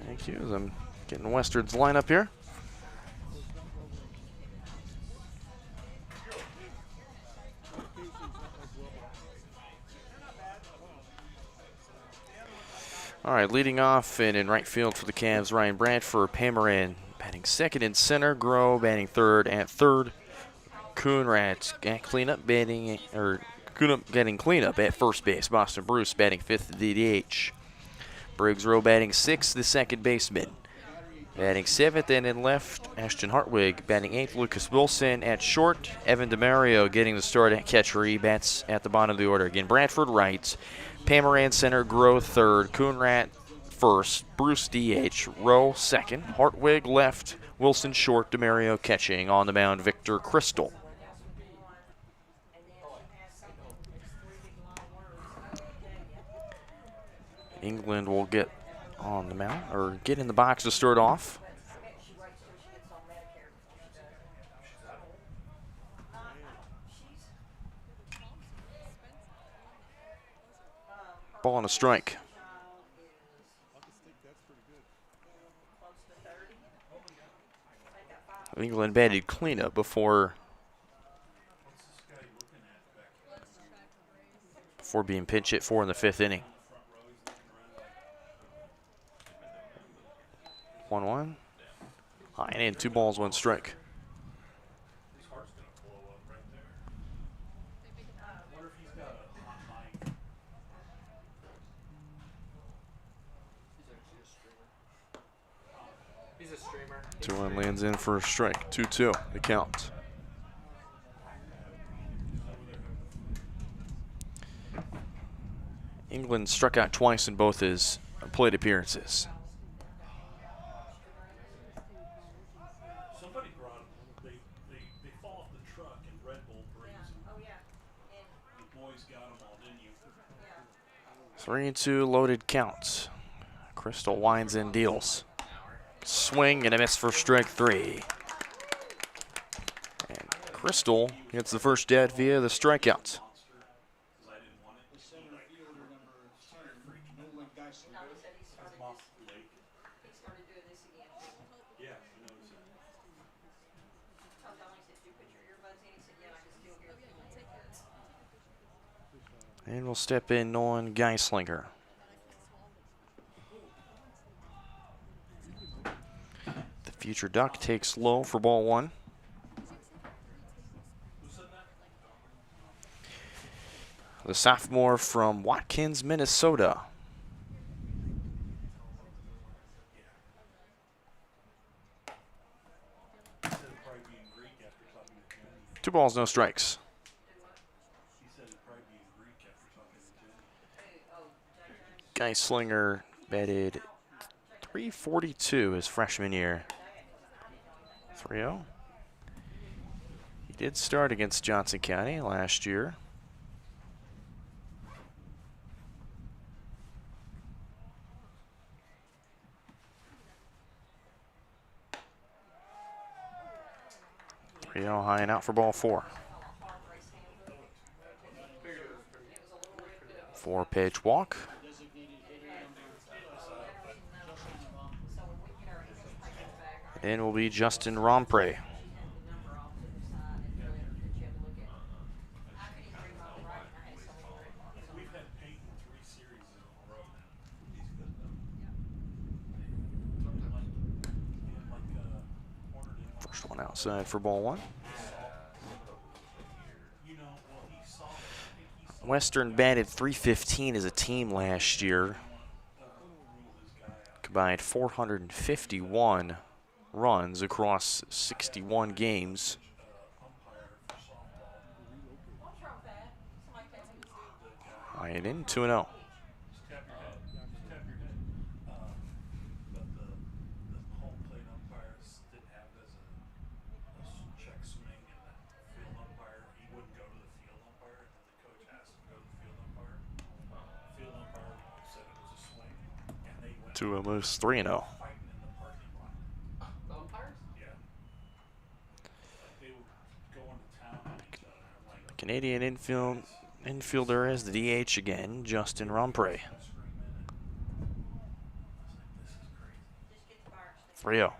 Thank you, as I'm getting Western's lineup here. All right, leading off and in right field for the Cavs, Ryan Bradford, Pamaran batting second in center, Groh batting third at third, Coonrat getting cleanup at first base, Boston Bruce batting fifth at the DH, Briggs Rowe batting sixth, the second baseman. Batting seventh and in left, Ashton Hartwig. Batting eighth, Lucas Wilson at short. Evan DeMario getting the start at catcher. He bats at the bottom of the order. Again, Bradford right, Pamaran center, Groh third, Coonrat first, Bruce DH, Rowe second, Hartwig left, Wilson short, DeMario catching. On the mound, Victor Crystal. England will get on the mound, or get in the box to start off. Ball and a strike. England batted cleanup before being pinch hit for in the 5th inning. 1-1. High and in, 2 balls, 1 strike. He's a streamer. 2-1 lands in for a strike. 2-2 the count. England struck out twice in both his plate appearances. Somebody brought them. They fall off the truck and Red Bull brings them. Oh yeah. The boys got them all, didn't you? 3-2 loaded count. Crystal winds and deals. Swing and a miss for strike 3. And Crystal gets the first at via the strikeout. And we'll step in Nolan Geislinger. The future Duck takes low for ball 1. The sophomore from Watkins, Minnesota. Two balls, no strikes. Geislinger batted .342 his freshman year. 3-0. He did start against Johnson County last year. High and out for ball 4. 4-pitch walk. And will be Justin Rompre. First one outside for ball 1. Western batted .315 as a team last year. Combined .451 runs across 61 games. Eyeing in 2-0. But the home plate umpires didn't have it as a check swing, and the field umpire, he wouldn't go to the field umpire, and then the coach asked him to go to the field umpire. Field umpire said it was a swing, and they went To almost 3-0. fighting in the parking lot. The umpires? Yeah. Like they were going to town on each other. I'm like, Canadian infielder is the DH again, Justin Rompre. 3-0.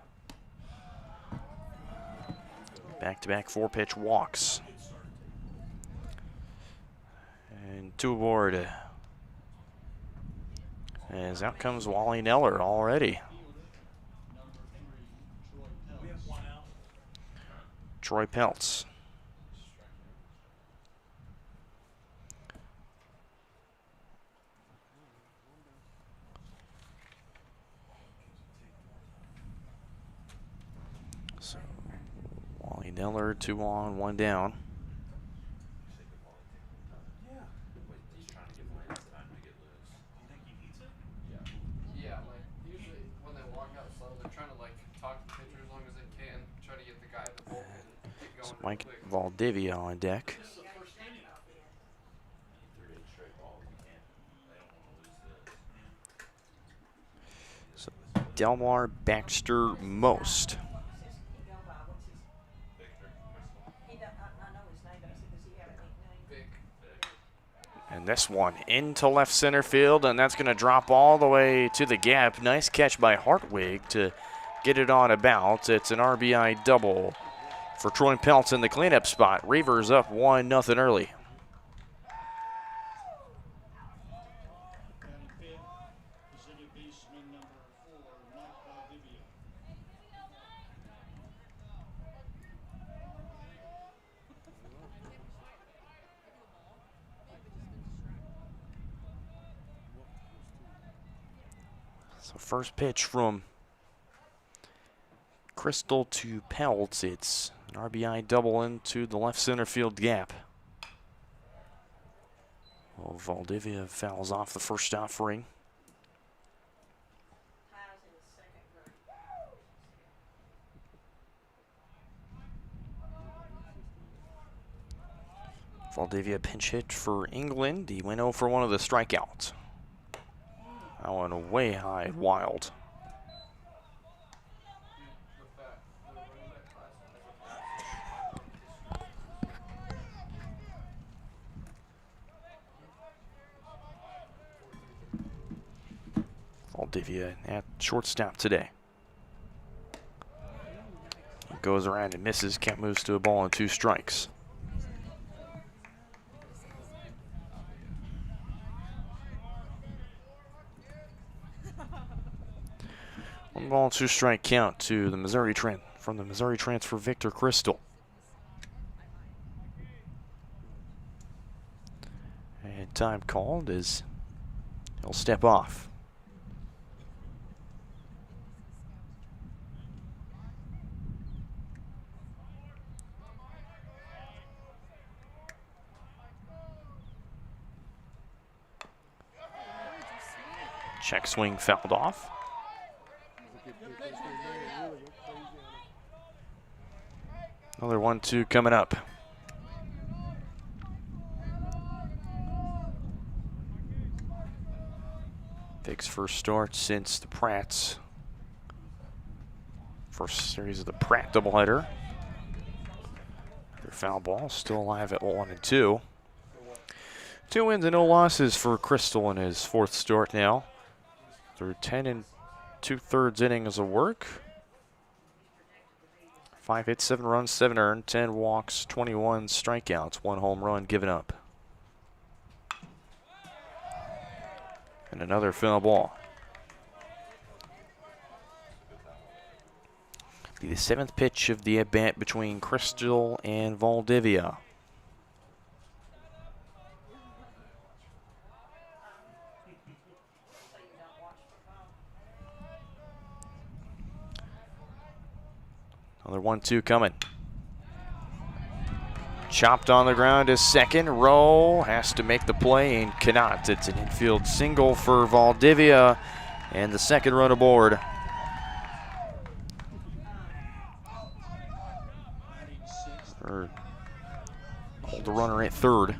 Back-to-back 4-pitch walks. And 2 aboard. As out comes Wally Neller already. Troy Peltz. So Wally Neller, 2 on, 1 down. Yeah, like usually when they walk out slow, they're trying to like talk to the pitcher as long as they can, try to get the guy at the bullpen to get going. So Mike Valdivia on deck. So Delmar Baxter Most. And this one into left center field, and that's going to drop all the way to the gap. Nice catch by Hartwig to get it on about. It's an RBI double for Troy Peltz in the cleanup spot. Reivers up 1-0 early. Batting fifth, designated baseman number 4, Mike Valdivia. So first pitch from Crystal to Peltz. It's an RBI double into the left center field gap. Well, Valdivia fouls off the first offering. Valdivia pinch hit for England. He went 0 for 1 of the strikeouts. That one way high, wild. Valdivia at shortstop today. He goes around and misses. Kemp moves to a ball and 2 strikes. One ball, 2 strike count to the Missouri from the Missouri transfer Victor Crystal. And time called as he'll step off. Check swing fouled off. Another 1-2 coming up. Vic's first start since the Pratts. First series of the Pratt doubleheader. Their foul ball still alive at 1-2. 2 wins and no losses for Crystal in his 4th start now. Through 10 2/3 innings of work. 5 hits, 7 runs, 7 earned, 10 walks, 21 strikeouts, 1 home run given up. And another foul ball. Be the 7th pitch of the at-bat between Crystal and Valdivia. Another 1-2 coming. Chopped on the ground to second. Rowe has to make the play and cannot. It's an infield single for Valdivia, and the second run aboard. Hold the runner at third.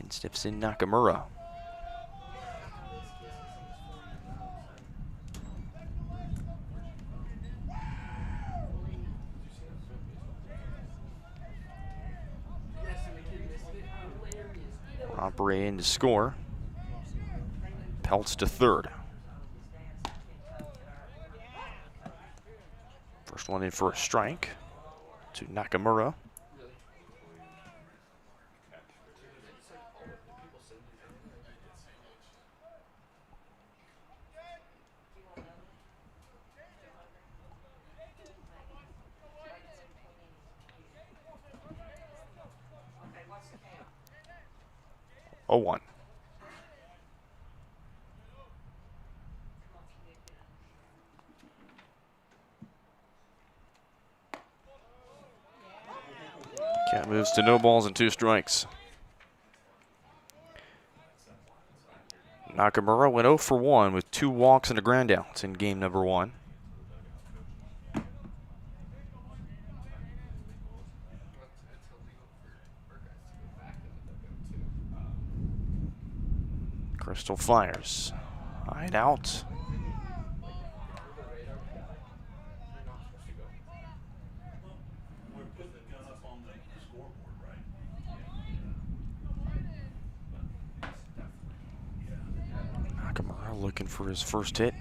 And steps in Nakamura. Operating to score. Pelts to third. First one in for a strike to Nakamura. Oh, 1. Count moves to no balls and 2 strikes. Nakamura went 0 for 1 with 2 walks and a ground out in game number 1. Crystal fires. Hide out. Nakamura looking for his first hit.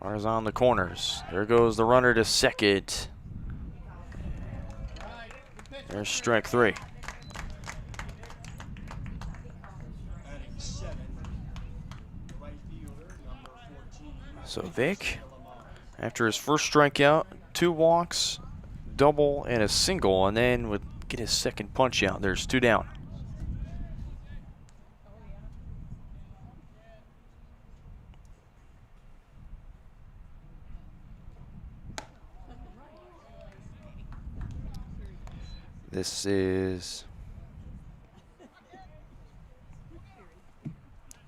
Runners on the corners. There goes the runner to second. There's strike 3. So Vic, after his first strikeout, 2 walks, double, and a single, and then would get his second punch out. There's 2 down. This is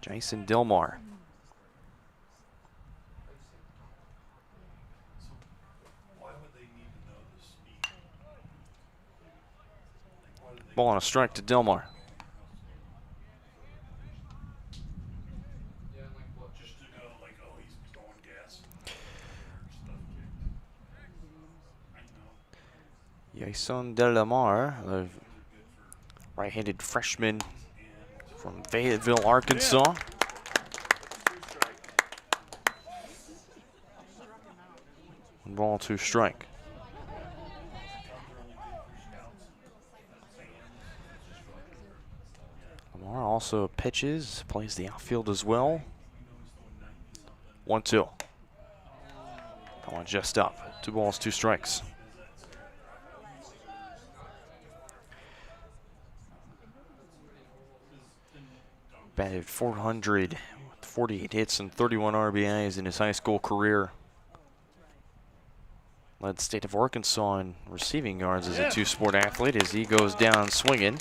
Jason Dilmar. Ball on a strike to Dilmar. Jason Dilmar, the right-handed freshman from Fayetteville, Arkansas. One ball, 2 strike. Lamar also pitches, plays the outfield as well. 1-2. That one just up. 2 balls, 2 strikes. Batted .400 with 48 hits and 31 RBIs in his high school career. Led the state of Arkansas in receiving yards as a 2-sport athlete as he goes down swinging.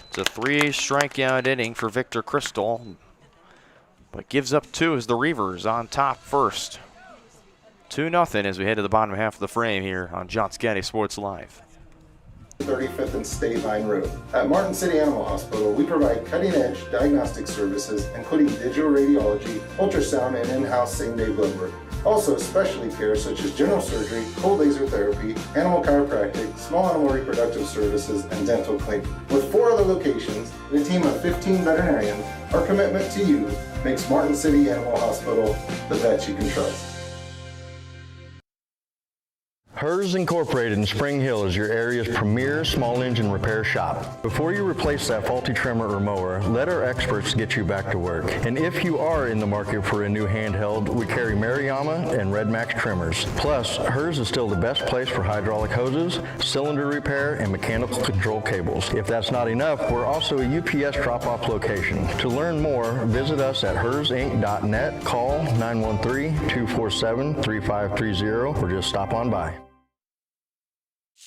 It's a 3 strikeout inning for Victor Crystal, but gives up 2 as the Reivers on top first. 2-0 as we head to the bottom half of the frame here on Johnson County Sports Live. 35th and State Line Road. At Martin City Animal Hospital, we provide cutting-edge diagnostic services, including digital radiology, ultrasound, and in-house same-day blood work. Also, specialty care such as general surgery, cold laser therapy, animal chiropractic, small animal reproductive services, and dental cleaning. With 4 other locations and a team of 15 veterinarians, our commitment to you makes Martin City Animal Hospital the vet you can trust. Hers Incorporated in Spring Hill is your area's premier small engine repair shop. Before you replace that faulty trimmer or mower, let our experts get you back to work. And if you are in the market for a new handheld, we carry Maruyama and Red Max trimmers. Plus, Hers is still the best place for hydraulic hoses, cylinder repair, and mechanical control cables. If that's not enough, we're also a UPS drop-off location. To learn more, visit us at hersinc.net, call 913-247-3530, or just stop on by.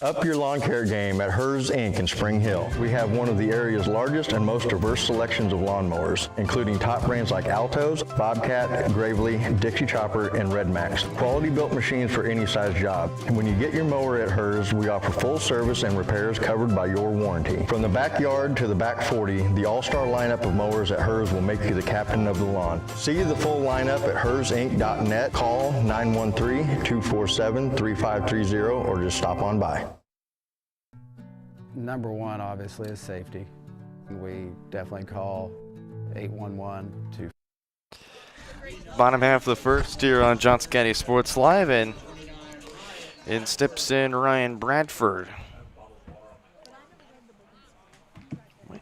Up your lawn care game at Hers Inc. in Spring Hill. We have one of the area's largest and most diverse selections of lawnmowers, including top brands like Altos, Bobcat, Gravely, Dixie Chopper, and Red Max. Quality built machines for any size job. And when you get your mower at Hers, we offer full service and repairs covered by your warranty. From the backyard to the back 40, the all-star lineup of mowers at Hers will make you the captain of the lawn. See the full lineup at hersinc.net. Call 913-247-3530 or just stop on by. Number one, obviously, is safety. We definitely call 811 to. Bottom half of the first here on Johnson County Sports Live, and in steps in Ryan Bradford.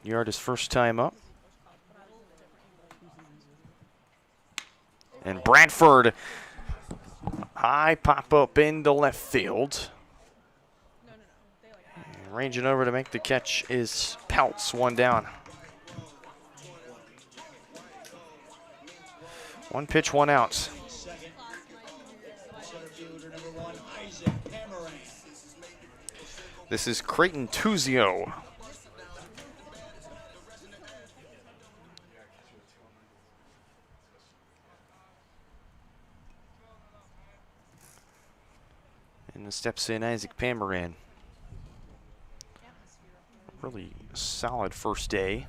Yard his first time up. And Bradford, high pop up into left field. Ranging over to make the catch is Peltz, one down. One pitch, one out. This is Creighton Tuzio. And the steps in Isaac Pamaran. Really solid first day.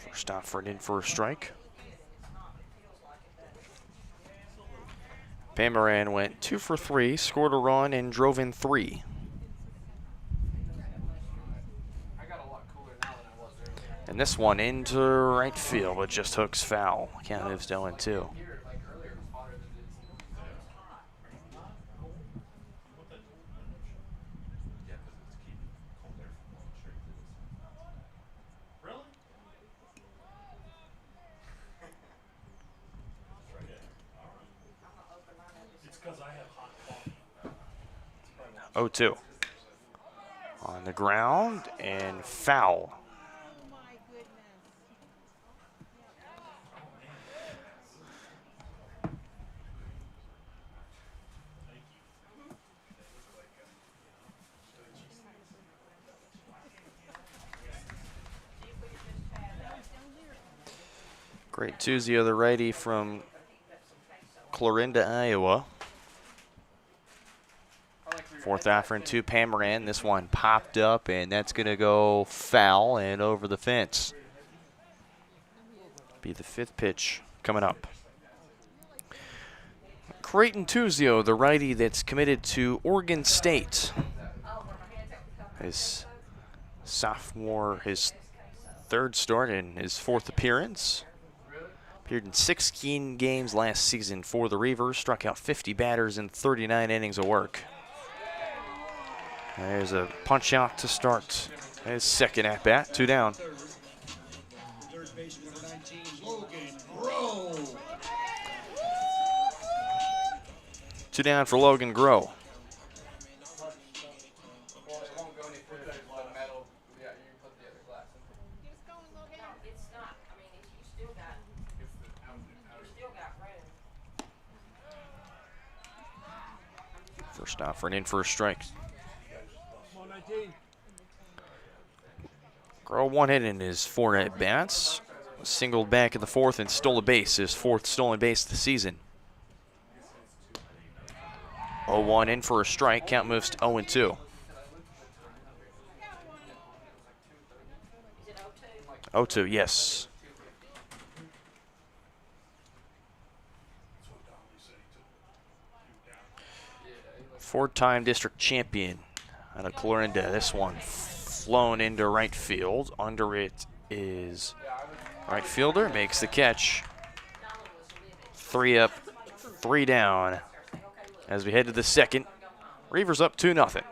First offer in for a strike. Pamaran went 2 for 3, scored a run, and drove in 3. And this one into right field, but just hooks foul. Count moves to 0-2. Because I have hot coffee. 0-2. On the ground and foul. Great Tuzio, the righty from Clarinda, Iowa. Fourth offering to Pamaran. This one popped up, and that's going to go foul and over the fence. Be the 5th pitch coming up. Creighton Tuzio, the righty that's committed to Oregon State. His sophomore, his 3rd start and his 4th appearance. Appeared in 16 games last season for the Reivers. Struck out 50 batters in 39 innings of work. There's a punch out to start his second at bat. 2 down. Third baseman number 19, Logan Grow. 2 down for Logan Grow. First off for an in for a strike. Grow one hit in his 4 at-bats. Singled back in the 4th and stole a base, his 4th stolen base of the season. 0-1 in for a strike. Count moves to 0-2. 0-2, yes. Four-time district champion out of Clarinda. This one flown into right field. Under it is right fielder, makes the catch. 3 up, 3 down. As we head to the second, Reivers up 2-0. I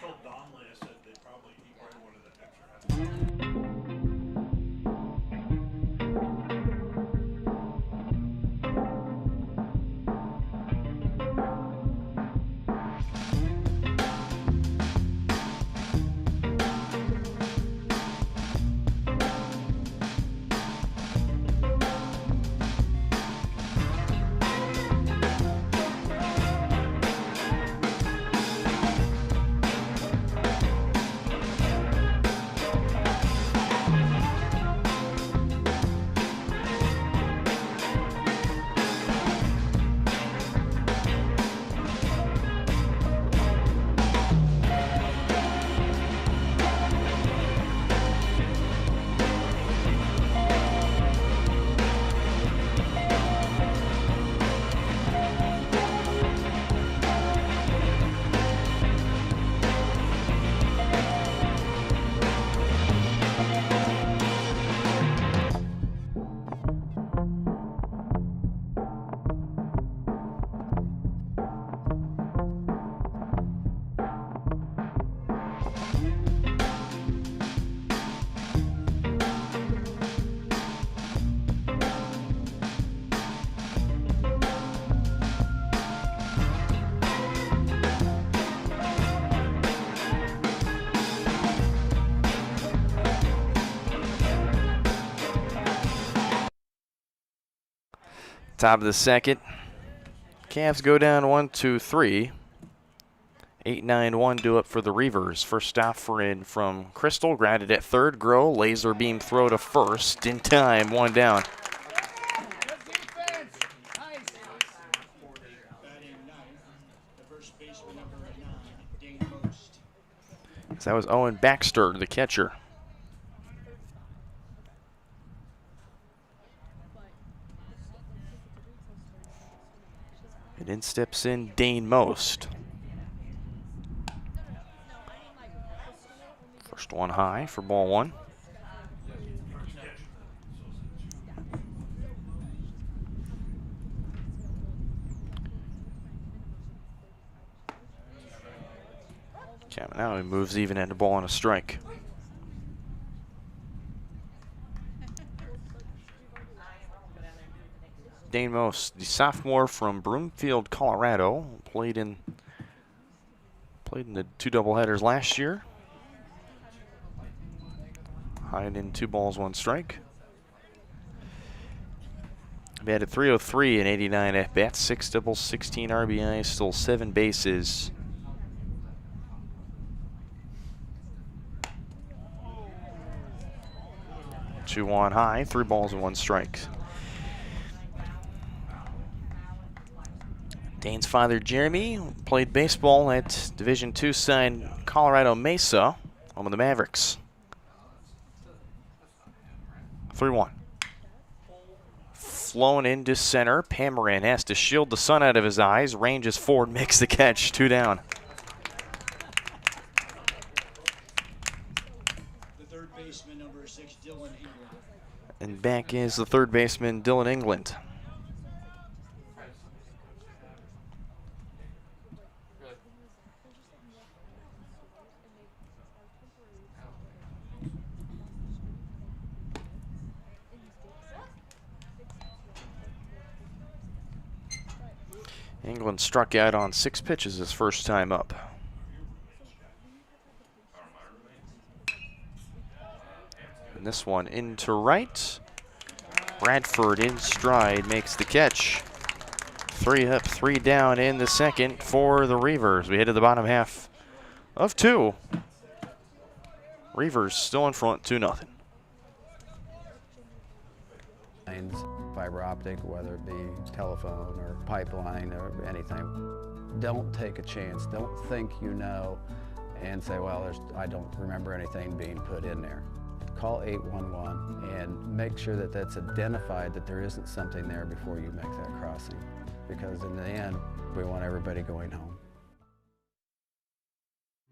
told Donnelly, I said he probably wanted that picture. Top of the second. Cavs go down 1-2-3. 8-9-1 due up for the Reivers. First offer in from Crystal, grounded at third. Grow, laser beam throw to first. In time, 1 down. So that was Owen Baxter, the catcher. And in steps in Dane Most. First one high for ball 1. Now he moves even into ball and a strike. Dane Most, the sophomore from Broomfield, Colorado, played in the 2 doubleheaders last year. Hiding in 2 balls, 1 strike. Batted .303 in 89 at bats, 6 doubles, 16 RBIs, stole 7 bases. Two on high, 3 balls and 1 strike. Dane's father, Jeremy, played baseball at Division II side Colorado Mesa, home of the Mavericks. 3-1. Flown into center. Pamaran has to shield the sun out of his eyes. Ranges forward, makes the catch. 2 down. The third baseman, number 6, Dylan England. And back is the third baseman, Dylan England. England struck out on 6 pitches his first time up. And this one into right. Bradford in stride makes the catch. 3 up, 3 down in the second for the Reivers. We head to the bottom half of 2. Reivers still in front, 2-0. Fiber optic, whether it be telephone or pipeline or anything. Don't take a chance. Don't think you know and say, well, I don't remember anything being put in there. Call 811 and make sure that that's identified, that there isn't something there before you make that crossing. Because in the end, we want everybody going home.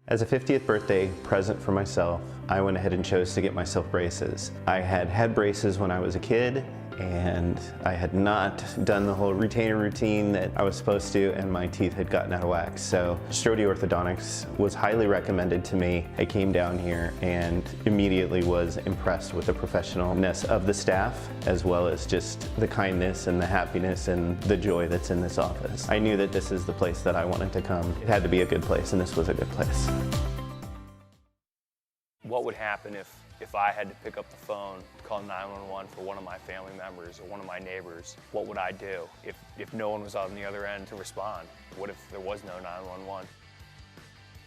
As a 50th birthday present for myself, I went ahead and chose to get myself braces. I had braces when I was a kid, and I had not done the whole retainer routine that I was supposed to, and my teeth had gotten out of whack. So Strode Orthodontics was highly recommended to me. I came down here and immediately was impressed with the professionalness of the staff, as well as just the kindness and the happiness and the joy that's in this office. I knew that this is the place that I wanted to come. It had to be a good place, and this was a good place. What would happen if I had to pick up the phone, call 911 for one of my family members or one of my neighbors? What would I do if no one was on the other end to respond? What if there was no 911?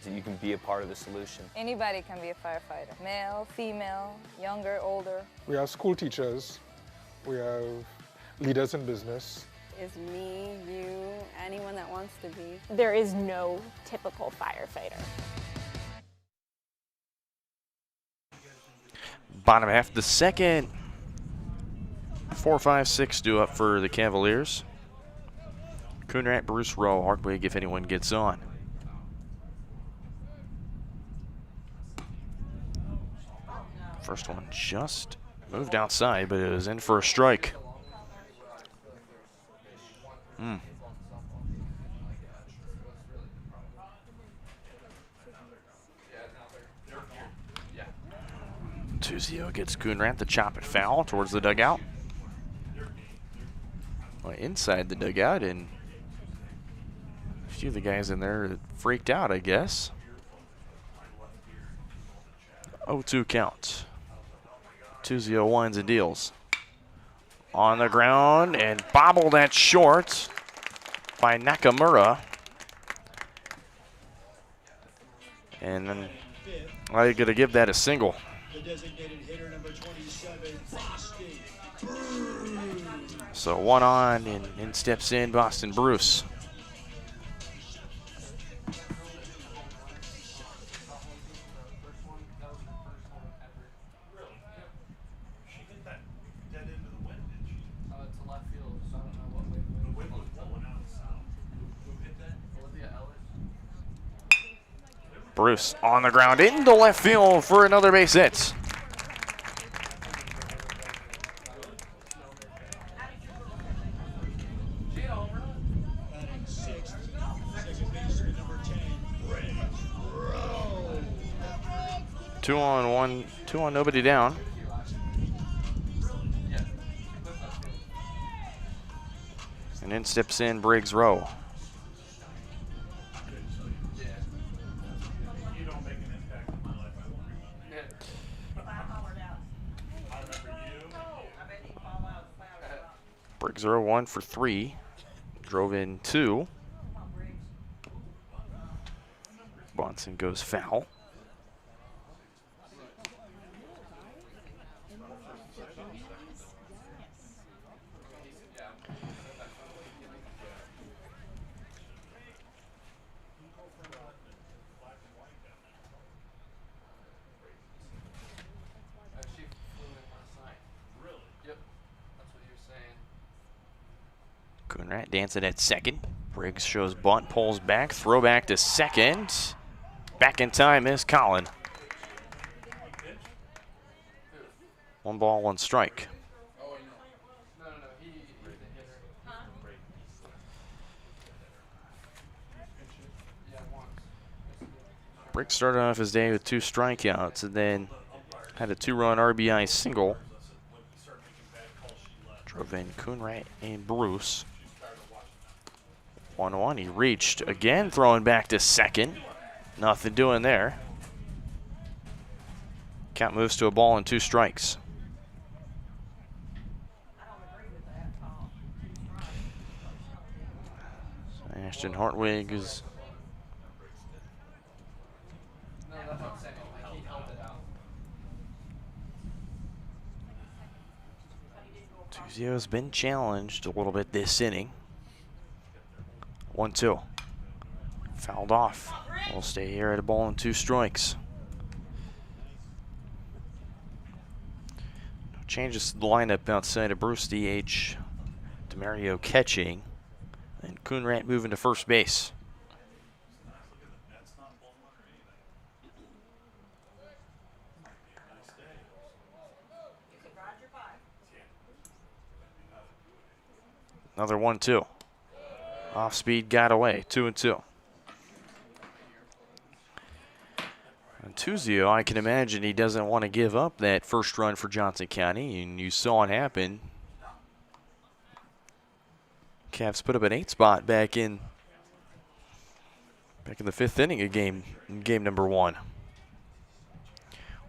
So you can be a part of the solution. Anybody can be a firefighter. Male, female, younger, older. We have school teachers. We have leaders in business. Is me, you, anyone that wants to be. There is no typical firefighter. Bottom half of the second. 4-5-6 due up for the Cavaliers. Coonrat, Bruce Rowe, Hardwig if anyone gets on. First one just moved outside, but it was in for a strike. Tuzio gets Coonrat to chop it foul towards the dugout. Well, inside the dugout, and a few of the guys in there freaked out, I guess. 0-2 count. Tuzio winds and deals. On the ground and bobbled at short by Nakamura. And then I'm going to give that a single. The designated hitter, number 27, Boston. So one on, and in steps in Boston Bruce. Bruce on the ground into left field for another base hit. Batting sixth, second baseman, number 10, Reivers. 2 on 1, 2 on nobody down. And in steps in Briggs Rowe. Briggs 1 for 3. Drove in 2. Bonson goes foul. Coonrat dancing at second. Briggs shows bunt, pulls back, throw back to second. Back in time is Colin. 1 ball, 1 strike. Briggs started off his day with 2 strikeouts and then had a 2-run RBI single. Drove in Coonrat and Bruce. 1-1, he reached again, throwing back to second. Nothing doing there. Count moves to a ball and 2 strikes. So Ashton Hartwig is Tuzio's been challenged a little bit this inning. 1-2. Fouled off. We'll stay here at a ball and 2 strikes. No changes to the lineup outside of Bruce DH. DeMario catching. And Coonrat moving to first base. Another 1-2. Off speed, got away. 2-2. And Tuzio, I can imagine he doesn't want to give up that first run for Johnson County, and you saw it happen. Cavs put up an 8 spot back in the 5th inning of game number 1.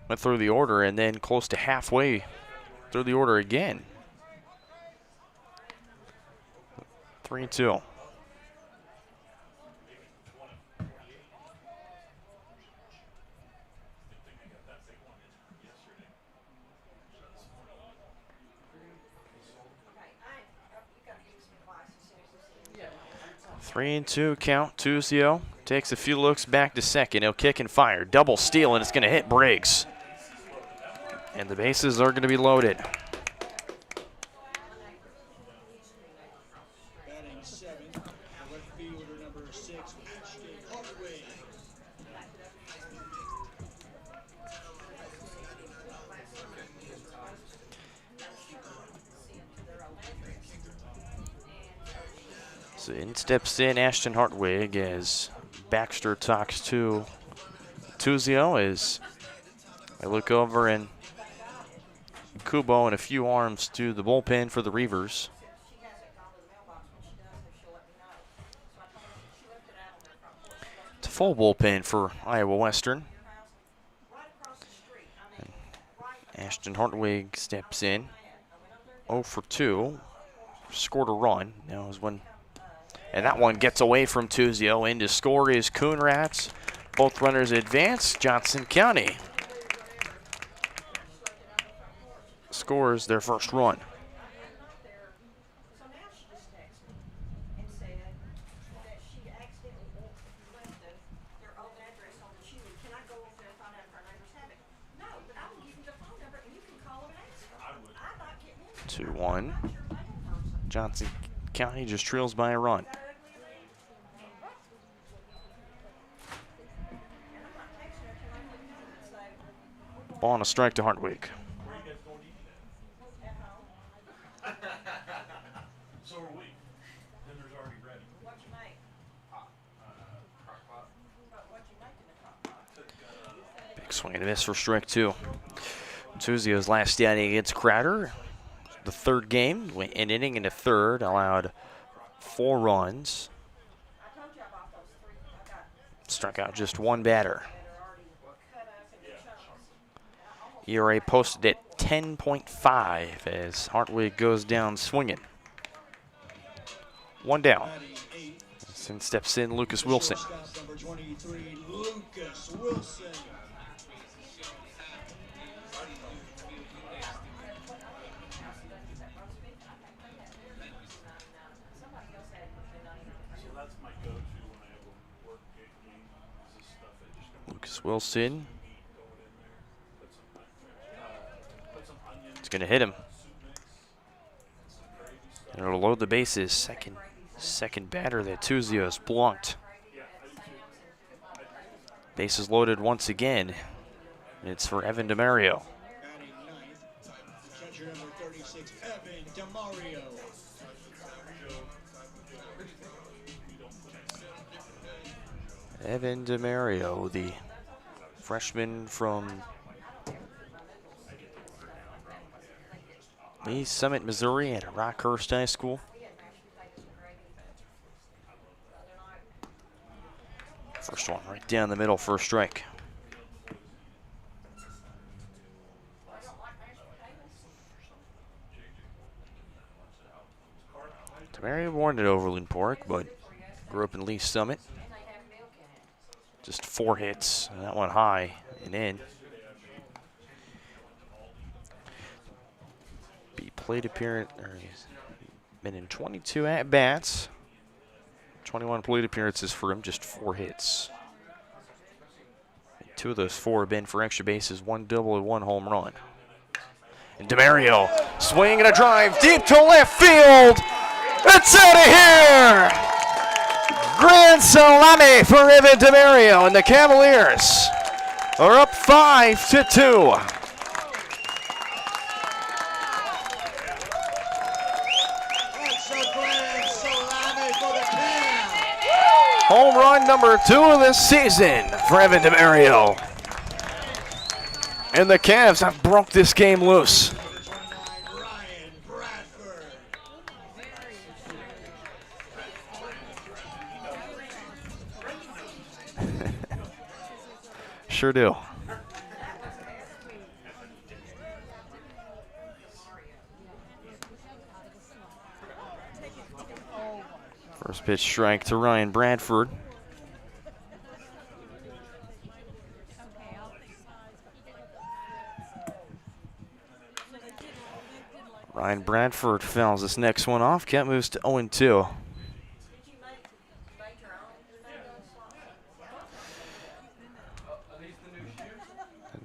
Went through the order and then close to halfway through the order again. 3-2. Three and 2 count. Tuzio takes a few looks back to second. He'll kick and fire. Double steal, and it's going to hit Briggs. And the bases are going to be loaded. Batting 7th, left fielder number 6, Ashton Hartwig. So in steps in Ashton Hartwig as Baxter talks to Tuzio as I look over and Kubo and a few arms to the bullpen for the Reivers. It's a full bullpen for Iowa Western. And Ashton Hartwig steps in. 0 for 2. Scored a run. Now is when, and that one gets away from Tuzio. In to score is Coonrats. Both runners advance. Johnson County scores their first run. Two, 2-1. Johnson County just trails by a run. Ball and a strike to Hartwig. So are we. Dinner's already ready. What you make? Crock pot. What you make in the crock pot? Big swing and a miss for strike 2. Tuzio's last inning against Crowder. The third game, went an inning and a third, allowed 4 runs. Struck out just one batter. ERA posted at 10.5 as Hartwig goes down swinging. 1 down. And steps in Lucas Wilson. Number 23, Lucas Wilson. Lucas Wilson. It's going to hit him. And it'll load the bases. Second batter that Tuzio's blunked. Bases loaded once again. It's for Evan DeMario. Batting 9th, catcher number 36, Evan DeMario. Evan DeMario, the freshman from East Summit, Missouri at Rockhurst High School. First one right down the middle for a strike. DeMario born at Overland Park, but grew up in Lee Summit. Just 4 hits, and that one high and in. Plate appearance, or he's been in 22 at-bats. 21 plate appearances for him, just 4 hits. And 2 of those 4 have been for extra bases, 1 double and 1 home run. And DeMario, swing and a drive deep to left field. It's out of here! Grand salami for Evan DeMario, and the Cavaliers are up 5-2. That's a grand Home run number 2 of this season for Evan DeMario. And the Cavs have broke this game loose. Sure do. First pitch strike to Ryan Bradford. Ryan Bradford fouls this next one off. Kent moves to 0-2.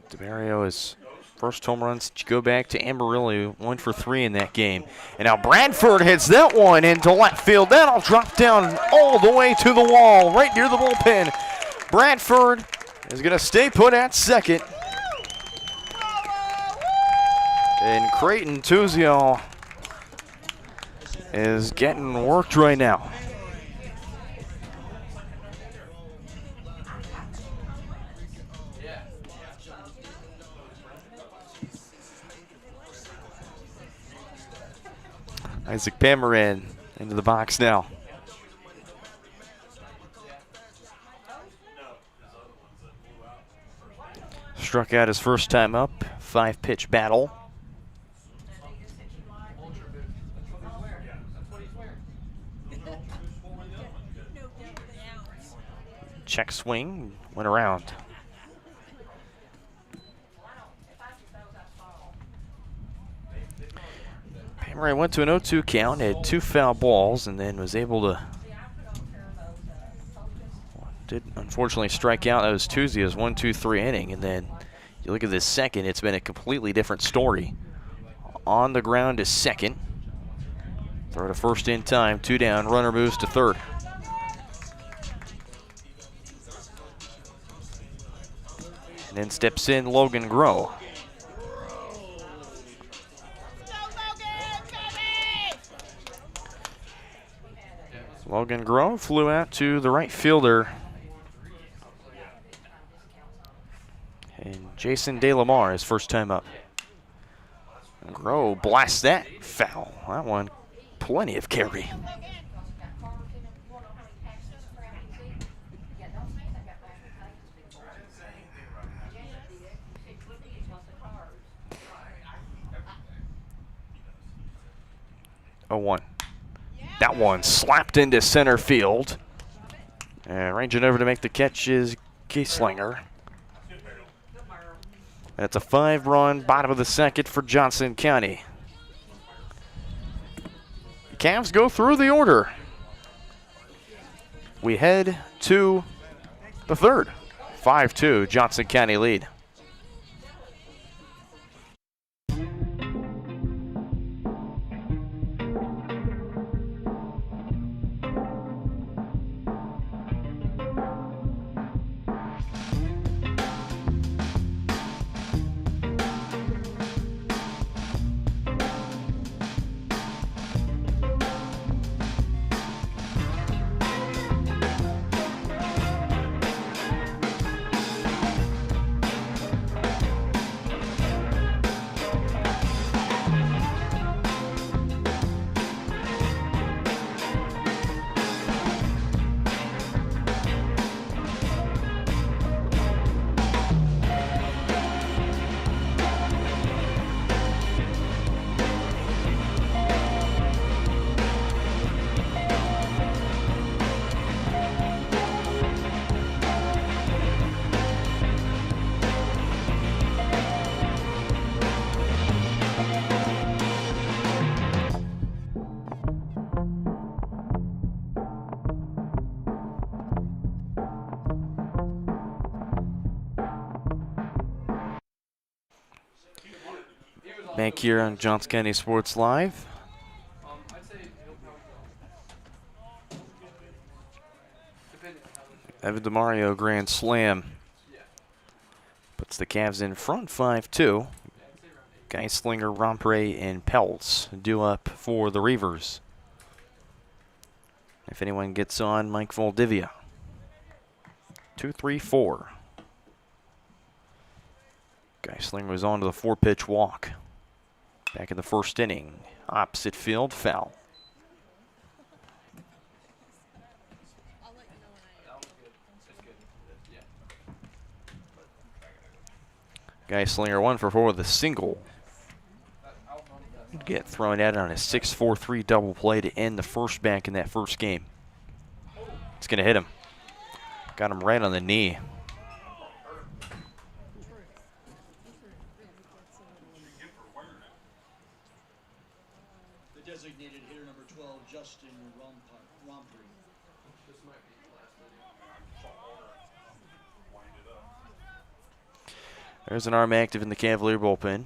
DeMario is first home runs. Go back to Amarillo, 1 for 3 in that game. And now Bradford hits that one into left field. That'll drop down all the way to the wall, right near the bullpen. Bradford is going to stay put at second. And Creighton Tuzio is getting worked right now. Isaac Pamarin into the box now. Struck out his first time up. 5-pitch battle. Check swing, went around. Pamarin went to an 0-2 count, had 2 foul balls, and then was able to, did unfortunately strike out. That was Tuzio's 1-2-3 inning, and then you look at this second, it's been a completely different story. On the ground to second. Throw to first in time, 2 down, runner moves to third. And then steps in Logan Groh. Logan Groh flew out to the right fielder. And Jason DeLamar, his first time up. Groh blasts that foul. That one, plenty of carry. Oh, 0-1. That one slapped into center field. And ranging over to make the catch is Gieslinger. That's a 5-run bottom of the second for Johnson County. Cavs go through the order. We head to the third. 5-2, Johnson County lead. Back here on Johnson County Sports Live. Evan DeMario grand slam. Puts the Cavs in front 5-2. Geislinger, Rompre, and Peltz due up for the Reivers. If anyone gets on, Mike Valdivia. 2, 3, 4. Geisling was on to the 4-pitch walk. Back in the first inning. Opposite field, foul. Geislinger 1 for 4 with a single. Get thrown out on a 6-4-3 double play to end the first back in that first game. It's going to hit him. Got him right on the knee. The designated hitter, number 12, Justin Rompry. This might be the last video. There's an arm active in the Cavalier bullpen.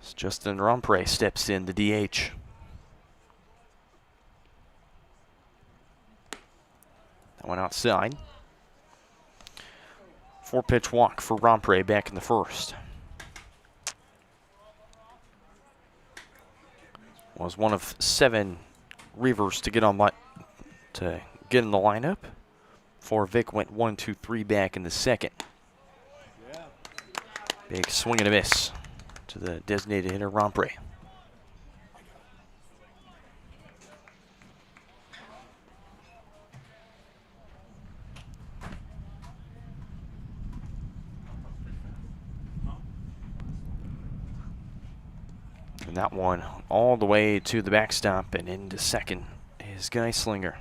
As Justin Rompre steps in, the DH. That one outside. 4-pitch walk for Rompre back in the first. Was one of 7 Reivers to get in the lineup. 4 Vic went 1, 2, 3 back in the second. Big swing and a miss to the designated hitter Rompre. And that one all the way to the backstop and into second is Geislinger.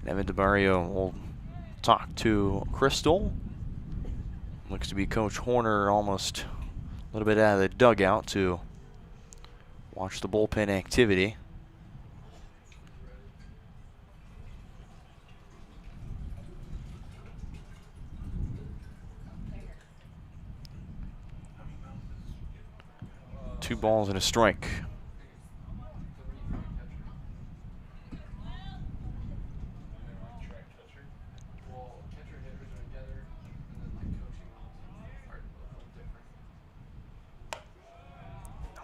Evan DeMario will talk to Crystal. Looks to be Coach Horner almost a little bit out of the dugout to watch the bullpen activity. Two balls and a strike.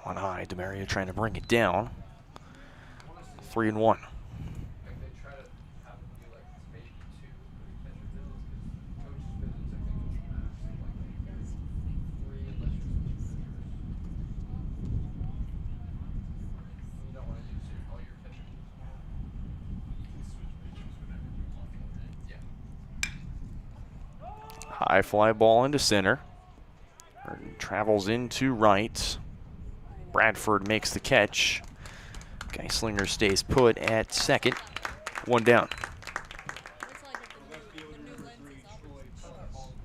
One high, DeMario trying to bring it down. 3-1. High fly ball into center. Travels into right. Bradford makes the catch. Geislinger stays put at second. 1 down.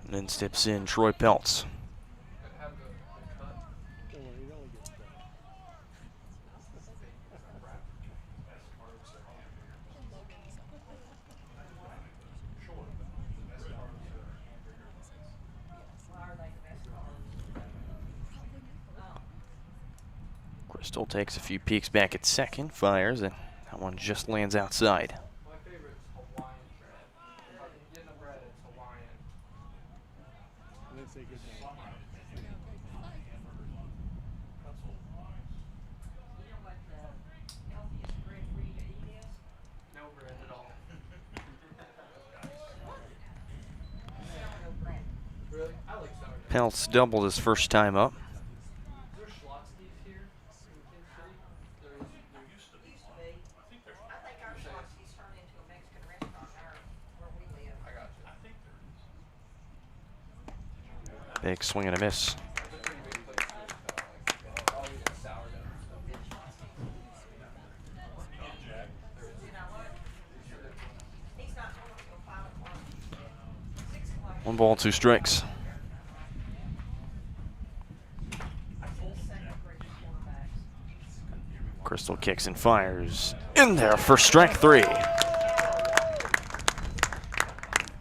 And then steps in Troy Peltz. Crystal takes a few peeks back at second, fires, and that one just lands outside. My favorite is Hawaiian bread. If I can get a bread, it's Hawaiian. No bread at all. Really? I like sourdough. Peltz doubled his first time up. Big swing and a miss. One ball, 2 strikes. Crystal kicks and fires. In there for strike 3.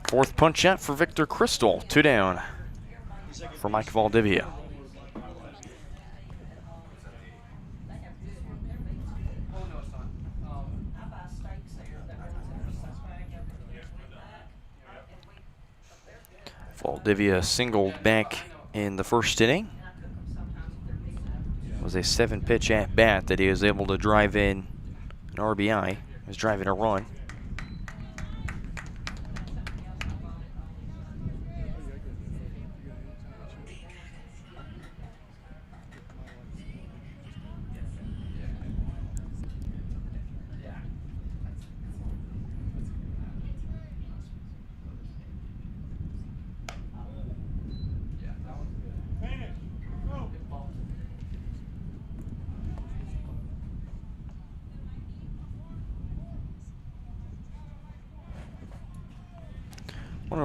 4th punch out for Victor Crystal. 2 down for Mike Valdivia. Valdivia singled back in the first inning was a 7-pitch at bat that he was able to drive in an RBI. He was driving a run.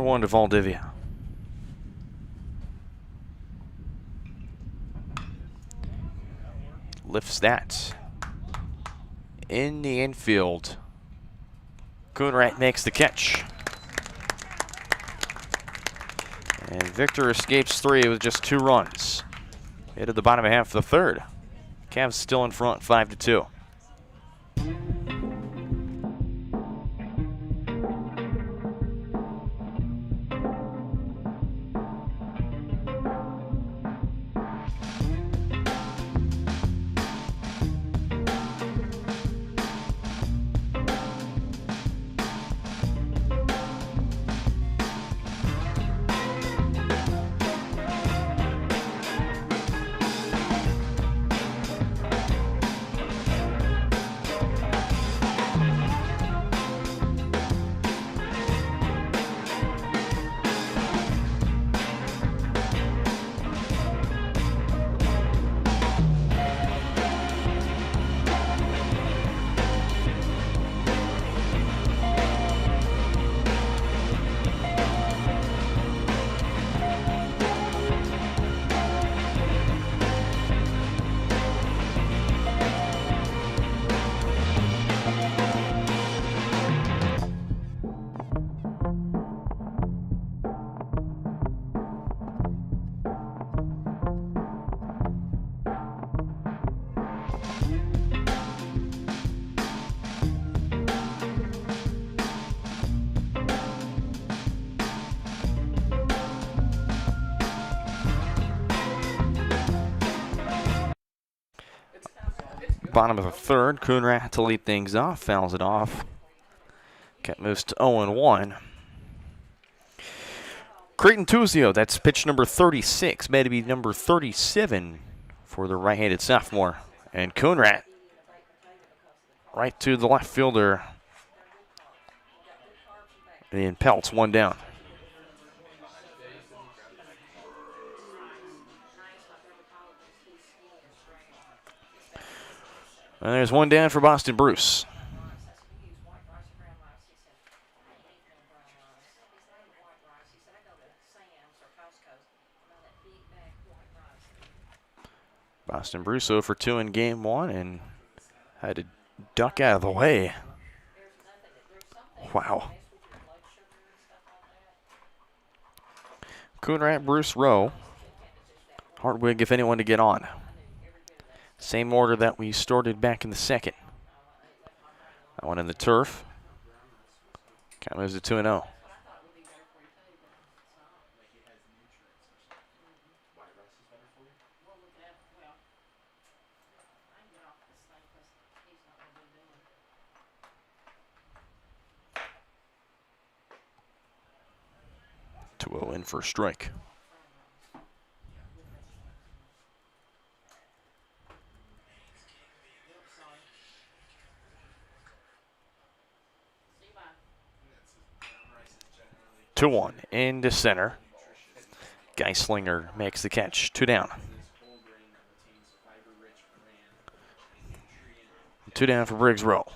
One to Valdivia. Lifts that in the infield. Coonrat makes the catch. And Victor escapes 3 with just 2 runs. Into the bottom half of the third. Cavs still in front, 5-2. Bottom of the third, Coonrat to lead things off, fouls it off. Cat moves to 0-1. Creighton Tuzio, that's pitch number 36, made to be number 37 for the right-handed sophomore. And Coonrat right to the left fielder. And Peltz, 1 down. And there's 1 down for Boston Bruce. Boston Bruce 0 for 2 in game 1 and had to duck out of the way. Wow. Coonrat, Bruce, Rowe. Hartwig, if anyone, to get on. Same order that we started back in the second. That one in the turf. Count moves to 2-0. In for a strike. Two one into center. Geislinger makes the catch. 2 down. 2 down for Briggs Rowe.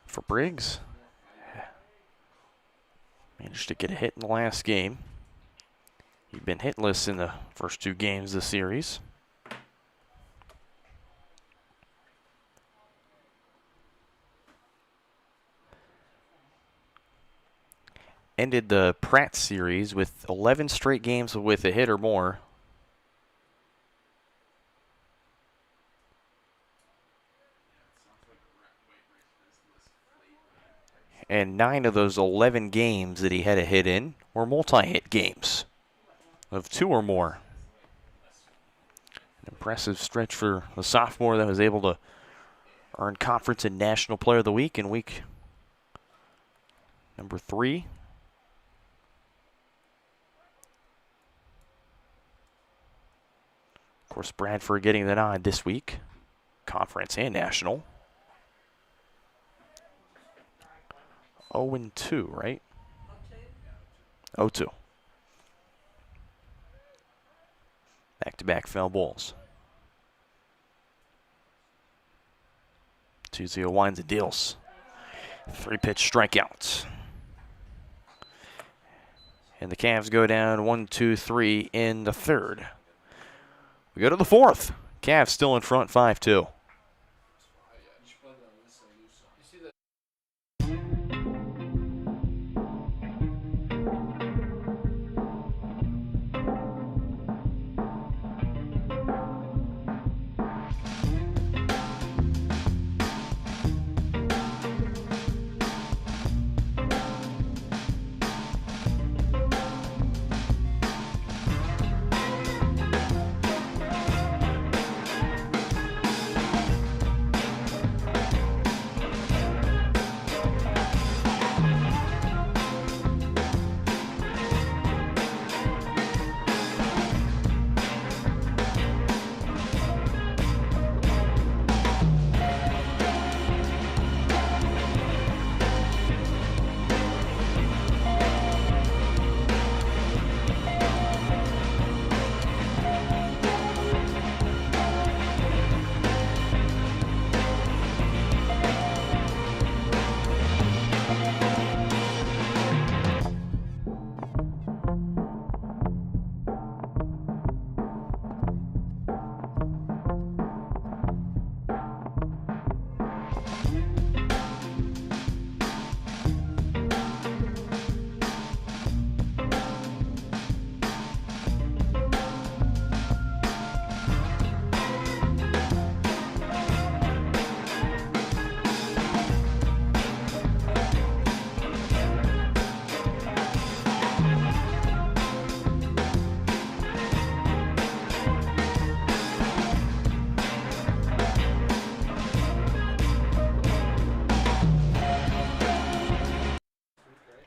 For Briggs, managed to get a hit in the last game. He'd been hitless in the first 2 games of the series. Ended the Pratt series with 11 straight games with a hit or more. And 9 of those 11 games that he had a hit in were multi-hit games of 2 or more. An impressive stretch for the sophomore that was able to earn Conference and National Player of the Week in week number 3. Of course, Bradford getting the nod this week, Conference and National. 0-2, right? 0-2. Back-to-back foul balls. 2-0 winds and deals. 3-pitch strikeouts. And the Cavs go down 1-2-3 in the third. We go to the fourth. Cavs still in front 5-2.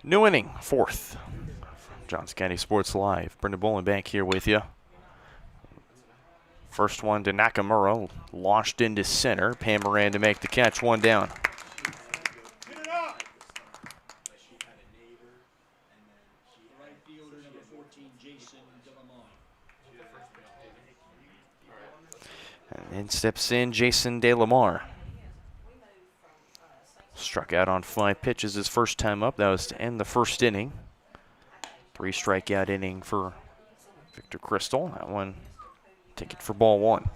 New inning, fourth. Johnson County Sports Live. Brendan Bolin back here with you. First one to Nakamura, launched into center. Pam Moran to make the catch, one down. And in steps in Jason DeLamar. Struck out on 5 pitches his first time up. That was to end the first inning. 3 strikeout inning for Victor Crystal. That one ticket for ball 1.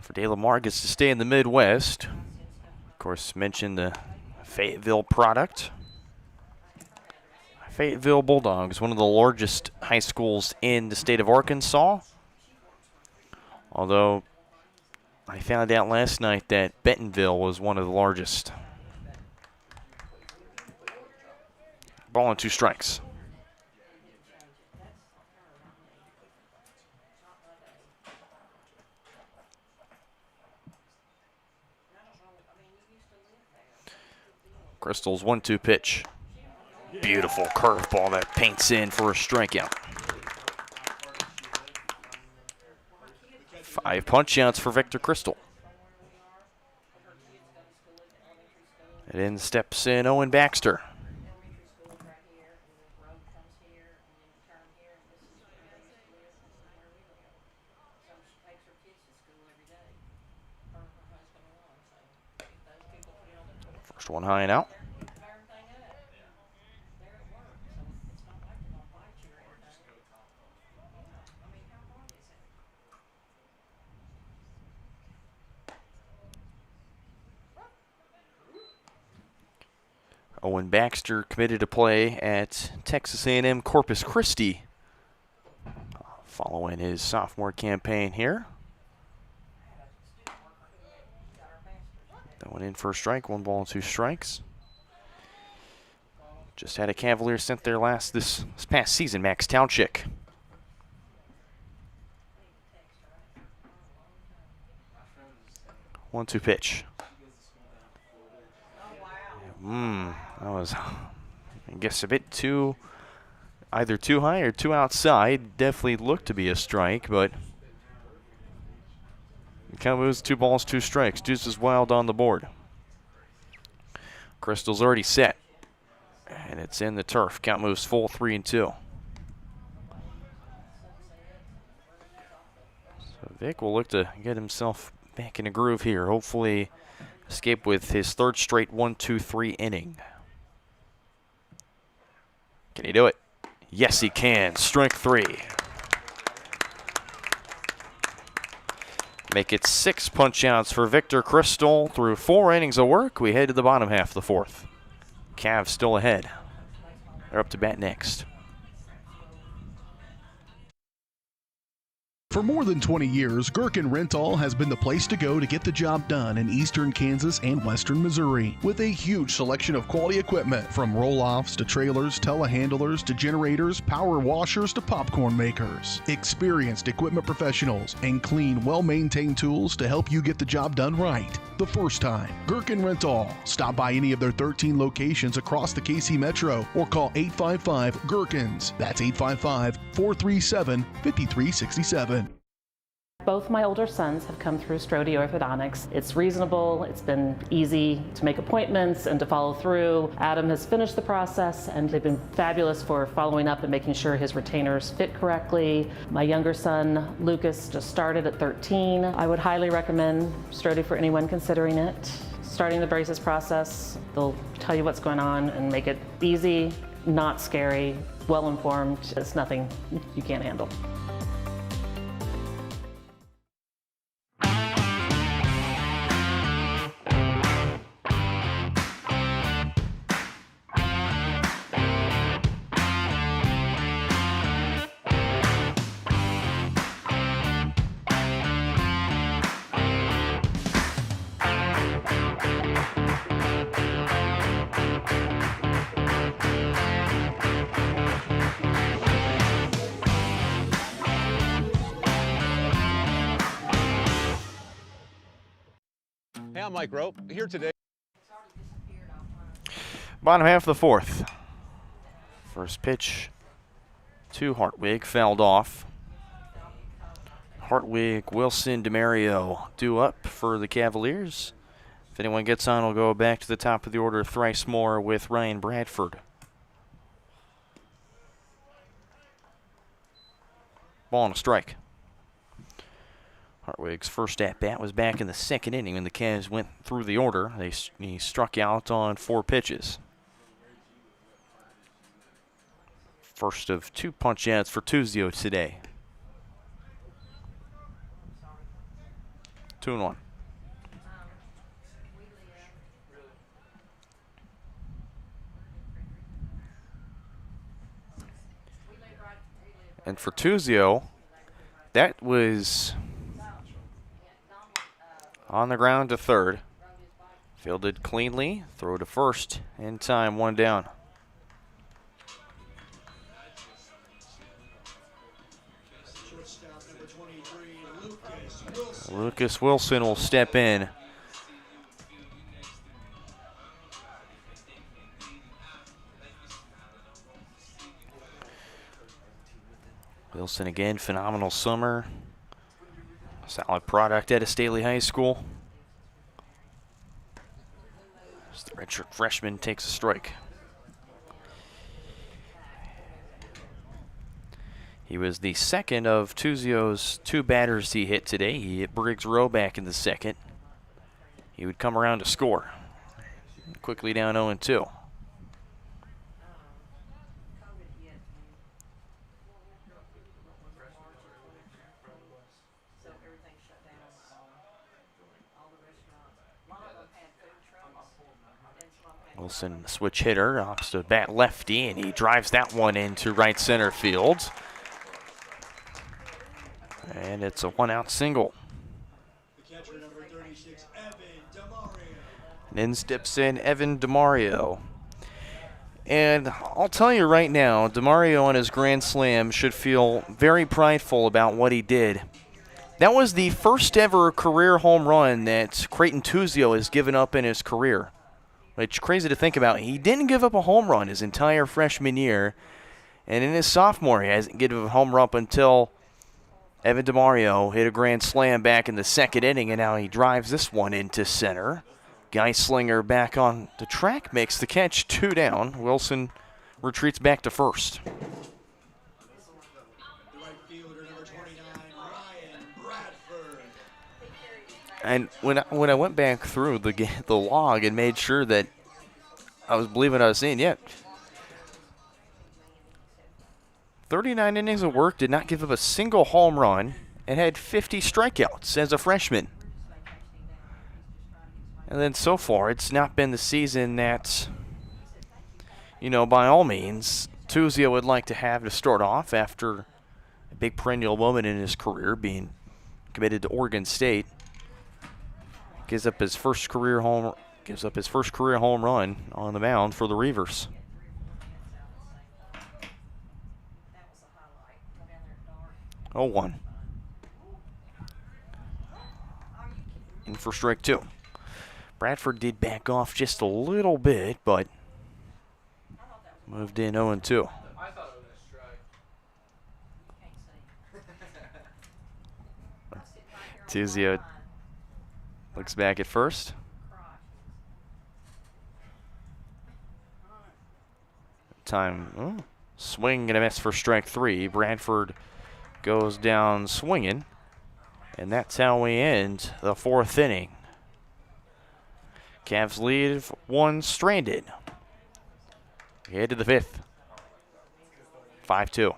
For DeLamar, gets to stay in the Midwest. Of course, mentioned the Fayetteville product. Fayetteville Bulldogs, one of the largest high schools in the state of Arkansas. Although I found out last night that Bentonville was one of the largest. Ball and 2 strikes. Crystal's 1-2 pitch. Beautiful curveball that paints in for a strikeout. 5 punch-outs for Victor Crystal. And in steps in Owen Baxter. First one high and out. Owen Baxter committed to play at Texas A&M Corpus Christi following his sophomore campaign here. That one in for a strike, 1 ball, 2 strikes. Just had a Cavalier sent there this past season, Max Townchick. 1-2 pitch. That was, I guess, a bit either too high or too outside. Definitely looked to be a strike, but the count moves 2 balls, 2 strikes. Deuce is wild on the board. Crystal's already set, and it's in the turf. Count moves full, 3-2. So Vic will look to get himself back in a groove here. Hopefully escape with his 3rd straight 1-2-3 inning. Can he do it? Yes, he can. Strike 3. Make it 6 punch-outs for Victor Crystal through 4 innings of work. We head to the bottom half of the 4th. Cavs still ahead. They're up to bat next. For more than 20 years, Gherkin Rental has been the place to go to get the job done in eastern Kansas and western Missouri. With a huge selection of quality equipment, from roll-offs to trailers, telehandlers to generators, power washers to popcorn makers. Experienced equipment professionals and clean, well-maintained tools to help you get the job done right the first time. Gherkin Rental. Stop by any of their 13 locations across the KC Metro or call 855-GHERKINS. That's 855-437-5367. Both my older sons have come through Strode Orthodontics. It's reasonable, it's been easy to make appointments and to follow through. Adam has finished the process and they've been fabulous for following up and making sure his retainers fit correctly. My younger son, Lucas, just started at 13. I would highly recommend Strode for anyone considering it. Starting the braces process, they'll tell you what's going on and make it easy, not scary, well informed. It's nothing you can't handle. Hey, I'm Mike Rowe, here today. Bottom half of the 4th. First pitch to Hartwig, fouled off. Hartwig, Wilson, DeMario due up for the Cavaliers. If anyone gets on, we'll go back to the top of the order thrice more with Ryan Bradford. Ball and a strike. Hartwig's first at-bat was back in the 2nd inning when the Cavs went through the order. He struck out on 4 pitches. First of 2 punch-outs for Tuzio today. 2-1. And for Tuzio, that was on the ground to 3rd. Fielded cleanly, throw to 1st, in time, 1 down. Lucas Wilson will step in. Wilson again, phenomenal summer. Solid product at Staley High School. As the redshirt freshman takes a strike. He was the second of Tuzio's 2 batters he hit today. He hit Briggs Rowe back in the 2nd. He would come around to score. Quickly down 0-2. Wilson, switch hitter, opts to bat lefty, and he drives that one into right center field. And it's a 1-out single. And in steps in Evan DeMario. And I'll tell you right now, DeMario on his grand slam should feel very prideful about what he did. That was the first ever career home run that Creighton Tuzio has given up in his career. Which, crazy to think about. He didn't give up a home run his entire freshman year. And in his sophomore, he hasn't given a home run up until Evan DeMario hit a grand slam back in the second inning, and now he drives this one into center. Geislinger back on the track, makes the catch, 2 down. Wilson retreats back to first. And when I went back through the log and made sure that I was believing what I was seeing, 39 innings of work, did not give up a single home run, and had 50 strikeouts as a freshman. And then so far, it's not been the season that, by all means, Tuzio would like to have to start off after a big perennial moment in his career, being committed to Oregon State. Gives up his first career home run on the mound for the Reivers. Oh, 1. In for strike 2. Bradford did back off just a little bit, but moved in 0-2. Tuzio looks back at first. Time, swing and a miss for strike 3. Bradford goes down swinging, and that's how we end the 4th inning. Cavs lead 1 stranded. We head to the 5th. 5-2.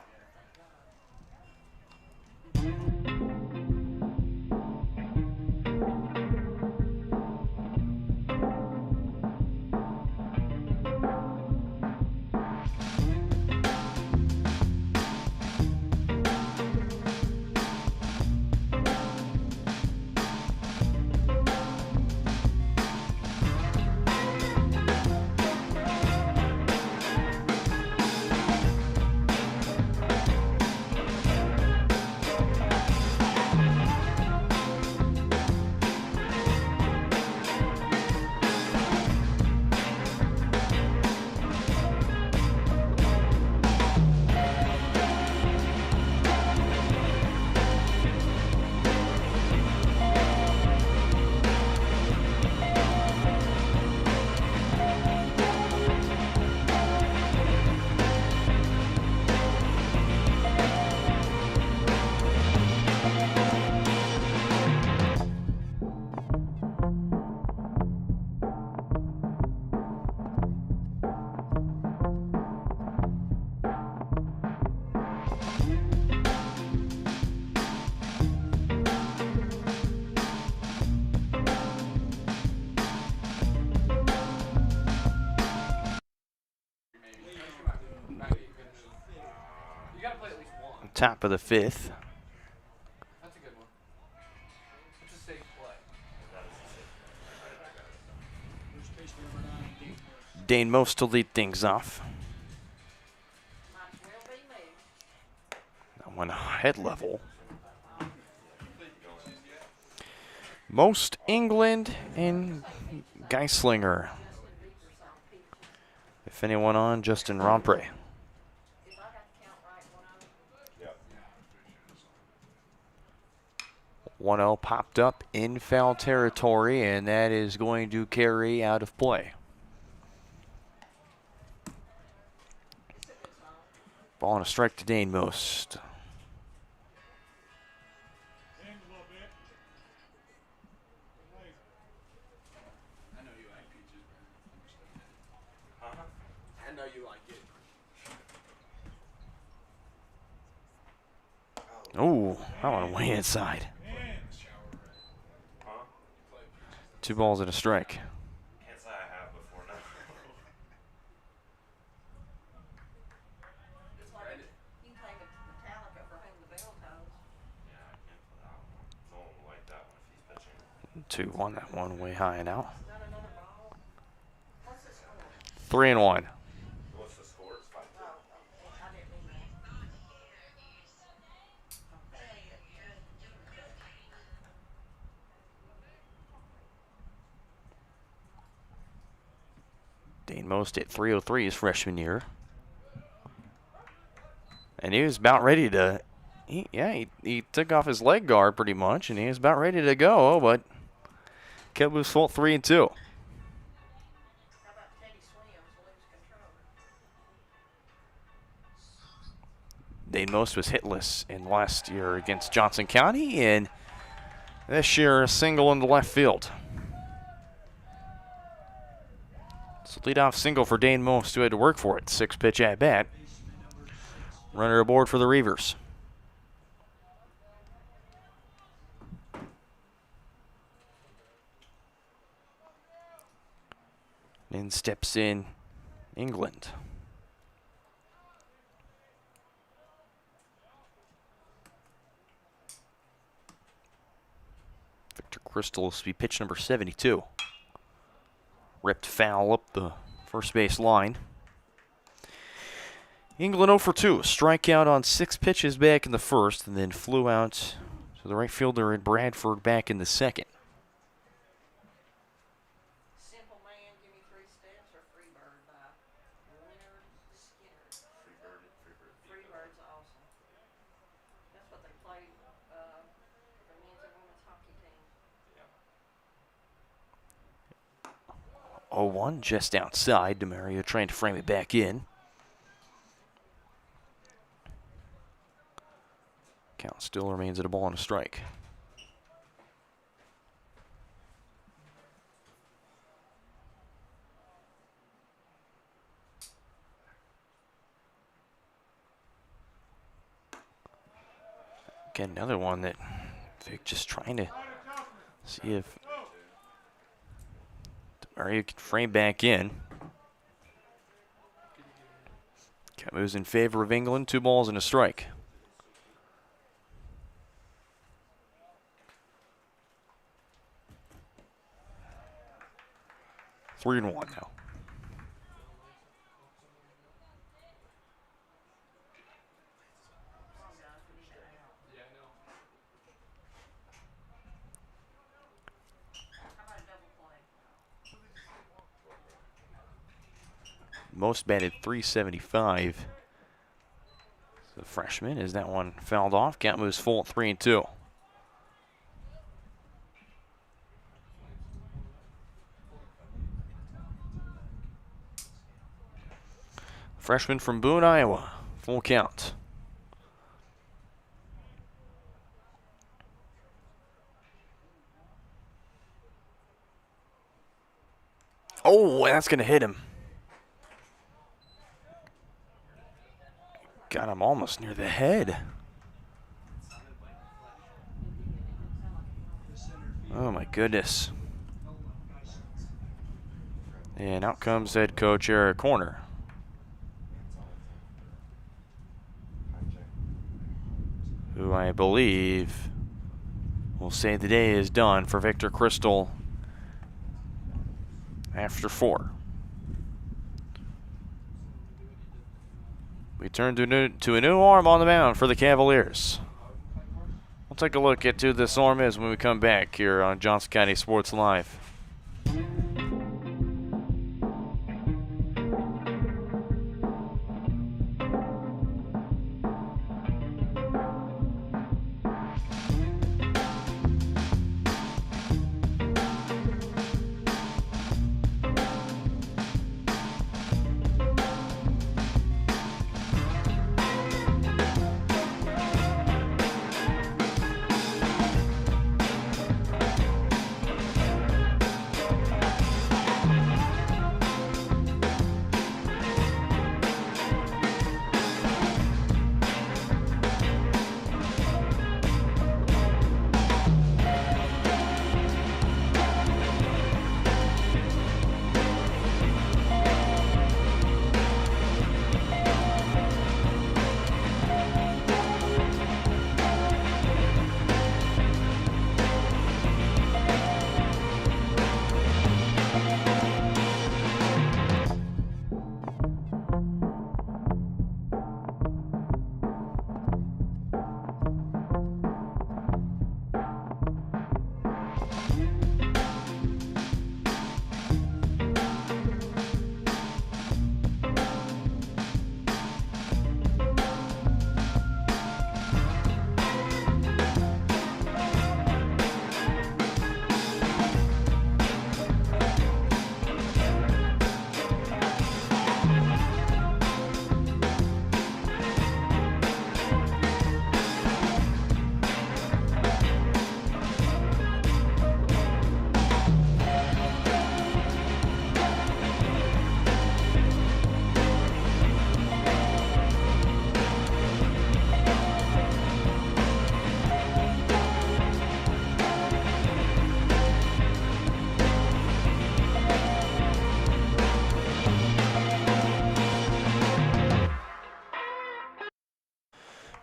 Top of the 5th. That's a good one. It's a safe play. Dane Most to lead things off. That one head level. Most, England, and Geislinger. If anyone on, Justin Rompre. 1-0 popped up in foul territory, and that is going to carry out of play. Ball and a strike to Dane Most. I know you like it. Oh, that one way inside. 2 balls and a strike. Can't say I have before now. It's like you can take a Metallica for whom the bell tolls. Yeah, I can't put that one. No one will like that one if he's pitching. 2-1, that one way high and out. 3-1. What's the score? It's 5-2. Dane Most at 303 his freshman year. And he was about ready to, he took off his leg guard pretty much, and he was about ready to go, but Cavaliers fall 3-2. Dane Most was hitless in last year against Johnson County, and this year a single into left field. So leadoff single for Dane Most, who had to work for it. 6-pitch at bat. Runner aboard for the Reivers. Then steps in England. Victor Crystal will be pitch number 72. Ripped foul up the first base line. England 0 for 2. Strikeout on 6 pitches back in the first, and then flew out to the right fielder in Bradford back in the second. Simple Man, Give Me 3 Steps, or Freebird by Leonard Skinner. Freebird's awesome. That's what they play for the men's and women's hockey team. 0-1 just outside. DeMario trying to frame it back in. Count still remains at a ball and a strike. Again, another one that Vic just trying to see if DeMario can frame back in. Count moves in favor of England. 2 balls and a strike. Three and 1 now. Most batted 375. The freshman, is that one fouled off? Count moves full at 3-2. Freshman from Boone, Iowa. Full count. Oh, that's going to hit him. Got him almost near the head. Oh, my goodness. And out comes head coach Eric Horner. Who I believe will say the day is done for Victor Crystal after 4. We turn to a new arm on the mound for the Cavaliers. We'll take a look at who this arm is when we come back here on Johnson County Sports Live.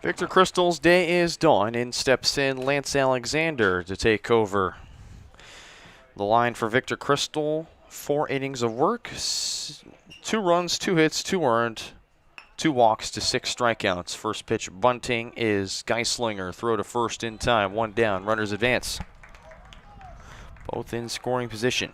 Victor Crystal's day is done. In steps in Lance Alexander to take over the line for Victor Crystal. 4 innings of work, 2 runs, 2 hits, 2 earned, 2 walks to 6 strikeouts. First pitch bunting is Geislinger. Throw to first in time. 1 down. Runners advance. Both in scoring position.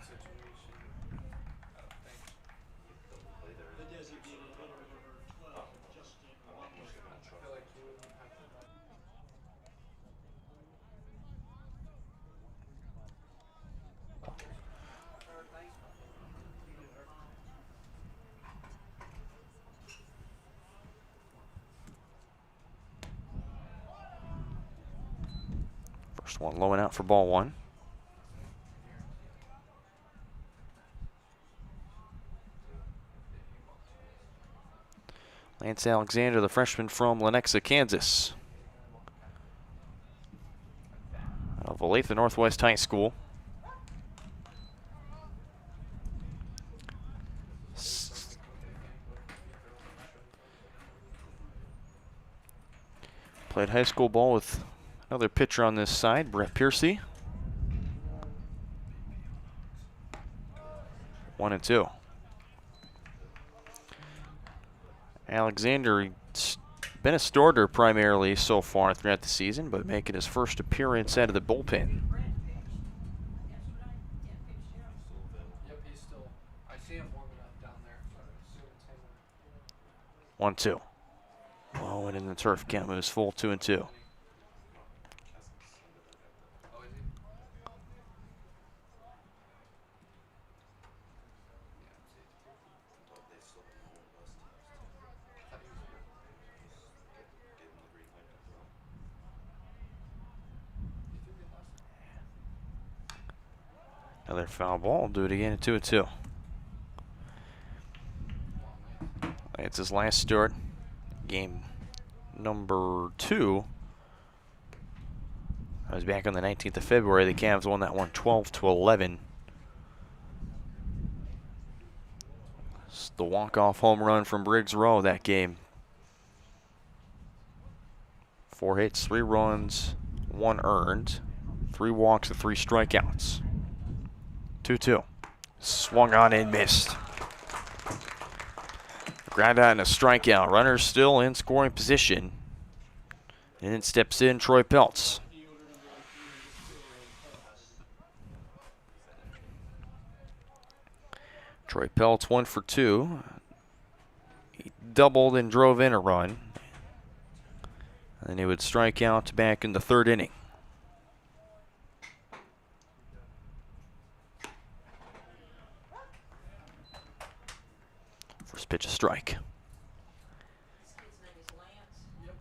First one low and out for ball 1. Lance Alexander, the freshman from Lenexa, Kansas. Out of Olathe Northwest High School. Played high school ball with another pitcher on this side, Brett Piercy. 1-2. Alexander, he's been a starter primarily so far throughout the season, but making his first appearance out of the bullpen. Yep, he's still. I see him warming up down there, so I assume it's him. 1-2. Low and in the turf count moves full 2-2. Another foul ball. Do it again at 2-2. It's his last start. Game number 2. I was back on the 19th of February. The Cavs won that one 12-11. It's the walk-off home run from Briggs Rowe that game. 4 hits, 3 runs, 1 earned, 3 walks, and 3 strikeouts. 2-2. Swung on and missed. Ground out and a strikeout. Runners still in scoring position. And then steps in Troy Peltz. Troy Peltz 1 for 2. He doubled and drove in a run. And he would strike out back in the 3rd inning. First pitch a strike. Yep.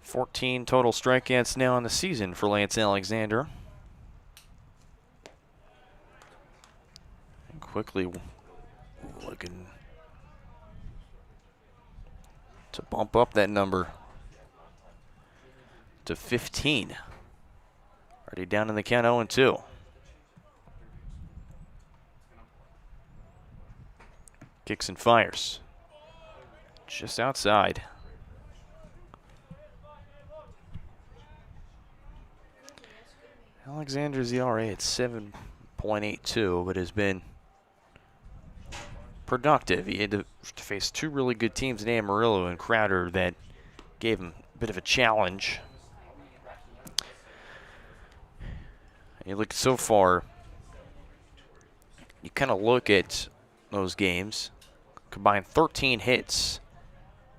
14 total strikeouts now in the season for Lance Alexander. And quickly looking to bump up that number to 15. Already down in the count 0-2. Kicks and fires. Just outside. Alexander's ERA at 7.82, but has been productive. He had to face 2 really good teams in Amarillo and Crowder that gave him a bit of a challenge. And you look so far, you kind of look at those games, combined 13 hits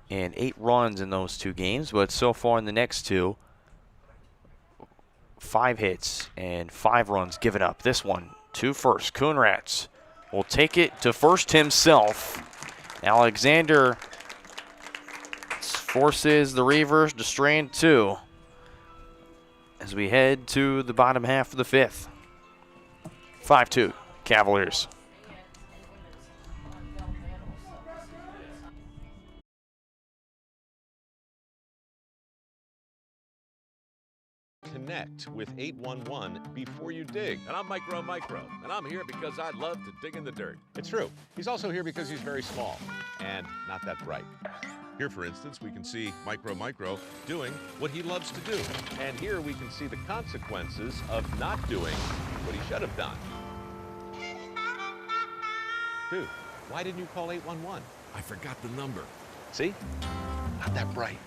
and 8 runs in those 2 games, but so far in the next 2, 5 hits and 5 runs given up. This one, 2 first. Coonrats will take it to first himself. Alexander forces the Reivers to strand 2 as we head to the bottom half of the 5th. 5-2 Cavaliers. Connect with 811 before you dig. And I'm Micro, and I'm here because I love to dig in the dirt. It's true. He's also here because he's very small and not that bright. Here, for instance, we can see Micro doing what he loves to do. And here we can see the consequences of not doing what he should have done. Dude, why didn't you call 811? I forgot the number. See? Not that bright.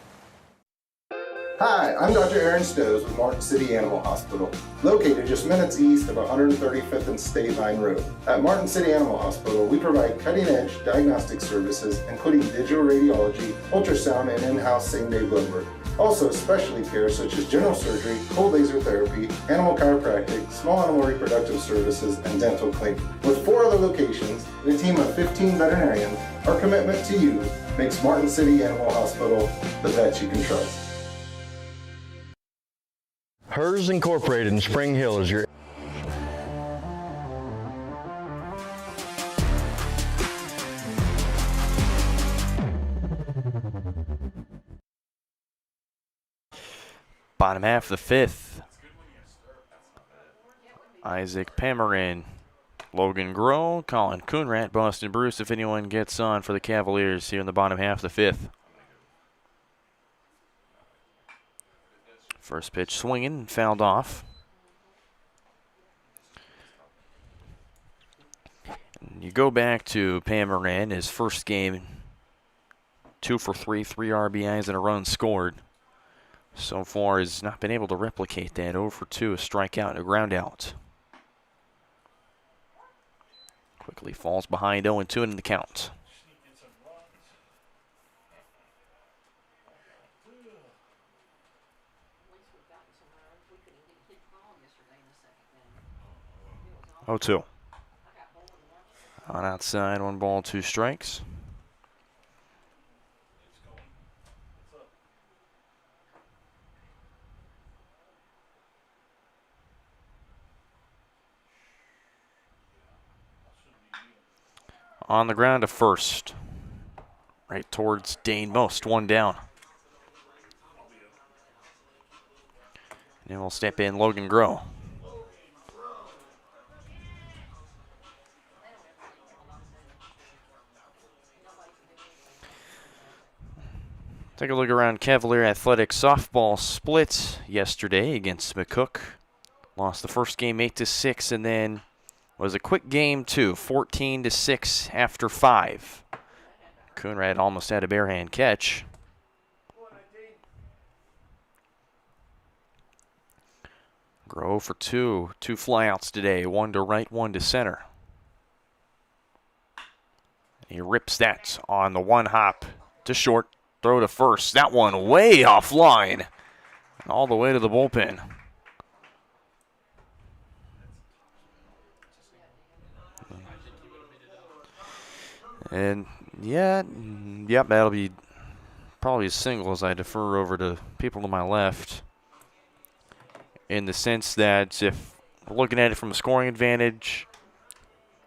Hi, I'm Dr. Aaron Stows with Martin City Animal Hospital, located just minutes east of 135th and State Line Road. At Martin City Animal Hospital, we provide cutting-edge diagnostic services, including digital radiology, ultrasound, and in-house same-day blood work. Also, specialty care such as general surgery, cold laser therapy, animal chiropractic, small animal reproductive services, and dental cleaning. With 4 other locations and a team of 15 veterinarians, our commitment to you makes Martin City Animal Hospital the vet you can trust. Hers Incorporated in Spring Hill is your Bottom half of the 5th. Isaac Pamarin, Logan Groh, Colin Coonrat, Boston Bruce, if anyone gets on for the Cavaliers here in the bottom half of the 5th. First pitch swinging and fouled off. And you go back to Pamarin, his first game, 2 for 3, 3 RBIs and a run scored. So far has not been able to replicate that. 0 for 2, a strikeout and a ground out. Quickly falls behind 0-2 in the count. Oh, 2. On outside, 1 ball, 2 strikes. On the ground to first. Right towards Dane Most, 1 down. And then we'll step in Logan Groh. Take a look around Cavalier Athletics softball split yesterday against McCook. Lost the first game 8-6, and then was a quick game too, 14-6 after 5. Coonrad almost had a bare hand catch. Groh for 2, 2 flyouts today, 1 to right, 1 to center. He rips that on the 1 hop to short. Throw to first. That one way offline. All the way to the bullpen. And yep, that'll be probably a single as I defer over to people to my left. In the sense that if we're looking at it from a scoring advantage,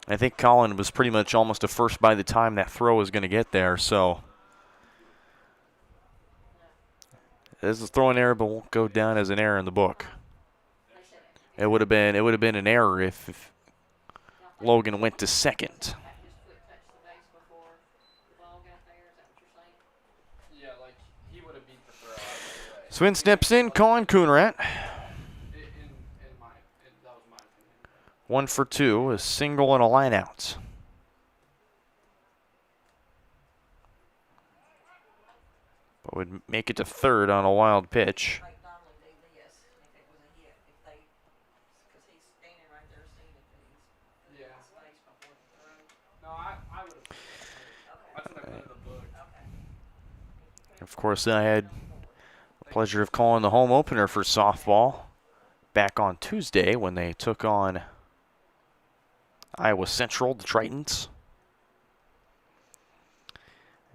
I think Colin was pretty much almost a first by the time that throw was going to get there. So this is throwing error, but won't go down as an error in the book. It would have been an error if Logan went to second. Swin steps in, Colin Coonrat. 1 for 2, a single and a line out. But would make it to third on a wild pitch. Of course, I had the pleasure of calling the home opener for softball back on Tuesday when they took on Iowa Central, the Tritons.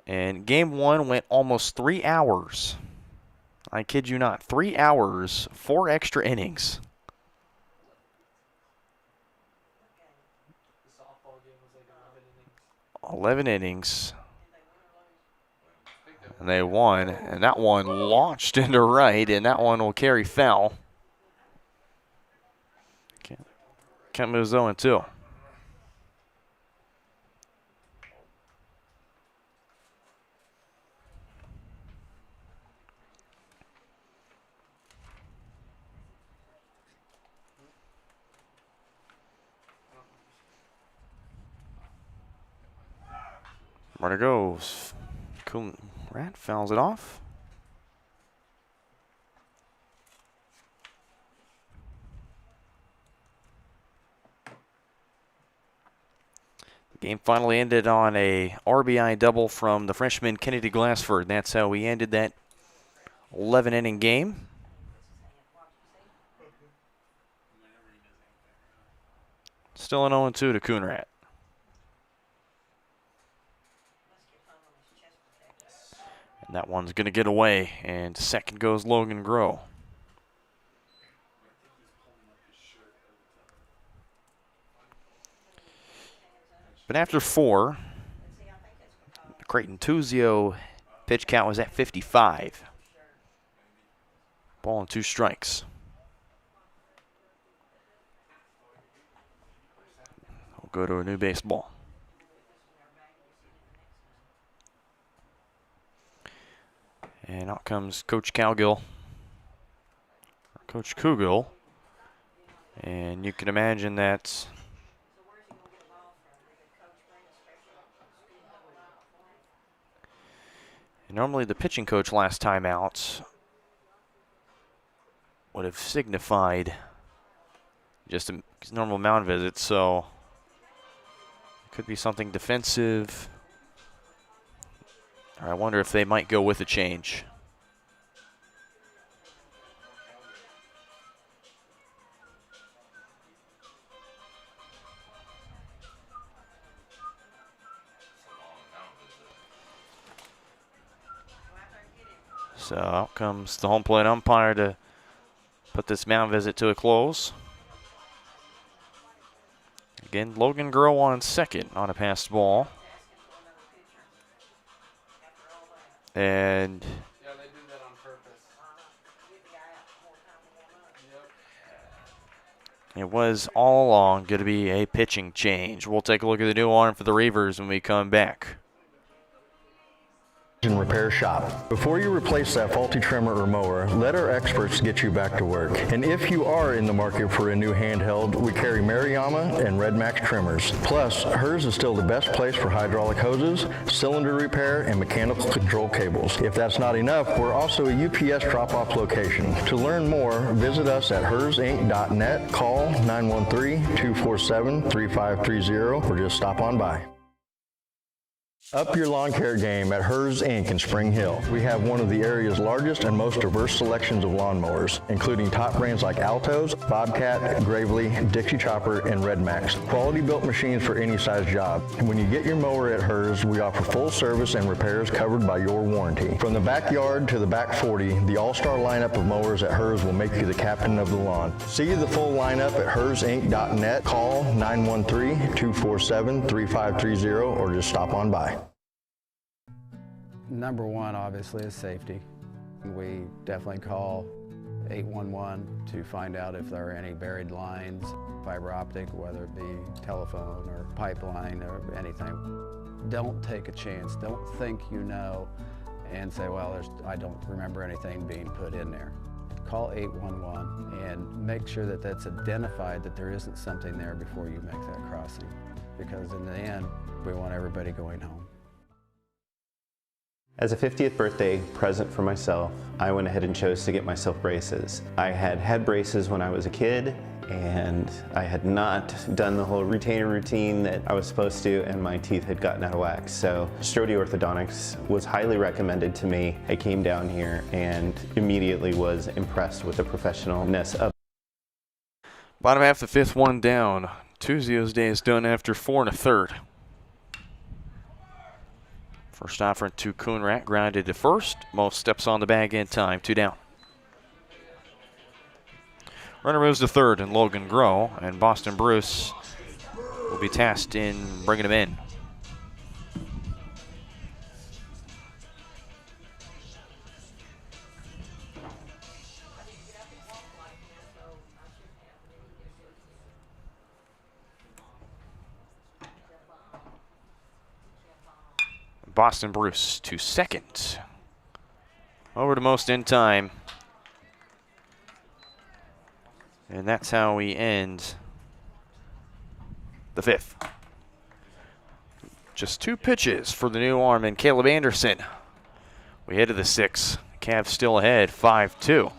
And game 1 went almost 3 hours. I kid you not, 3 hours, 4 extra innings. The softball game was like 11 innings. And they won, and that one launched into right, and that one will carry foul. Count moves 0-2. Runner goes. Rat fouls it off. The game finally ended on a RBI double from the freshman Kennedy Glassford. That's how we ended that 11-inning game. Still an 0-2 to Coonrat. And that one's going to get away, and second goes Logan Groh. But after 4, Creighton Tuzio pitch count was at 55. Ball and 2 strikes. We'll go to a new baseball. And out comes Coach Cowgill, or Coach Kugel. And you can imagine that normally the pitching coach last time out would have signified just a normal mound visit, so it could be something defensive. Or I wonder if they might go with a change. So out comes the home plate umpire to put this mound visit to a close. Again, Logan Groh on second on a passed ball. And Yeah, they do that on purpose. it was all along going to be a pitching change. We'll take a look at the new arm for the Reivers when we come back. And repair shop. Before you replace that faulty trimmer or mower, let our experts get you back to work. And if you are in the market for a new handheld, we carry Maruyama and Red Max trimmers. Plus, hers is still the best place for hydraulic hoses, cylinder repair, and mechanical control cables. If that's not enough, we're also a UPS drop-off location. To learn more, visit us at hersinc.net, call 913-247-3530, or just stop on by. Up your lawn care game at Hers Inc. in Spring Hill. We have one of the area's largest and most diverse selections of lawnmowers, including top brands like Altos, Bobcat, Gravely, Dixie Chopper, and Red Max. Quality built machines for any size job. And when you get your mower at Hers, we offer full service and repairs covered by your warranty. From the backyard to the back 40, the all-star lineup of mowers at Hers will make you the captain of the lawn. See the full lineup at hersinc.net. Call 913-247-3530 or just stop on by. Number one, obviously, is safety. We definitely call 811 to find out if there are any buried lines, fiber optic, whether it be telephone or pipeline or anything. Don't take a chance. Don't think you know and say, well, I don't remember anything being put in there. Call 811 and make sure that that's identified, that there isn't something there before you make that crossing. Because in the end, we want everybody going home. As a 50th birthday present for myself, I went ahead and chose to get myself braces. I had had braces when I was a kid, and I had not done the whole retainer routine that I was supposed to, and my teeth had gotten out of whack. So Strode Orthodontics was highly recommended to me. I came down here and immediately was impressed with the professionalness of. Bottom half, the fifth one down. Tuzio's day is done after 4 1/3. First offer to Coonrat, grounded to first. Most steps on the bag in time, 2 down. Runner moves to third, and Logan Groh, and Boston Bruce will be tasked in bringing him in. Boston Bruce to second. Over to most in time. And that's how we end the fifth. Just 2 pitches for the new arm and Caleb Anderson. We head to the 6th. Cavs still ahead, 5-2.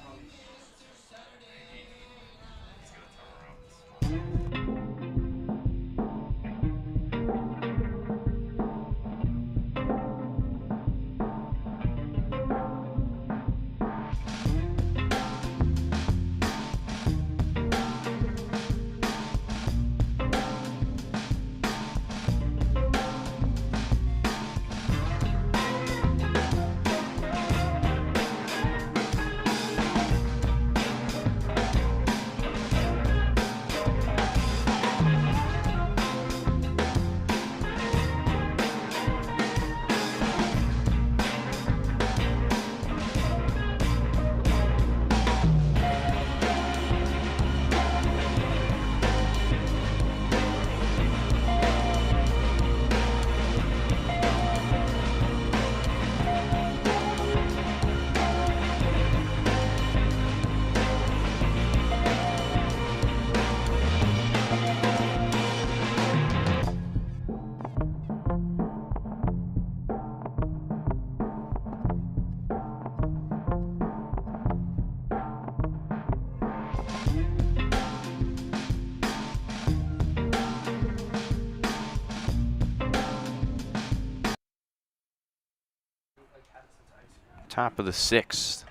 Top of the 6th.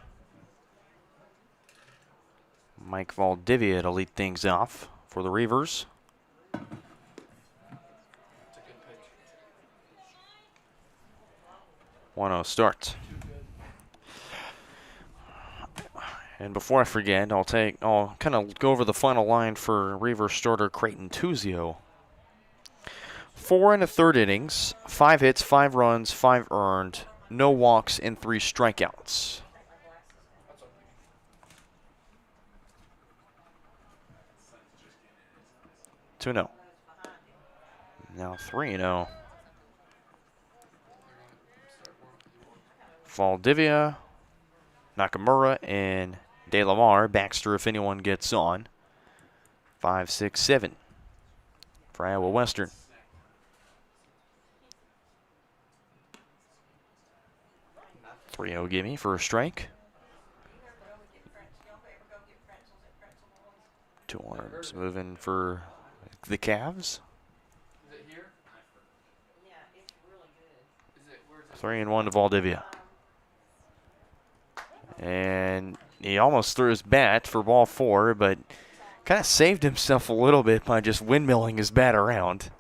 Mike Valdivia to lead things off for the Reivers. One-0 start. And before I forget, I'll kind of go over the final line for Reivers starter Creighton Tuzio. 4 1/3 innings, 5 hits, 5 runs, 5 earned, no walks, and 3 strikeouts. Two 0. Now 3-0. Valdivia, Nakamura, and De La Mar. Baxter, if anyone gets on. 5, 6, 7 for Iowa Western. .30 gimme for a strike. 2 arms moving for the Cavs. 3-1 to Valdivia. And he almost threw his bat for ball 4, but kind of saved himself a little bit by just windmilling his bat around.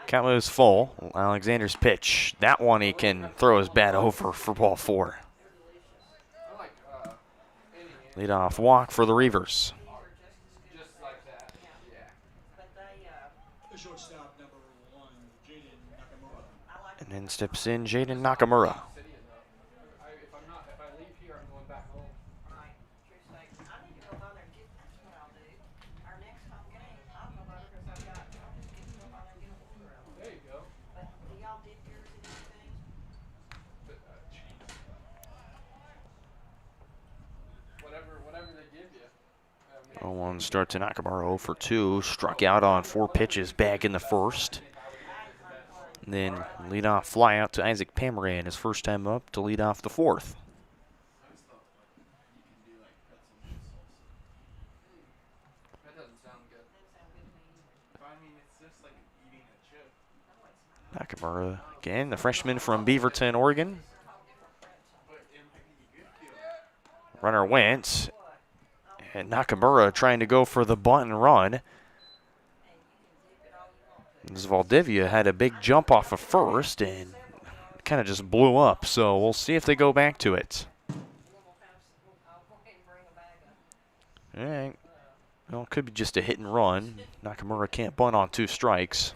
Count moves full. Alexander's pitch. That one he can throw his bat over for ball 4. Leadoff walk for the Reivers. And then steps in Jaden Nakamura. One start to Nakamura 0 for 2. Struck out on 4 pitches back in the first. And then leadoff fly out to Isaac Pamaran, his first time up to lead off the 4th. Nakamura again, the freshman from Beaverton, Oregon. Runner went. And Nakamura trying to go for the bunt and run. As Valdivia had a big jump off of first and kind of just blew up. So we'll see if they go back to it. All right. Well, it could be just a hit and run. Nakamura can't bunt on 2 strikes.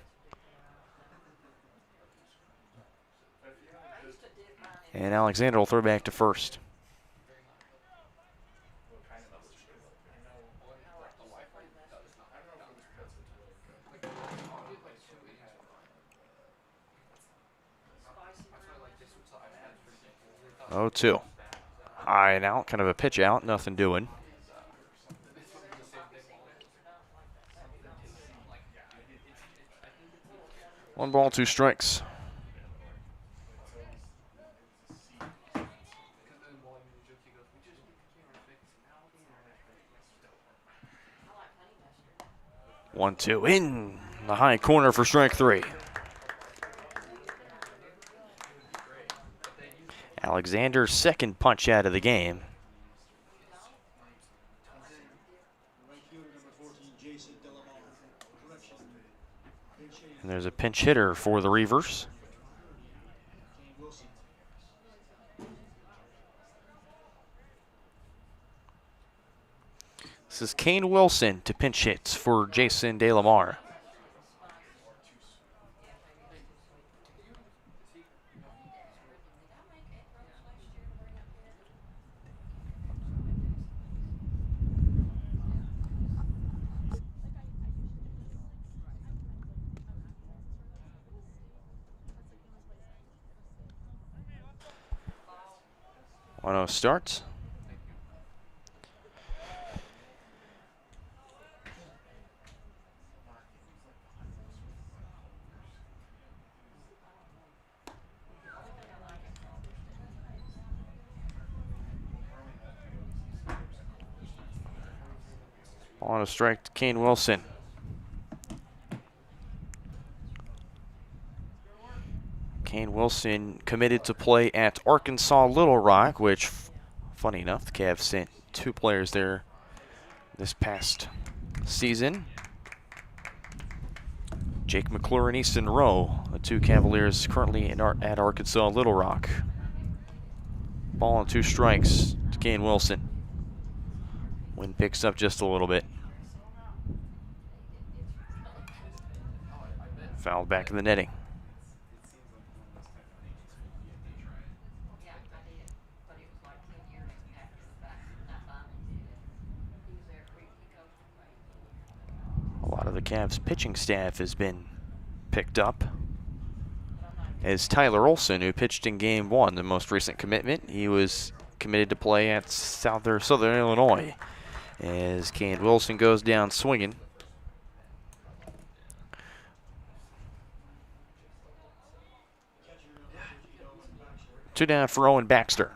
And Alexander will throw back to first. 0-2. High and out, kind of a pitch out, nothing doing. 1 ball, 2 strikes. One, two, in the high corner for strike 3. Alexander's second punch out of the game. And there's a pinch hitter for the Reivers. This is Kane Wilson to pinch hits for Jason DeLamar. One-oh starts. On a strike to Kane Wilson. Kane Wilson committed to play at Arkansas Little Rock, which, funny enough, the Cavs sent 2 players there this past season. Jake McClure and Easton Rowe, the 2 Cavaliers currently at Arkansas Little Rock. Ball on 2 strikes to Kane Wilson. Wind picks up just a little bit. Fouled back in the netting. A lot of the Cavs pitching staff has been picked up. As Tyler Olson, who pitched in Game 1, the most recent commitment, he was committed to play at Southern Illinois. As Kane Wilson goes down swinging. Two down for Owen Baxter.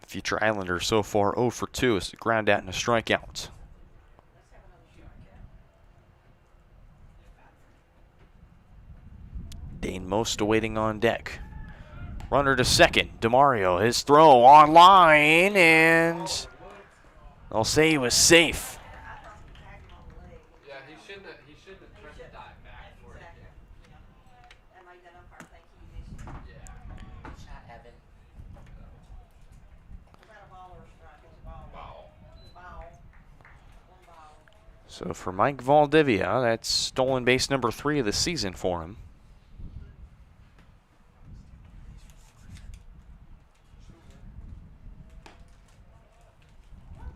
Future Islander so far 0 for 2 as a ground out and a strikeout. Dane Most awaiting on deck. Runner to second. DeMario, his throw on line, and they'll say he was safe. Yeah, he shouldn't have tried to dive back for it. So for Mike Valdivia, that's stolen base number 3 of the season for him.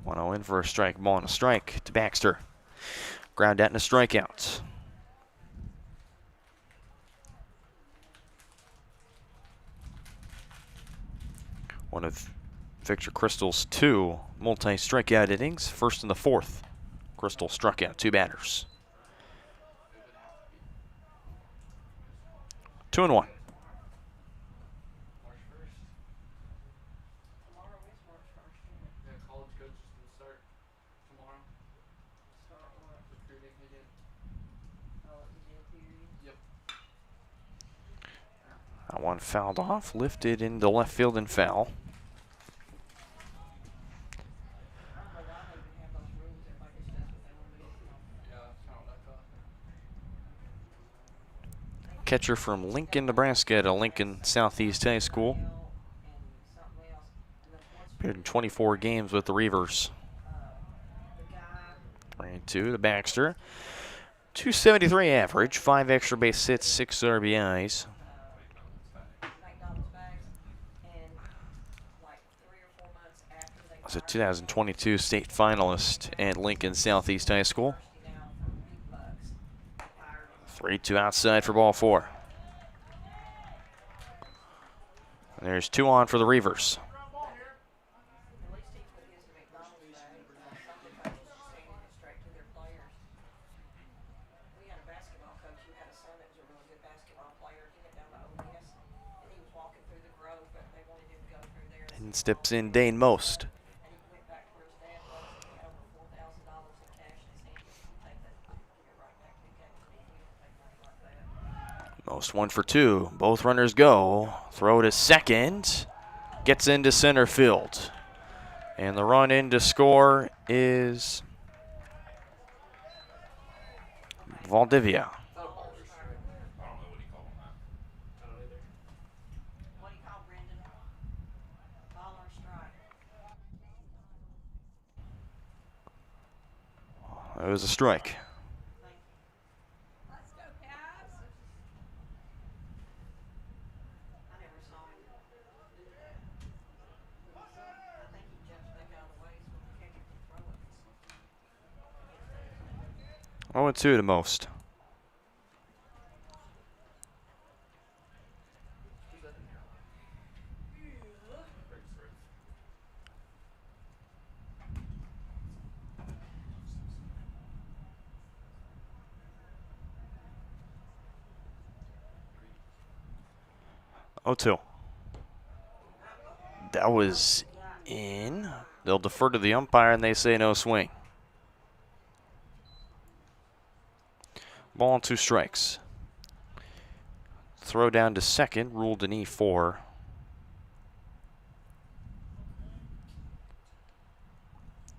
One in for a strike, ball and a strike to Baxter. Ground out and a strikeout. One of Victor Crystal's 2 multi-strikeout innings, first in the 4th. Crystal struck out 2 batters. 2-1. That one fouled off, lifted into left field and foul. Catcher from Lincoln, Nebraska to Lincoln Southeast High School. Appeared in 24 games with the Reivers. Right to Baxter. 273 average, 5 extra base hits, 6 RBIs. Was a 2022 state finalist at Lincoln Southeast High School. 3-2 outside for ball 4. And there's 2 on for the Reivers. And steps in Dane Most. Most 1 for 2. Both runners go. Throw to second. Gets into center field. And the run in to score is Valdivia. It was a strike. Oh, and 2 to Most. Oh, 2. That was in. They'll defer to the umpire and they say no swing. Ball and 2 strikes. Throw down to second, ruled an E4.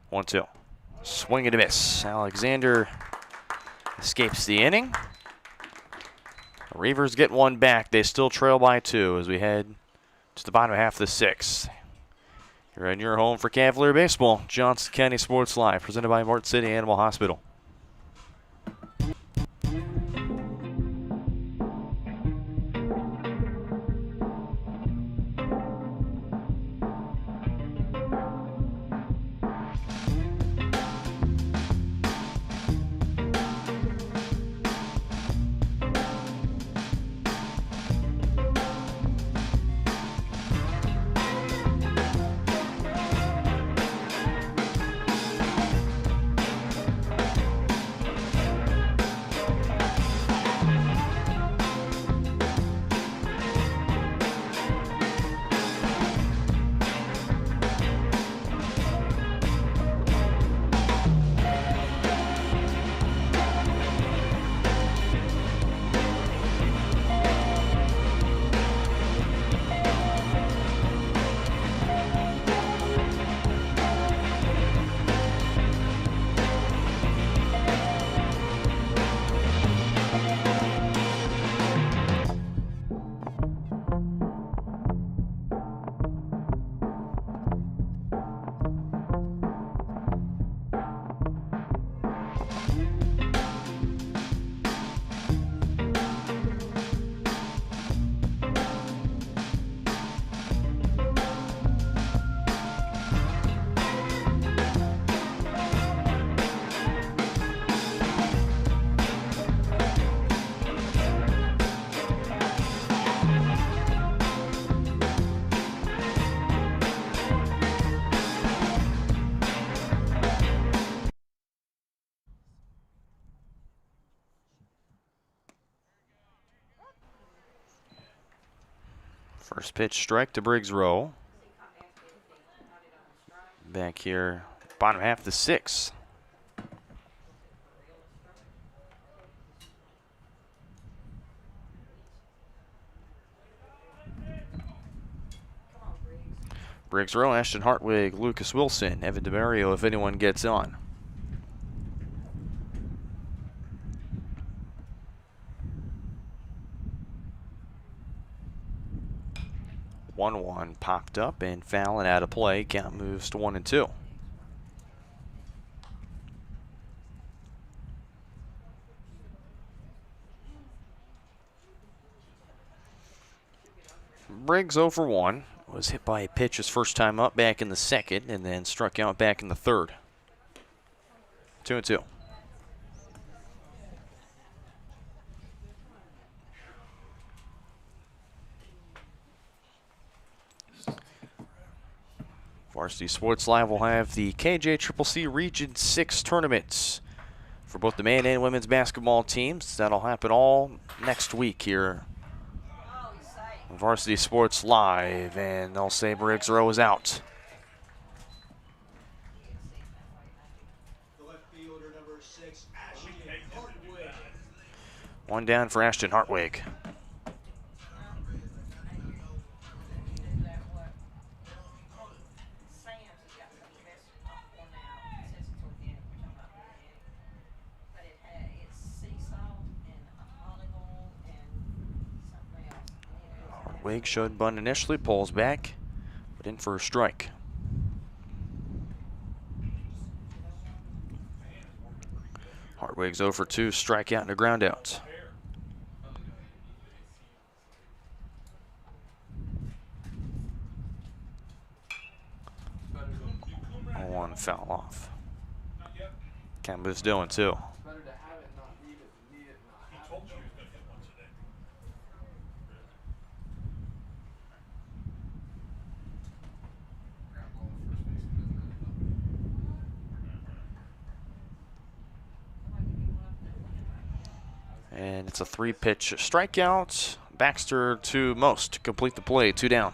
One, 2. Swing and a miss. Alexander escapes the inning. Reivers get 1 back. They still trail by 2 as we head to the bottom half of the 6th. You're in your home for Cavalier Baseball. Johnson County Sports Live, presented by Martin City Animal Hospital. First pitch strike to Briggs Rowe. Back here, bottom half of the 6th. Briggs Rowe, Ashton Hartwig, Lucas Wilson, Evan DeMario if anyone gets on. 1-1 popped up and foul and out of play. Count moves to 1-2. Briggs 0 for 1. Was hit by a pitch his first time up back in the 2nd and then struck out back in the 3rd. 2-2. Varsity Sports Live will have the KJCCC Region 6 tournaments for both the men and women's basketball teams. That'll happen all next week here on Varsity Sports Live, and they'll say Briggs Rowe is out. The left fielder, number 6, Ashton Hartwig. One down for Ashton Hartwig. Hartwig showed bunt initially, pulls back, but in for a strike. Hartwig's 0 for 2, strikeout and a ground out. One foul off. Cambo's doing too. And it's a 3-pitch strikeout. Baxter to Most to complete the play, 2 down.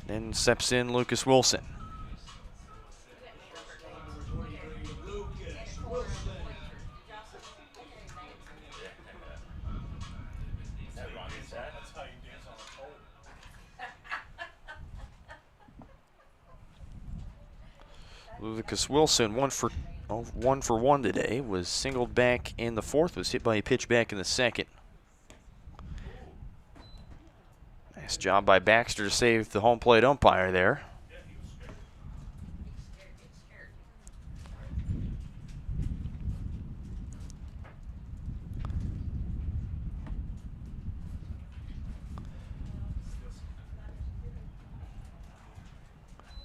Then steps in Lucas Wilson. Lucas Wilson, 1 for 1 today, was singled back in the 4th, was hit by a pitch back in the 2nd. Nice job by Baxter to save the home plate umpire there.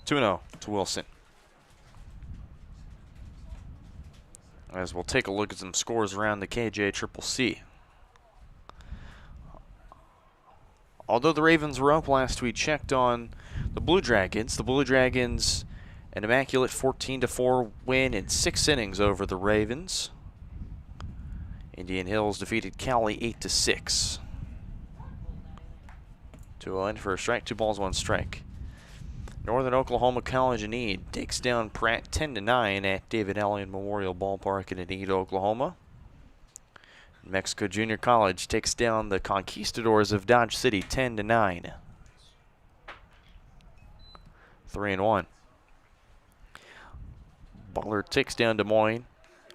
(2-0) to Wilson. As we'll take a look at some scores around the KJCCC. Although the Ravens were up last we checked on the Blue Dragons. The Blue Dragons, an immaculate 14-4 win in 6 innings over the Ravens. Indian Hills defeated Cali 8-6. 2-0 for a strike, 2 balls, 1 strike. Northern Oklahoma College in Enid takes down Pratt 10-9 at David Allen Memorial Ballpark in Enid, Oklahoma. New Mexico Junior College takes down the Conquistadors of Dodge City 10-9. 3-1. Butler takes down Des Moines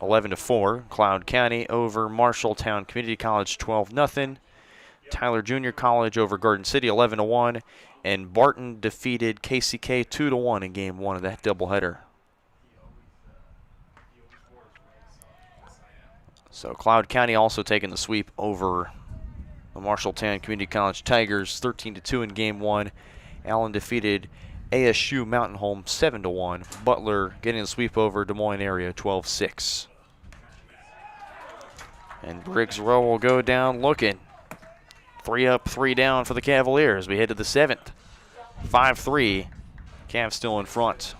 11-4. Cloud County over Marshalltown Community College 12-0. Tyler Junior College over Garden City 11-1. And Barton defeated KCK 2-1 in Game 1 of that doubleheader. So Cloud County also taking the sweep over the Marshalltown Community College Tigers 13-2 in Game 1. Allen defeated ASU Mountain Home 7-1. Butler getting the sweep over Des Moines area 12-6. And Briggs Rowe will go down looking. 3 up, 3 down for the Cavaliers. We head to the 7th. 5-3. Cavs still in front.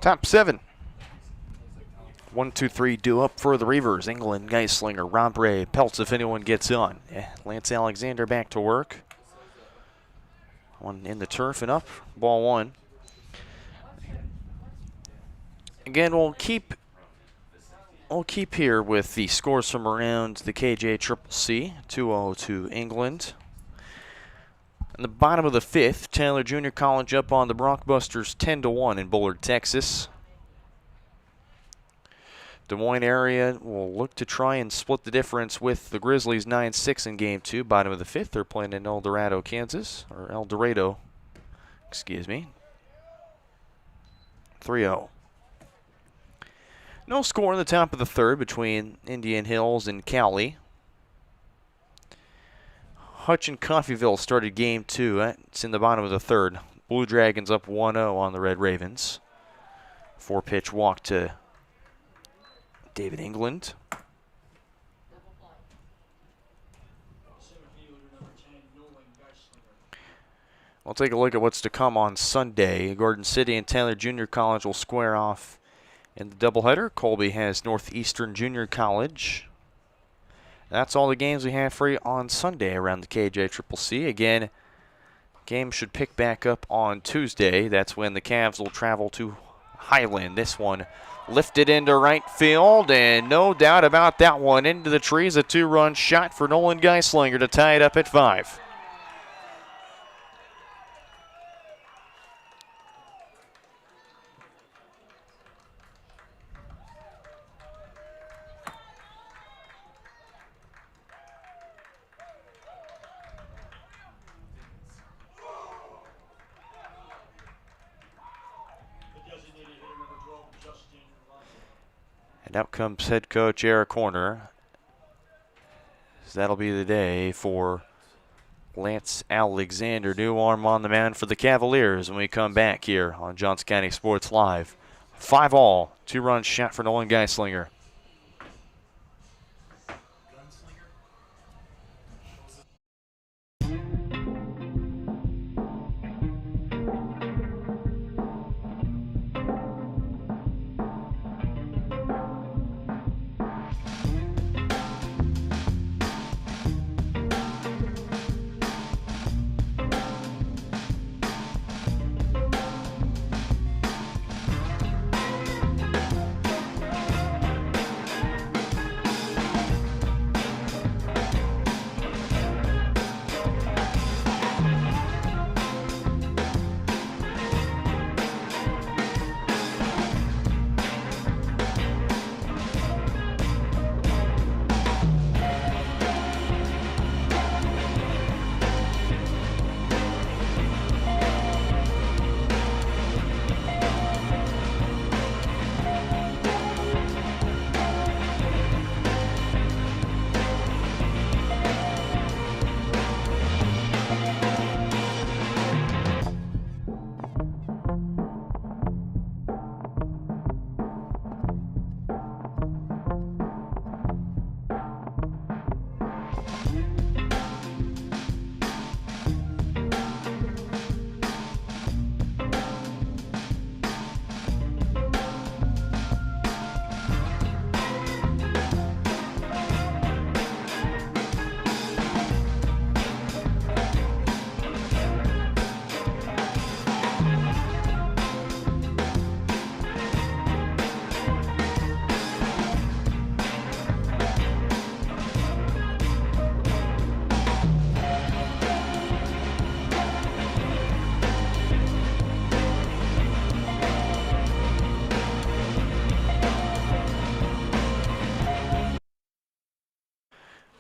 Top 7. 1, 2, 3 due up for the Reivers. England, Geislinger, Rombre, Peltz if anyone gets on. Lance Alexander back to work. One in the turf and up. Ball 1. Again, we'll keep here with the scores from around the KJCCC. 2-0 to England. In the bottom of the 5th, Taylor Junior College up on the Brockbusters 10-1 in Bullard, Texas. Des Moines area will look to try and split the difference with the Grizzlies 9-6 in Game 2. Bottom of the 5th, they're playing in El Dorado, excuse me. 3-0. No score in the top of the 3rd between Indian Hills and Cowley. Hutch and Coffeyville started Game 2. It's in the bottom of the 3rd. Blue Dragons up 1-0 on the Red Ravens. 4-pitch walk to David England. We'll take a look at what's to come on Sunday. Gordon City and Taylor Junior College will square off in the doubleheader. Colby has Northeastern Junior College. That's all the games we have for you on Sunday around the KJCCC. Again, game should pick back up on Tuesday. That's when the Cavs will travel to Highland. This one lifted into right field, and no doubt about that one. Into the trees, a 2-run shot for Nolan Geislinger to tie it up at 5. And out comes head coach Eric Horner. So that'll be the day for Lance Alexander. New arm on the mound for the Cavaliers when we come back here on Johnson County Sports Live. 5-all, 2-run shot for Nolan Geislinger.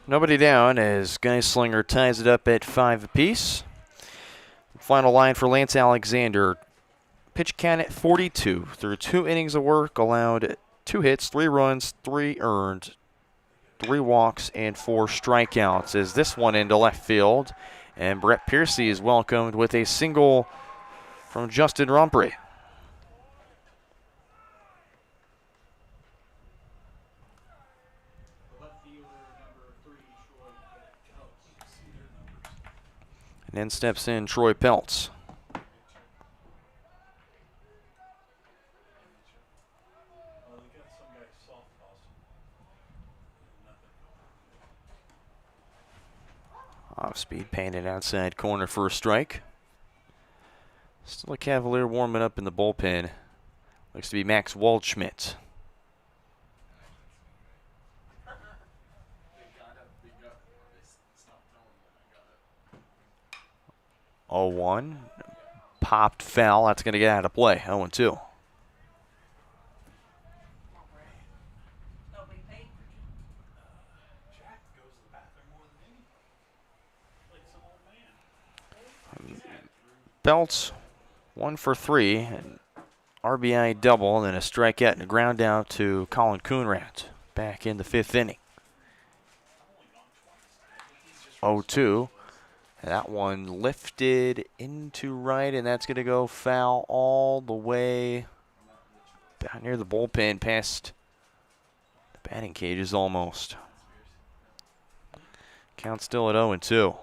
Nobody down as Geislinger ties it up at 5 apiece. Final line for Lance Alexander. Pitch count at 42. Through 2 innings of work, allowed 2 hits, 3 runs, 3 earned, 3 walks, and 4 strikeouts. As this one into left field, and Brett Piercy is welcomed with a single from Justin Rombre. And then steps in Troy Peltz. Off-speed painted outside corner for a strike. Still a Cavalier warming up in the bullpen. Looks to be Max Waldschmidt. 0-1. Popped foul. That's going to get out of play. 0-2. Belts 1 for 3. An RBI double, and then a strikeout and a ground out to Colin Coonrat back in the 5th inning. 0-2. That one lifted into right, and that's going to go foul all the way down near the bullpen, past the batting cages almost. Count still at 0-2.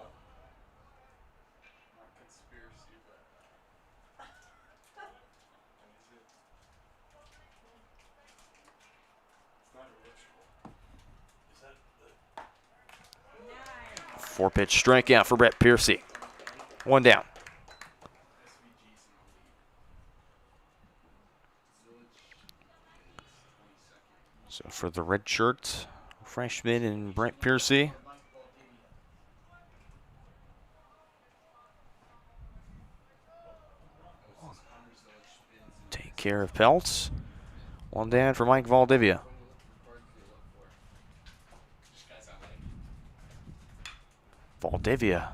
Four-pitch strikeout for Brett Piercy. 1 down. So for the red shirt, freshman and Brett Piercy. Take care of Peltz. 1 down for Mike Valdivia. Valdivia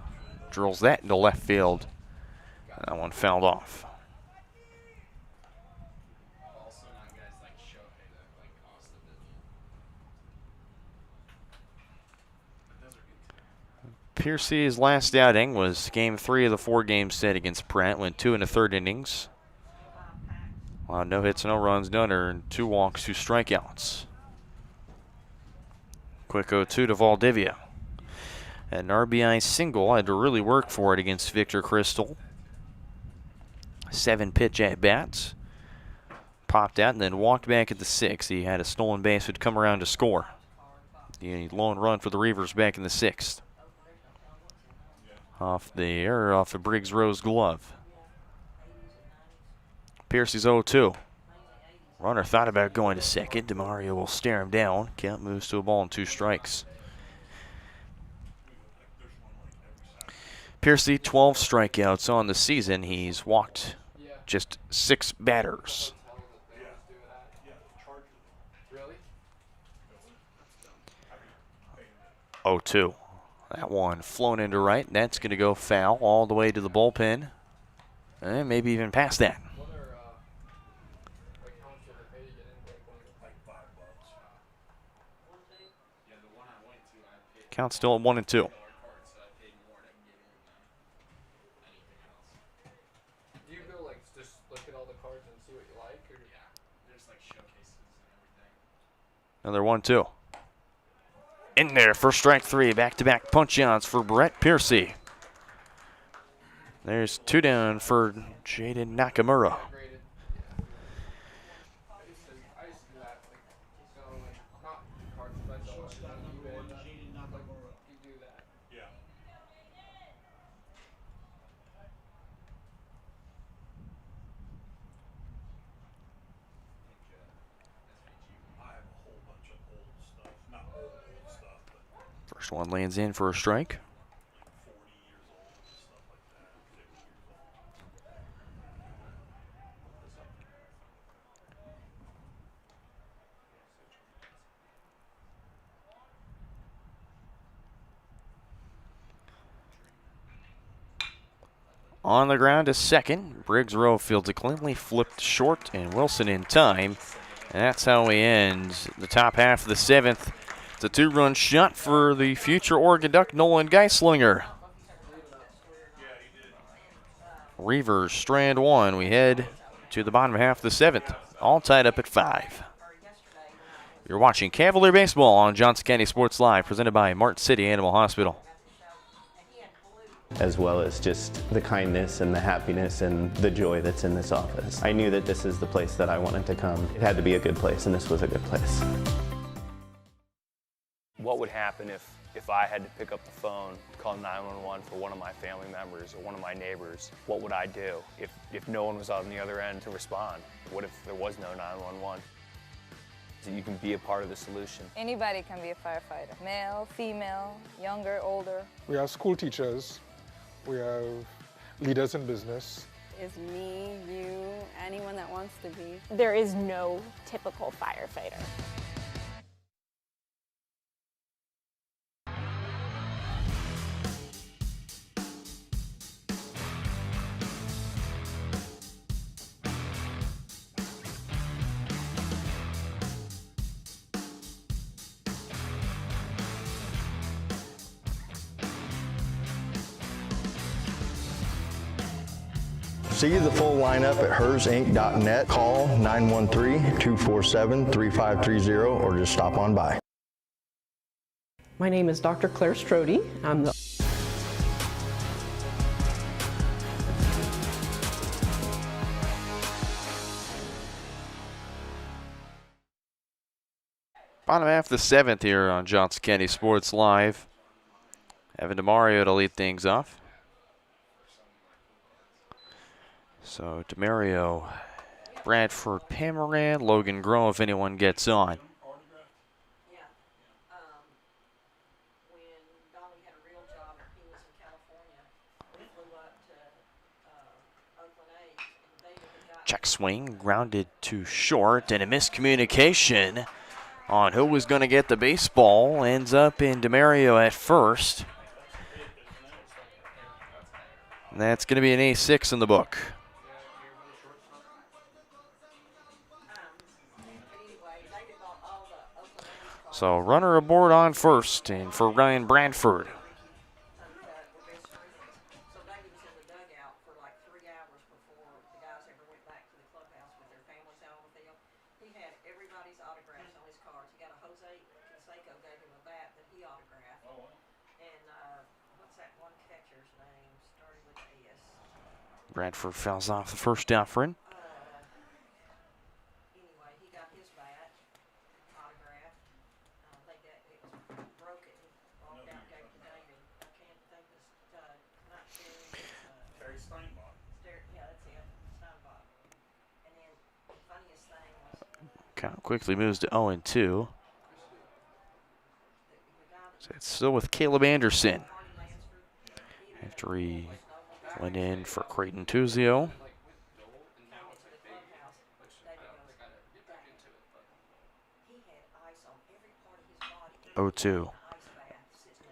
drills that into left field. That one fouled off. Piercy's last outing was game 3 of the 4-game set against Pratt. Went 2 1/3 innings. No hits, no runs, no earned. 2 walks, 2 strikeouts. Quick 0-2 to Valdivia. An RBI single, had to really work for it against Victor Crystal. 7 pitch at bats. Popped out and then walked back at the 6th. He had a stolen base, would come around to score. The lone run for the Reivers back in the 6th. Off the Briggs Rose glove. Piercy's 0-2. Runner thought about going to second. DeMario will stare him down. Count moves to a ball and 2 strikes. Piercy, 12 strikeouts on the season. He's walked just 6 batters. 0-2. That one flown into right. That's going to go foul all the way to the bullpen. And maybe even past that. Count still at 1-2. Another 1-2. In there for strike 3. Back-to-back punch-outs for Brett Piercy. There's 2 down for Jaden Nakamura. First one lands in for a strike. On the ground to second. Briggs Rowe fields it cleanly, flipped short, and Wilson in time. And that's how we end the top half of the 7th. It's a 2-run shot for the future Oregon Duck, Nolan Geislinger. Reivers, strand 1. We head to the bottom half of the 7th, all tied up at 5. You're watching Cavalier Baseball on Johnson County Sports Live, presented by Martin City Animal Hospital. As well as just the kindness and the happiness and the joy that's in this office. I knew that this is the place that I wanted to come. It had to be a good place, and this was a good place. What would happen if I had to pick up the phone, call 911 for one of my family members or one of my neighbors, what would I do if no one was on the other end to respond? What if there was no 911? So you can be a part of the solution. Anybody can be a firefighter. Male, female, younger, older. We have school teachers. We have leaders in business. Is me, you, anyone that wants to be. There is no typical firefighter. See the full lineup at hersinc.net. Call 913-247-3530 or just stop on by. My name is Dr. Claire Strode. I'm the Bottom half of the seventh here on Johnson County Sports Live. Evan DeMario to lead things off. So DeMario, Bradford, Pamaran, Logan Grove, if anyone gets on. Yeah. When Donnie had a real job and he was in California, we flew up to Oakland A's and they had got Check swing, grounded to short, and a miscommunication on who was going to get the baseball. Ends up in DeMario at first. And that's going to be an A6 in the book. So runner aboard on first, and for Ryan Bradford. So David was in the dugout for like 3 hours before the guys ever went back to the clubhouse with their families out on the field. He had everybody's autographs on his cards. He got a Jose Canseco gave him a bat that he autographed. And what's that one catcher's name? Started with an S. Bradford fouls off the first offering. Anyway, he got his bat autographed. It was broken. He walked out and gave it to David. I can't think of not Terry Steinbach. Yeah, that's it. Steinbach. And then the funniest thing was Count quickly moves to 0-2. So it's still with Caleb Anderson. After he went in for Creighton Tuzio. 0-2.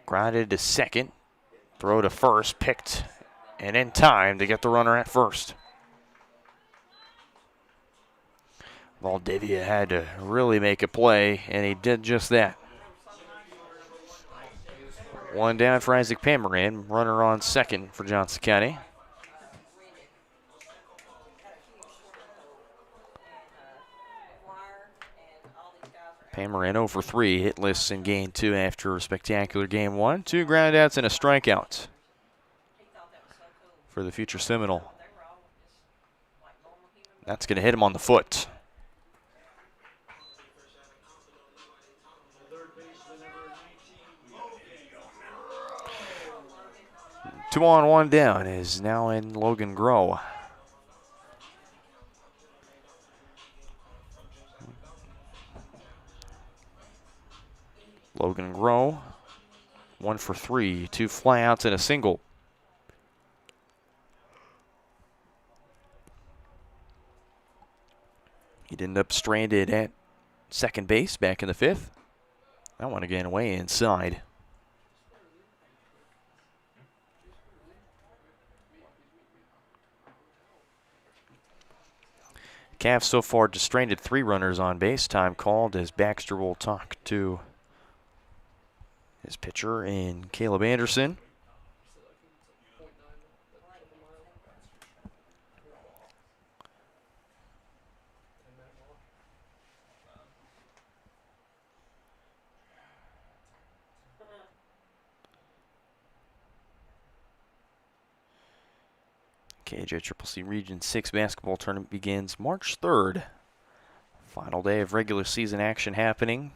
Grounded to second. Throw to first. Picked and in time to get the runner at first. Valdivia had to really make a play, and he did just that. One down for Isaac Pamaran. Runner on second for Johnson County. Pamaran 0 for 3, hitless in game 2 after a spectacular game 1. 2 groundouts and a strikeout for the future Seminole. That's going to hit him on the foot. Two on, one down is now in Logan Grow. Logan Grow, 1 for 3, 2 flyouts and a single. He'd end up stranded at second base back in the 5th. That one again way inside. Cavs so far just stranded 3 runners on base. Time called as Baxter will talk to his pitcher in Caleb Anderson. KJCCC Region 6 basketball tournament begins March 3rd. Final day of regular season action happening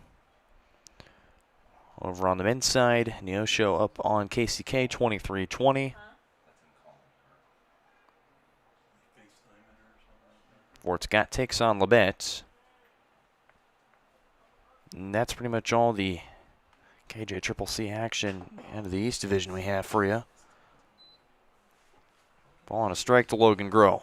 Over on the men's side, Neosho up on KCK 23-20. Fort Scott takes on Labette. And that's pretty much all the KJ Triple C action out of the East Division we have for you. Ball on a strike to Logan Groh.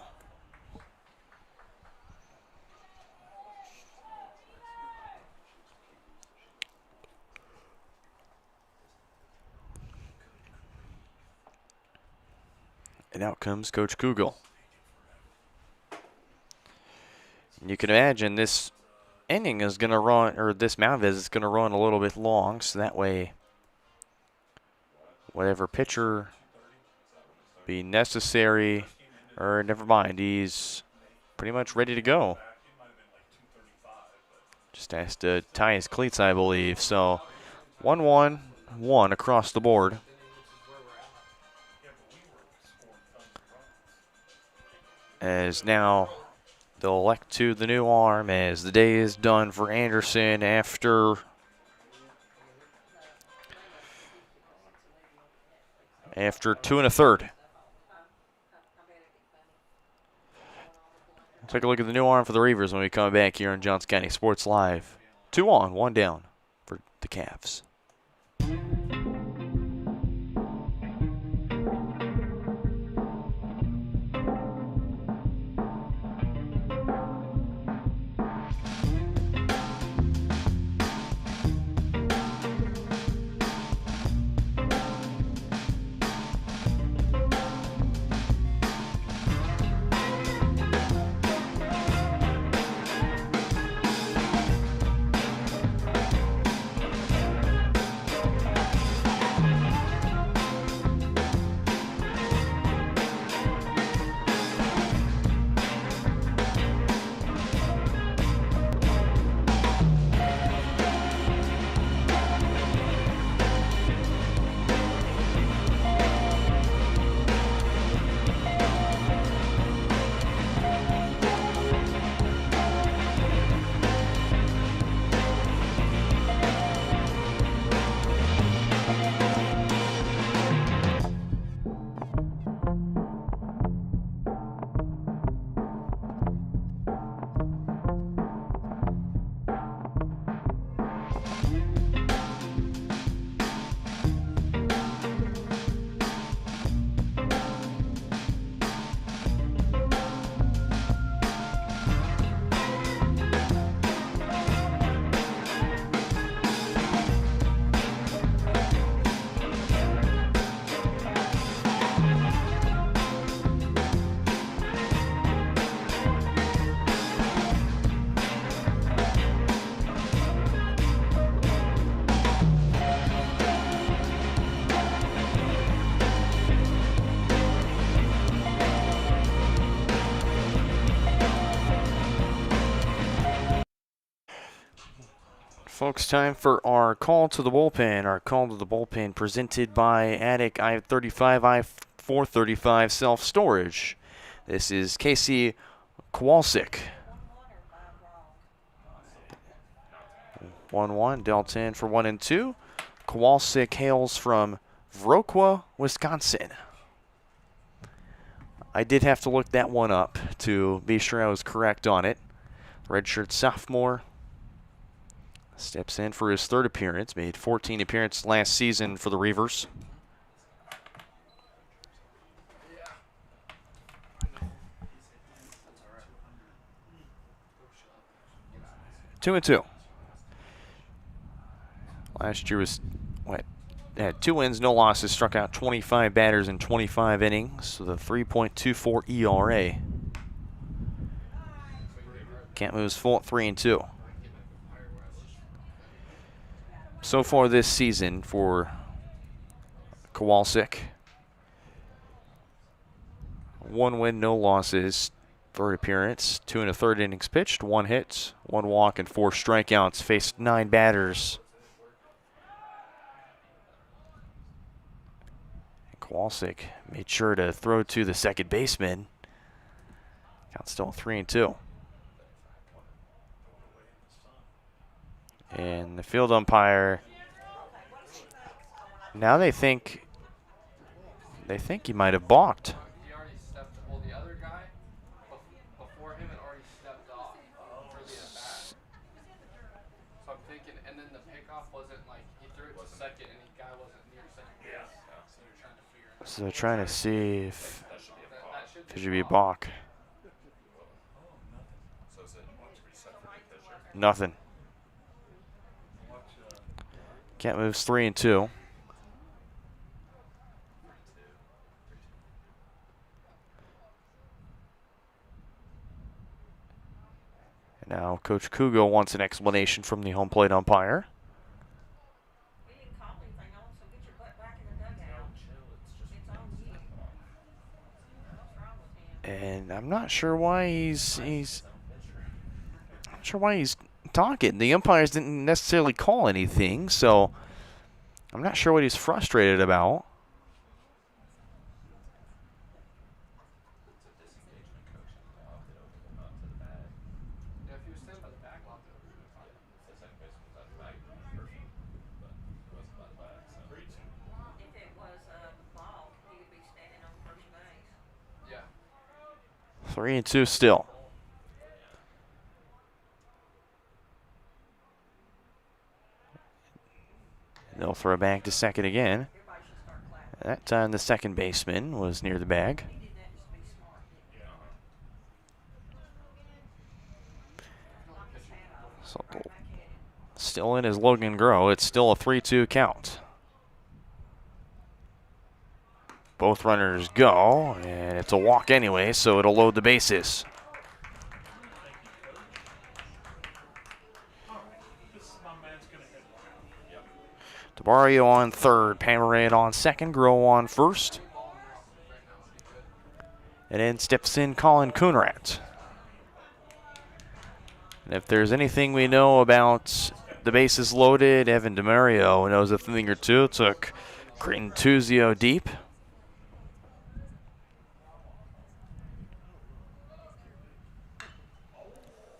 And out comes Coach Kugel. And you can imagine this inning is going to run, or this mound visit is going to run a little bit long, so that way whatever pitcher be necessary, or never mind, he's pretty much ready to go. Just has to tie his cleats, I believe. So 1-1-1 across the board. As now they'll elect to the new arm as the day is done for Anderson after two and a third. Take a look at the new arm for the Reivers when we come back here on Johnson County Sports Live. 2 on, 1 down for the Cavs. Folks, time for our call to the bullpen. Our call to the bullpen presented by Attic I-35, I-435 Self-Storage. This is Casey Kowalczyk. 1-1, dealt in for 1 and 2. Kowalczyk hails from Viroqua, Wisconsin. I did have to look that one up to be sure I was correct on it. Redshirt sophomore. Steps in for his 3rd appearance. Made 14 appearances last season for the Reivers. Two and 2. Last year was had 2 wins, no losses. Struck out 25 batters in 25 innings with a 3.24 ERA. Can't move his full at 3 and 2. So far this season for Kowalczyk, 1 win, no losses, 3rd appearance, 2 1/3 innings pitched, 1 hit, 1 walk, and 4 strikeouts. Faced 9 batters. And Kowalczyk made sure to throw to the second baseman. Count still 3 and 2. And the field umpire Now they think he might have balked. He already stepped. Well, the other guy before him had already stepped off for the at bat. So I'm thinking, and then the pickoff wasn't like he threw it to second, and the guy wasn't near second base. So they're trying to figure out. So they're trying to see if That it should be a balk. Nothing. Cat moves 3-2. Now Coach Kugo wants an explanation from the home plate umpire. And I'm not sure why he's talking. The umpires didn't necessarily call anything, so I'm not sure what he's frustrated about. If it was a ball, he would be standing on first base. Yeah. 3-2 still. They'll throw back to second again. That time the second baseman was near the bag. So still in is Logan Groh. It's still a 3-2 count. Both runners go, and it's a walk anyway, so it'll load the bases. DeBario on third, Pamarade on second, Groh on first. And then steps in Colin Coonrat. And if there's anything we know about the bases loaded, Evan DeMario knows a thing or two. Took Creighton Tuzio deep.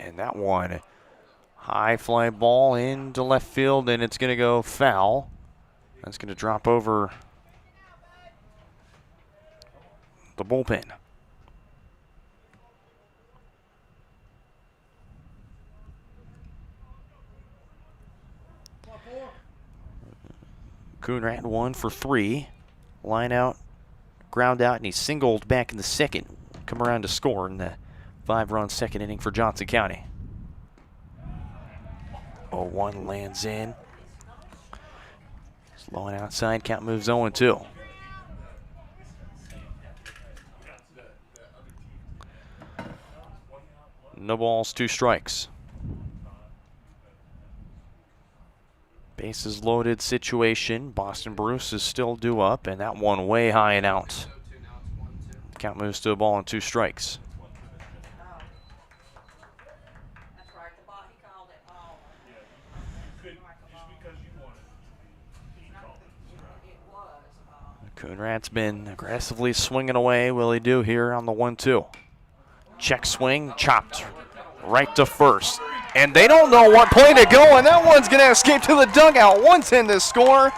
And that one, high fly ball into left field, and it's going to go foul. That's going to drop over the bullpen. Coonrat 1 for 3. Line out, ground out, and he's singled back in the second. Come around to score in the 5-run second inning for Johnson County. 0-1 lands in. Slow and outside, count moves 0-2. No balls, 2 strikes. Bases loaded situation. Boston Bruce is still due up, and that one way high and out. Count moves to a ball and 2 strikes. Coonrat's been aggressively swinging away. Will he do here on the 1-2? Check swing, chopped right to first. And they don't know what play to go, and that one's going to escape to the dugout. 1-10 to score.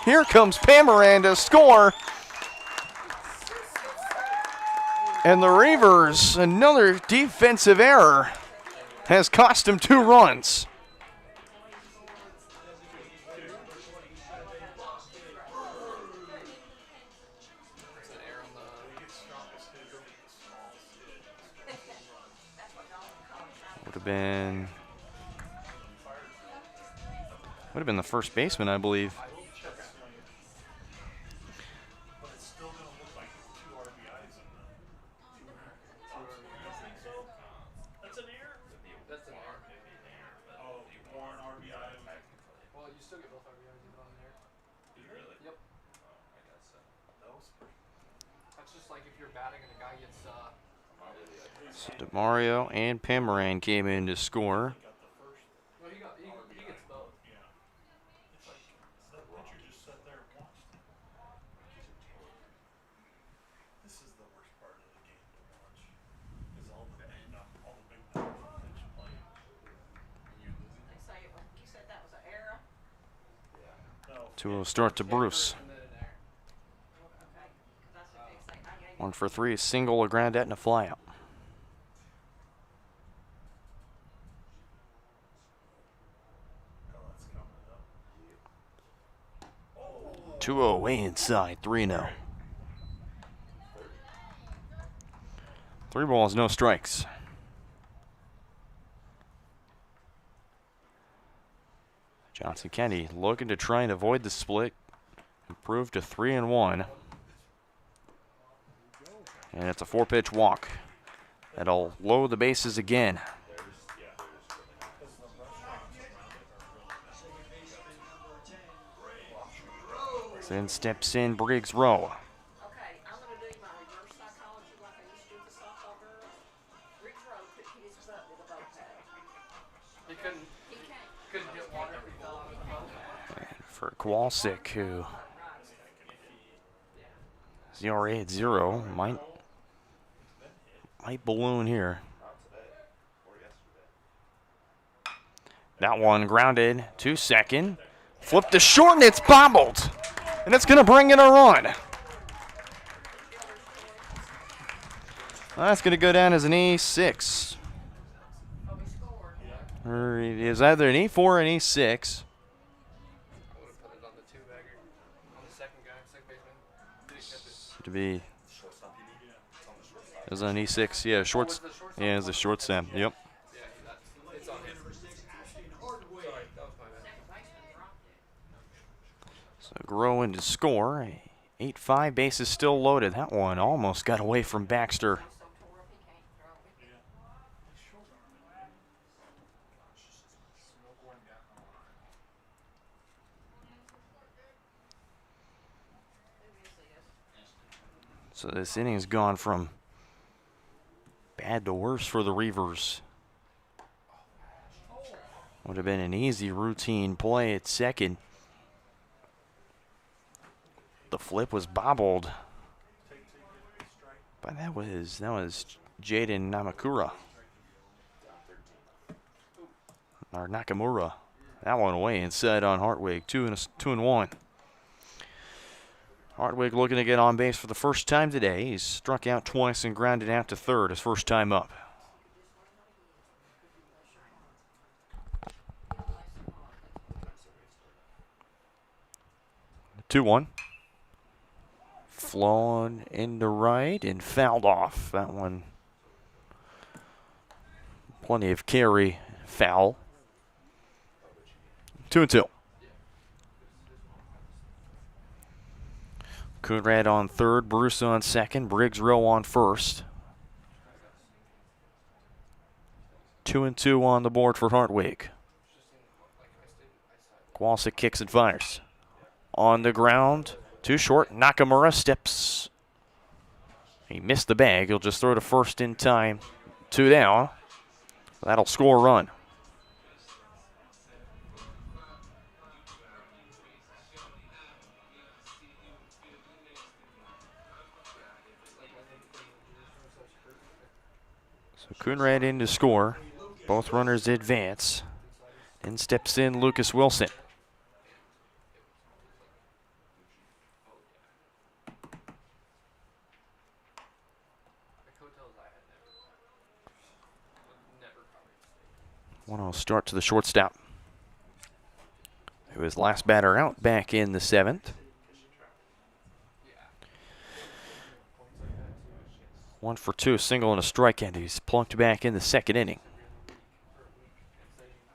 Here comes Pamarand to score. And the Reivers, another defensive error, has cost him 2 runs. Would have been the first baseman, I believe. That's an error? That's an error. Oh, or an RBI. Well, you still get both RBIs even on there. Do you really? Yep. I guess so. That's just like if you're batting and a guy gets So DeMario and Pamarand came in to score. well, he gets both. Yeah. It's like that pitcher just sat there and watched. This is the worst part of the game to watch. Is all the big pitch playing. They say it was, you said that was an error? No, 2-0 start to Bruce. 1 for 3, a single, a grounded, and a flyout. Two-0 way inside, 3-0. 3 balls, no strikes. Johnson County looking to try and avoid the split. Improve to 3-1. And it's a 4-pitch walk. That'll load the bases again. Then steps in Briggs Rowe. Okay, I'm gonna do my reverse psychology like I used to do with the softball girls. Rick Rowe couldn't hit his butt with a boat paddle. He couldn't get water if he fell out of the boat. For Kowalczyk, who is ERA at 0, might balloon here. That one grounded to second. Flipped to short, and it's bobbled. And it's going to bring in a run. That's going to go down as an E6. Or it is either an E4 or an E6. To be, it was an E6, yeah, shorts, yeah, it was a shortstop, yep. So Groen to score, 8-5, bases still loaded. That one almost got away from Baxter. So this inning's gone from bad to worse for the Reivers. Would have been an easy routine play at second. The flip was bobbled. But that was Jaden Namakura. Or Nakamura. That one away inside on Hartwig. 2-1. Hartwig looking to get on base for the first time today. He's struck out twice and grounded out to third his first time up. The 2-1. Flown into right and fouled off. That one, plenty of carry, foul. 2-2. Coonrad on third, Bruce on second, Briggs Rowe on first. 2-2 on the board for Hartwig. Kowalczyk kicks and fires. On the ground, too short. Nakamura steps. He missed the bag. He'll just throw to first in time. 2 down. That'll score a run. So Coonrad in to score. Both runners advance. Then steps in Lucas Wilson. One will start to the shortstop, who was last batter out back in the 7th. 1 for 2, a single and a strikeout. He's plunked back in the second inning.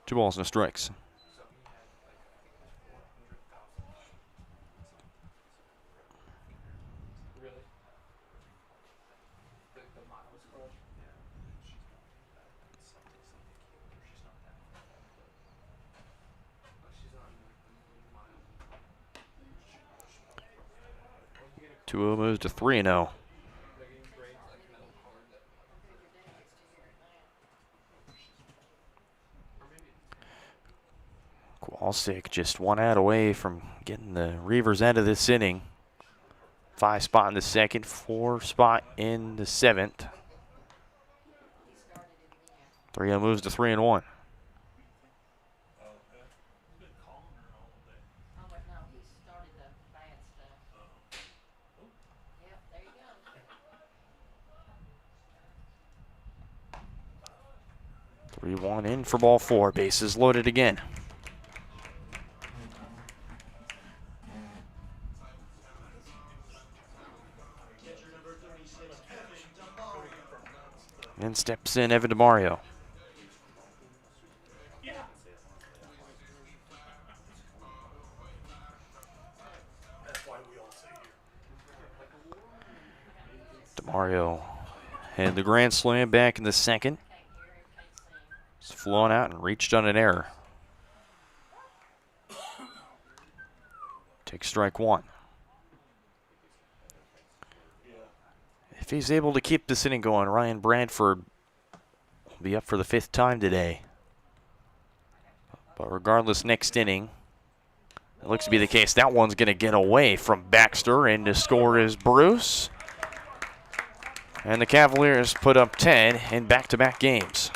2 balls, no strikes. Two moves to 3-0. Kowalczyk just 1 out away from getting the Reivers out of this inning. 5 spot in the second, 4 spot in the 7th. 3-0 moves to 3-1. 3-1 in for ball 4. Bases loaded again. And steps in Evan DeMario. DeMario had the grand slam back in the second. It's flown out and reached on an error. Take strike 1. If he's able to keep this inning going, Ryan Bradford will be up for the 5th time today. But regardless, next inning, it looks to be the case. That one's going to get away from Baxter, and to score is Bruce. And the Cavaliers put up 10 in back-to-back games.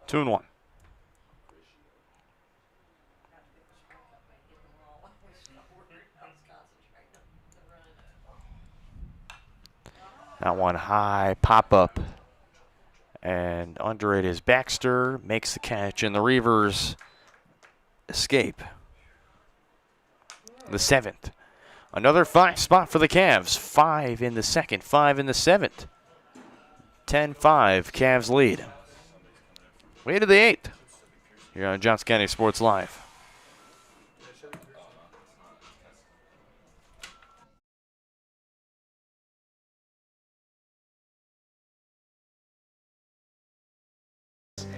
Two and 1. That one high pop up. And under it is Baxter, makes the catch, and the Reivers escape. The 7th. Another 5 spot for the Cavs. 5 in the 2nd, 5 in the 7th. 10-5, Cavs lead. Way to the 8th. Here on Johnson County Sports Live.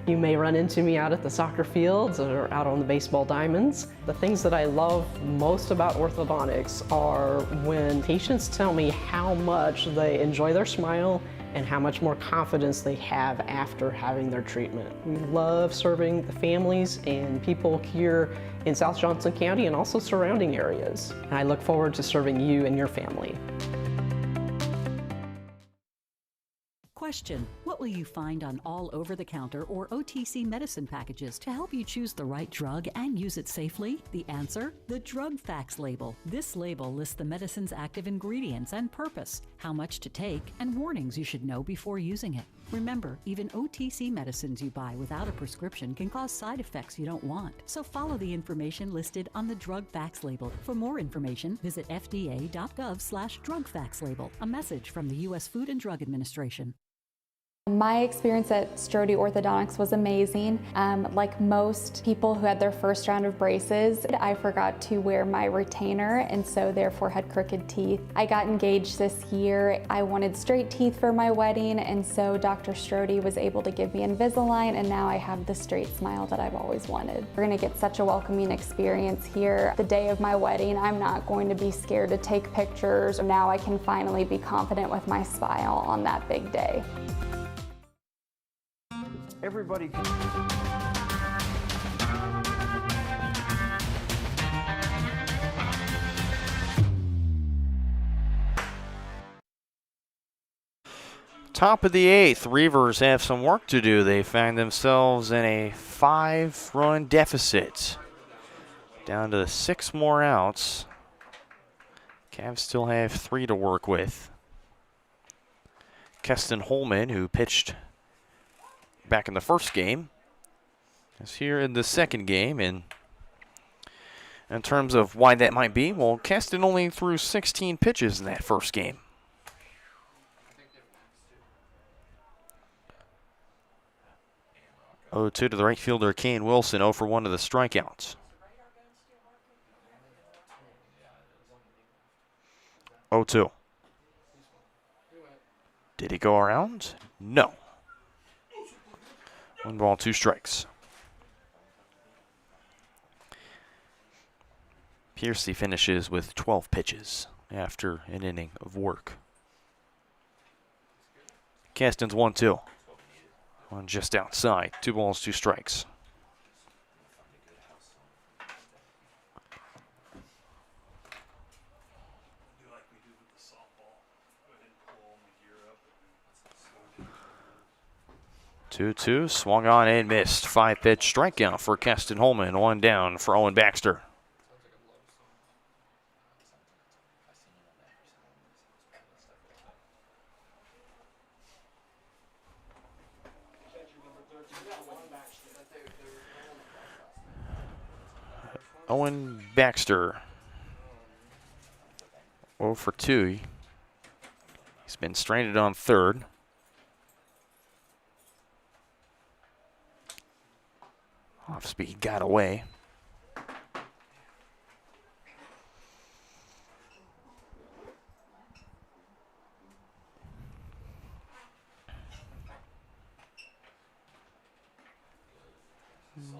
You may run into me out at the soccer fields or out on the baseball diamonds. The things that I love most about orthodontics are when patients tell me how much they enjoy their smile and how much more confidence they have after having their treatment. We love serving the families and people here in South Johnson County and also surrounding areas. And I look forward to serving you and your family. Question: what will you find on all over-the-counter or OTC medicine packages to help you choose the right drug and use it safely? The answer: the drug facts label. This label lists the medicine's active ingredients and purpose, how much to take, and warnings you should know before using it. Remember, even OTC medicines you buy without a prescription can cause side effects you don't want. So follow the information listed on the drug facts label. For more information, visit fda.gov/drug facts label. A message from the U.S. Food and Drug Administration. My experience at Strode Orthodontics was amazing. Like most people who had their first round of braces, I forgot to wear my retainer and so therefore had crooked teeth. I got engaged this year. I wanted straight teeth for my wedding, and so Dr. Strode was able to give me Invisalign, and now I have the straight smile that I've always wanted. We're gonna get such a welcoming experience here. The day of my wedding, I'm not going to be scared to take pictures. Now I can finally be confident with my smile on that big day. Everybody can. Top of the 8th, Reivers have some work to do. They find themselves in a 5-run deficit. Down to 6 more outs. Cavs still have 3 to work with. Keston Holman, who pitched back in the first game, is here in the second game. And in terms of why that might be, well, Keston only threw 16 pitches in that first game. Oh, 2 to the right fielder, Kane Wilson, 0 for 1 to the strikeouts. 0-2. Did he go around? No. 1 ball, 2 strikes. Piercy finishes with 12 pitches after an inning of work. Caston's 1-2. One just outside. 2 balls, 2 strikes. Do like we do with the softball. Go ahead and pull them a gear up and then 2-2, swung on and missed. 5-pitch strikeout for Keston Holman. 1 down for Owen Baxter. Owen Baxter, 0 for 2. He's been stranded on third. Off speed, got away.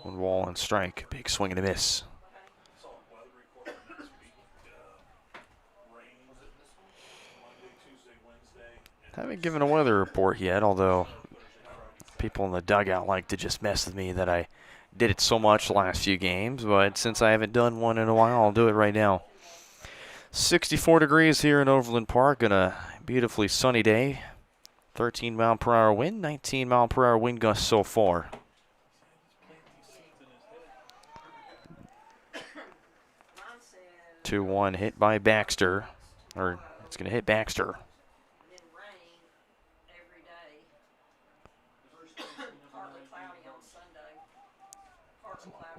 One ball and strike. Big swing and a miss. Haven't given a weather report yet, although people in the dugout like to just mess with me that I did it so much the last few games, but since I haven't done one in a while, I'll do it right now. 64 degrees here in Overland Park on a beautifully sunny day. 13-mile-per-hour wind, 19-mile-per-hour wind gusts so far. 2-1 hit by Baxter, or it's going to hit Baxter.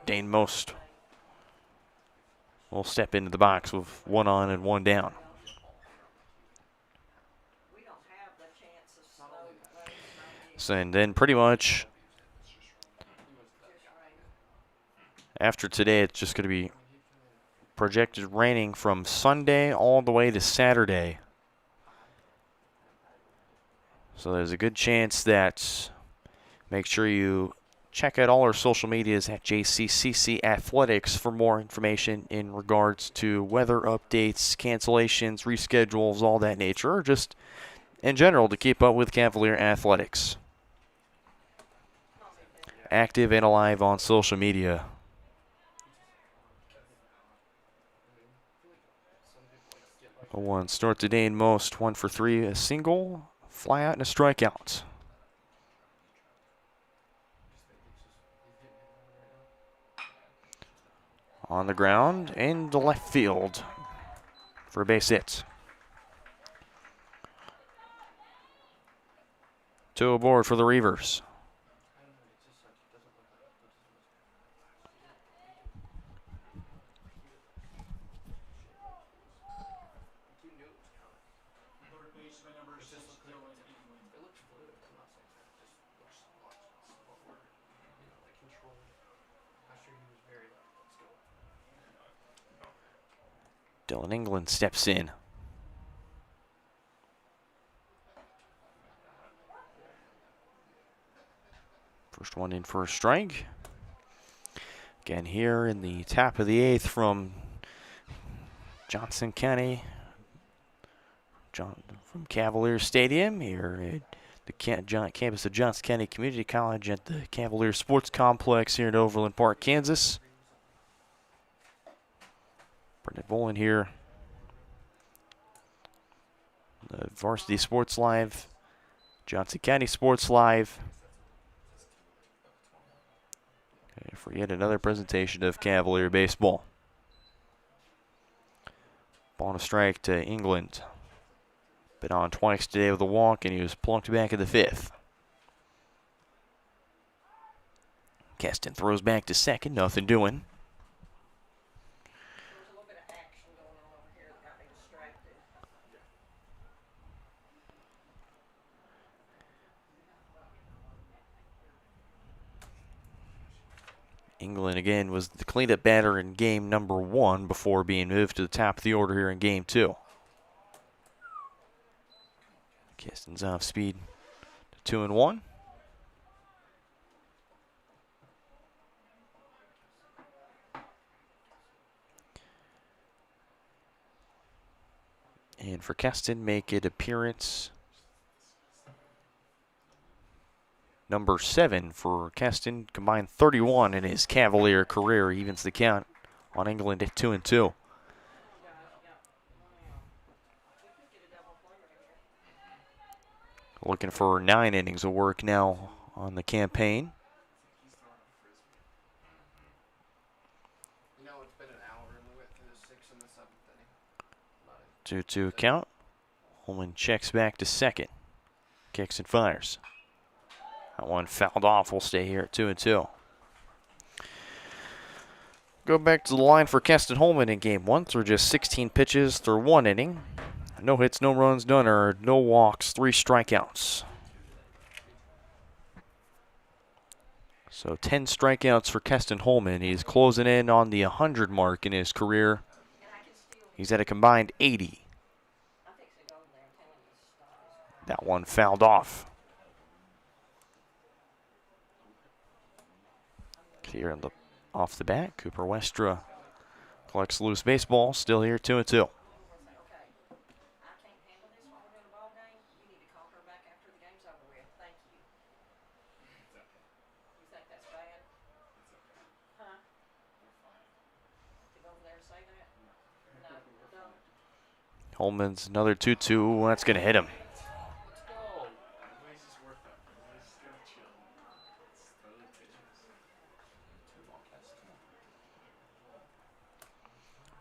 Dane Most will step into the box with 1 on and 1 down. So, and then pretty much after today, it's just going to be projected raining from Sunday all the way to Saturday. So there's a good chance that make sure you check out all our social medias at JCCC Athletics for more information in regards to weather updates, cancellations, reschedules, all that nature, or just in general to keep up with Cavalier Athletics. Active and alive on social media. 1 start to Dane Most, 1 for 3, a single, fly out, and a strikeout. On the ground, into left field for a base hit. 2 aboard for the Reivers. Dylan England steps in. First one in for a strike. Again here in the top of the 8th from Johnson County, from Cavaliers Stadium here at the campus of Johnson County Community College at the Cavaliers Sports Complex here in Overland Park, Kansas. Brendan Bolin here. The Varsity Sports Live, Johnson County Sports Live. Okay, for yet another presentation of Cavalier baseball. Ball and a strike to England. Been on twice today with a walk, and he was plunked back in the 5th. Keston throws back to second, nothing doing. England again was the cleanup batter in game number 1 before being moved to the top of the order here in game 2. Keston's off speed to 2-1. And for Keston, make it appearance number 7 for Keston, combined 31 in his Cavalier career, evens the count on England at 2-2. Looking for 9 innings of work now on the campaign. You know, it's been an hour and we went through the 6th and the 7th inning. 2-2 count. Holman checks back to second. Kicks and fires. That one fouled off. We'll stay here at 2-2. Go back to the line for Keston Holman in game 1 through just 16 pitches through 1 inning. No hits, no runs, none earned, no walks, 3 strikeouts. So 10 strikeouts for Keston Holman. He's closing in on the 100 mark in his career. He's at a combined 80. That one fouled off. Here in the off the bat, Cooper Westra collects loose baseball. Still here, 2-2. Holman's another 2-2. That's going to hit him.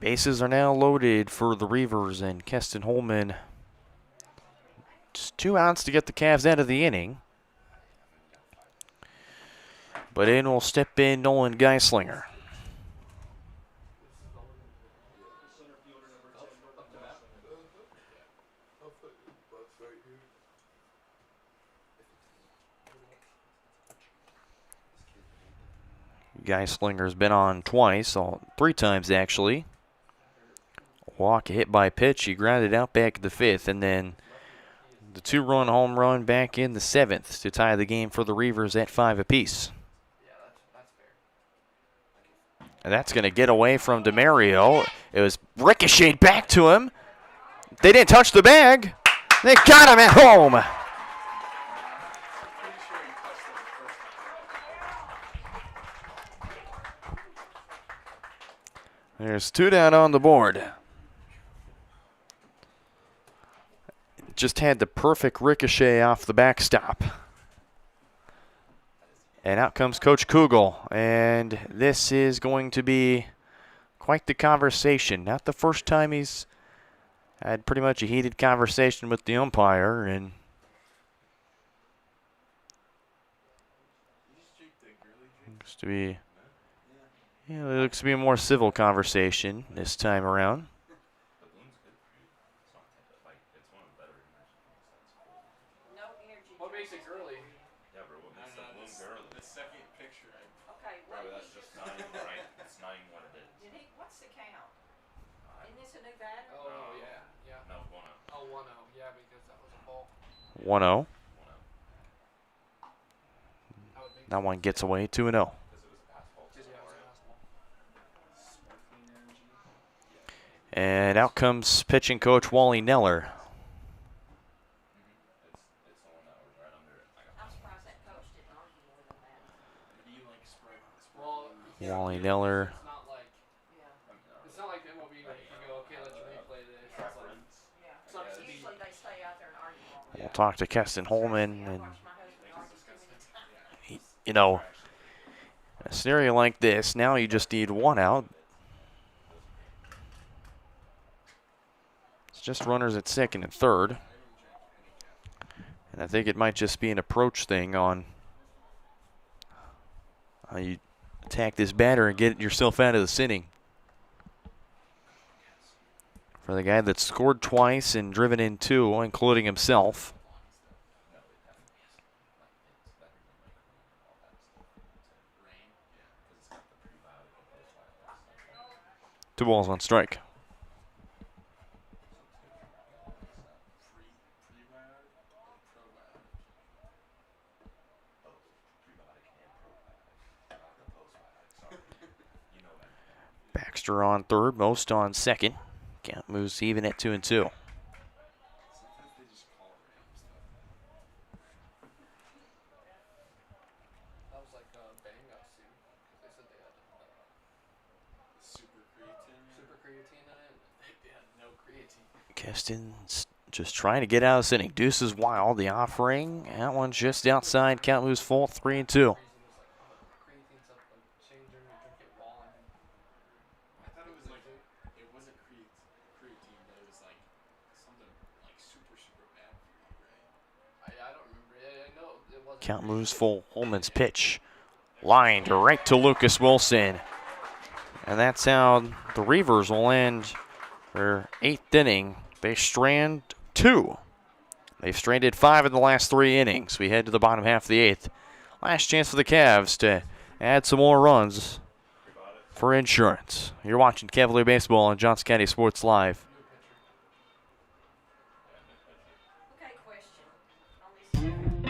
Bases are now loaded for the Reivers and Keston Holman. Just 2 outs to get the Cavs out of the inning. But in will step in Nolan Geislinger. Geislinger's been on twice, 3 times actually. Walk, a hit by pitch. He grounded out back in the 5th, and then the 2-run home run back in the 7th to tie the game for the Reivers at 5 apiece. And that's going to get away from DeMario. It was ricocheted back to him. They didn't touch the bag. They got him at home. There's 2 down on the board. Just had the perfect ricochet off the backstop. And out comes Coach Kugel. And this is going to be quite the conversation. Not the first time he's had pretty much a heated conversation with the umpire. And it looks to be a more civil conversation this time around. What makes it girly? Yeah, bro, what makes that bloom girly? The second picture. Okay, Bro, that's just not even right. It's not even what it is. What's the count? Isn't this a new batter? Oh, yeah, yeah. No, 1-0. Oh, 1-0, yeah, because that was a ball. 1-0. That one gets away, 2-0. And out comes pitching coach Wally Neller. Wally Neller. It's not like the MLB where you can go, okay, let's replay this. It's like, Usually they stay out there and argue all day. We'll talk to Keston Holman. And, you know, a scenario like this, now you just need 1 out. It's just runners at second and third. And I think it might just be an approach thing on how you attack this batter and get yourself out of this inning. For the guy that scored twice and driven in 2, including himself. 2 balls, 1 strike. Baxter on third, Most on second. Count moves even at 2-2. creatine in it. They had no creatine. Keston's just trying to get out of this inning. Deuce is wild. The offering. That one's just outside. Count moves full. 3-2. Creatine supplement changer, you drink it raw. I thought it was like it wasn't creatine, but it was like something like super bad for you, right? I don't remember. I know it wasn't. Count moves full. Holman's pitch. Lined right to Lucas Wilson. And that's how the Reivers will end their 8th inning. They strand 2. They've stranded 5 in the last 3 innings. We head to the bottom half of the 8th. Last chance for the Cavs to add some more runs for insurance. You're watching Cavalier Baseball on Johnson County Sports Live. Okay, question.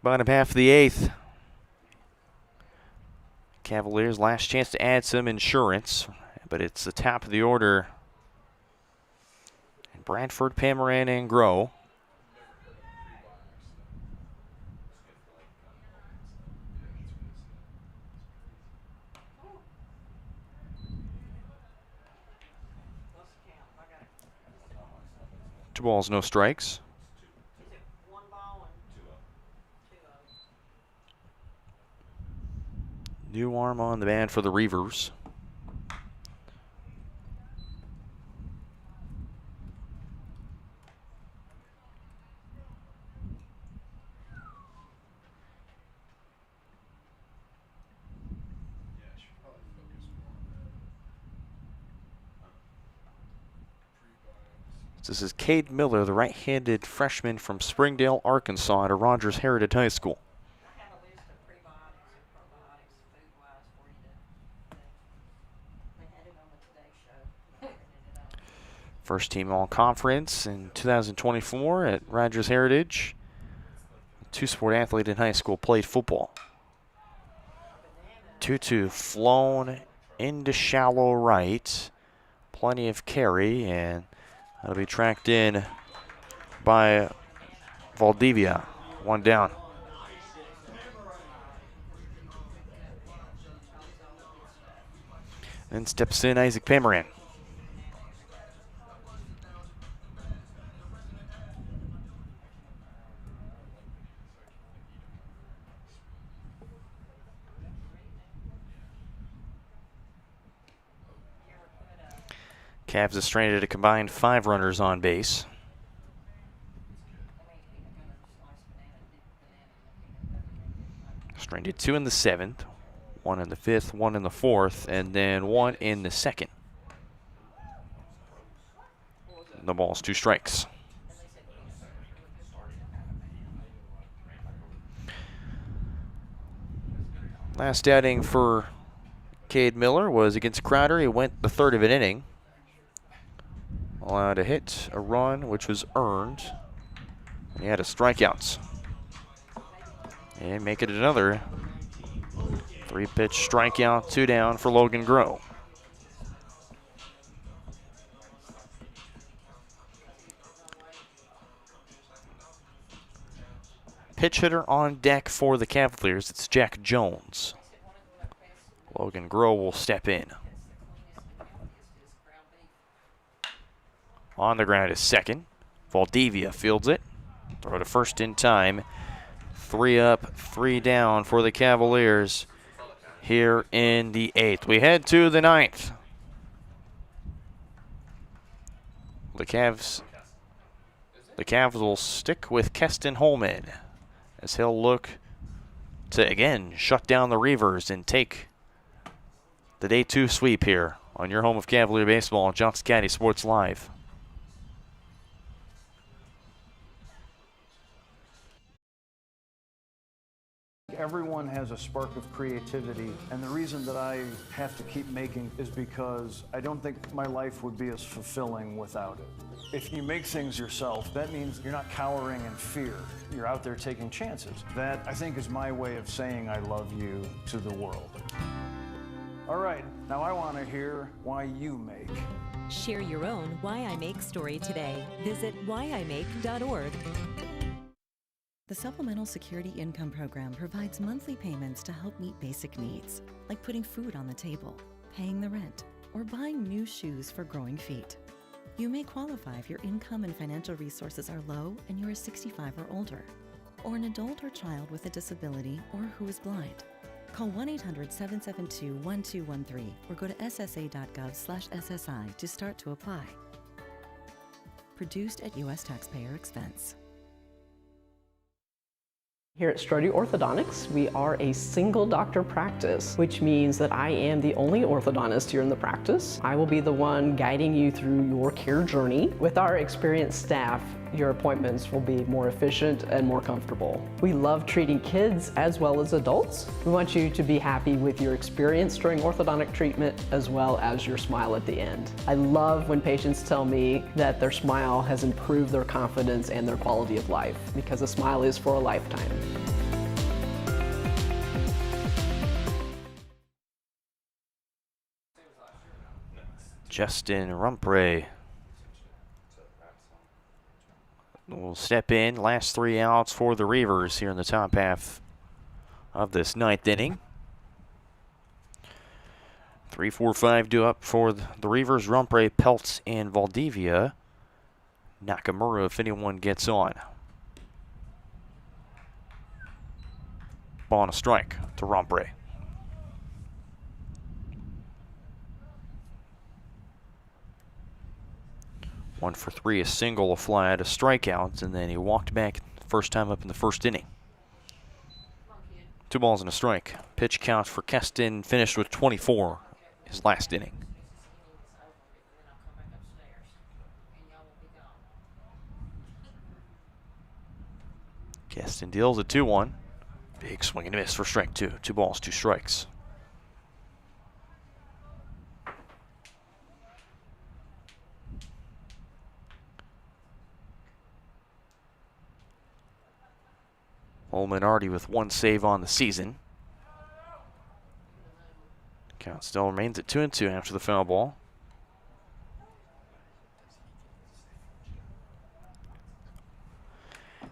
Bottom half of the 8th. Cavaliers last chance to add some insurance, but it's the top of the order. Bradford, Pamaran, and Grow. Two balls, no strikes. New arm on the band for the Reivers. This is Cade Miller, the right-handed freshman from Springdale, Arkansas, at Rogers Heritage High School. First team All-Conference in 2024 at Rogers Heritage. Two-sport athlete in high school, played football. 2-2 flown into shallow right. Plenty of carry, and that'll be tracked in by Valdivia. One down. Then steps in Isaac Pamaran. Cavs have stranded a combined 5 runners on base. Stranded 2 in the 7th, One in the 5th, one in the 4th, and then one in the 2nd. The ball's 2 strikes. Last outing for Cade Miller was against Crowder. He went the 3rd of an inning. Allowed a hit, a run, which was earned. He had a strikeouts. And make it another 3-pitch strikeout, 2 down for Logan Groh. Pitch hitter on deck for the Cavaliers. It's Jack Jones. Logan Groh will step in. On the ground is second. Valdivia fields it. Throw to first in time. 3 up, 3 down for the Cavaliers here in the 8th. We head to the 9th. The Cavs will stick with Keston Holman as he'll look to again shut down the Reivers and take the day 2 sweep here on your home of Cavalier baseball on Johnson County Sports Live. Everyone has a spark of creativity, and the reason that I have to keep making is because I don't think my life would be as fulfilling without it. If you make things yourself, that means you're not cowering in fear. You're out there taking chances. That, I think, is my way of saying I love you to the world. All right, now I want to hear why you make. Share your own Why I Make story today. Visit whyimake.org. The Supplemental Security Income Program provides monthly payments to help meet basic needs, like putting food on the table, paying the rent, or buying new shoes for growing feet. You may qualify if your income and financial resources are low and you are 65 or older, or an adult or child with a disability or who is blind. Call 1-800-772-1213 or go to ssa.gov/SSI to start to apply. Produced at U.S. taxpayer expense. Here at Strode Orthodontics, we are a single doctor practice, which means that I am the only orthodontist here in the practice. I will be the one guiding you through your care journey. With our experienced staff, your appointments will be more efficient and more comfortable. We love treating kids as well as adults. We want you to be happy with your experience during orthodontic treatment as well as your smile at the end. I love when patients tell me that their smile has improved their confidence and their quality of life, because a smile is for a lifetime. Justin Rumpre will step in. Last 3 outs for the Reivers here in the top half of this 9th inning. 3-4-5 due up for the Reivers. Rumpre, Peltz, and Valdivia. Nakamura if anyone gets on. Ball and a strike to Rumpre. One for 3, a single, a fly, a strikeout, and then he walked back first time up in the first inning. 2 balls and a strike. Pitch count for Keston finished with 24 his last inning. Keston deals a 2-1. Big swing and a miss for strike 2. 2 balls, 2 strikes. Holman already with 1 save on the season. Count still remains at 2-2 after the foul ball.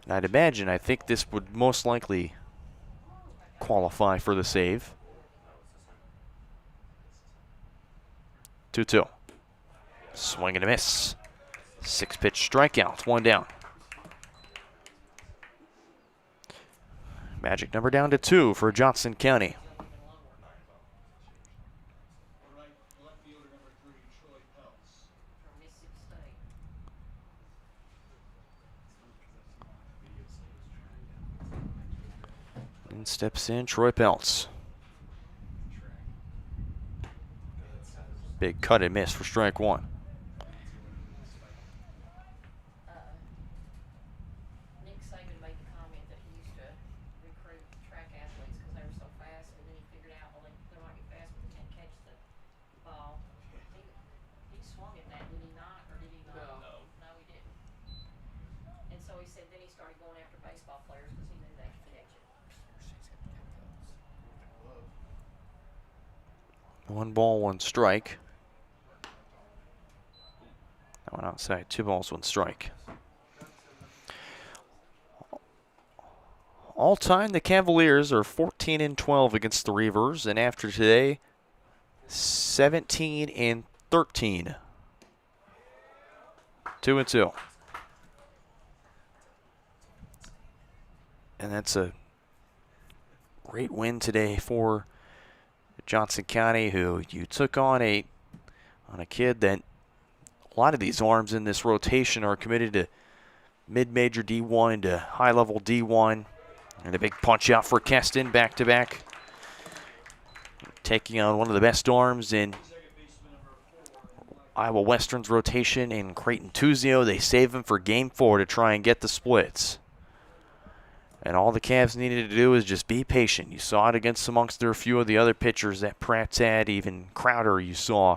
And I'd imagine, I think this would most likely qualify for the save. 2-2. Swing and a miss. 6-pitch strikeout, 1 down. Magic number down to 2 for Johnson County. And steps in Troy Peltz. Big cut and miss for strike one. Nick Saban made the comment that he used to recruit track athletes because they were so fast, and then he figured out, well, they might be fast, but they can't catch the ball. He swung at that, did he not, or did he not? No. No, he didn't. And so he said then he started going after baseball players because he knew they could catch it. 1 ball, 1 strike. That one outside. 2 balls, 1 strike. All time, the Cavaliers are 14-12 against the Reivers, and after today, 17-13. 2-2. And that's a great win today for Johnson County, who you took on a kid that a lot of these arms in this rotation are committed to mid-major D1 to high-level D1. And a big punch out for Keston back-to-back. Taking on one of the best arms in Iowa Western's rotation in Creighton Tuzio. They save him for game 4 to try and get the splits. And all the Cavs needed to do is just be patient. You saw it against amongst a few of the other pitchers that Pratt's had, even Crowder you saw.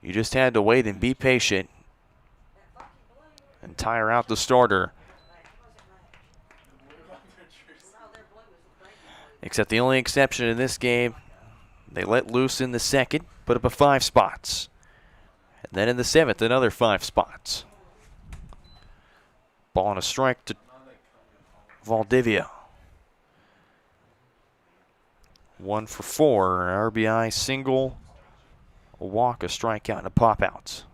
You just had to wait and be patient and tire out the starter. Except the only exception in this game, they let loose in the second, put up a 5 spots. And then in the 7th, another 5 spots. Ball and a strike to Valdivia. 1 for 4, an RBI single, a walk, a strikeout, and a pop-out.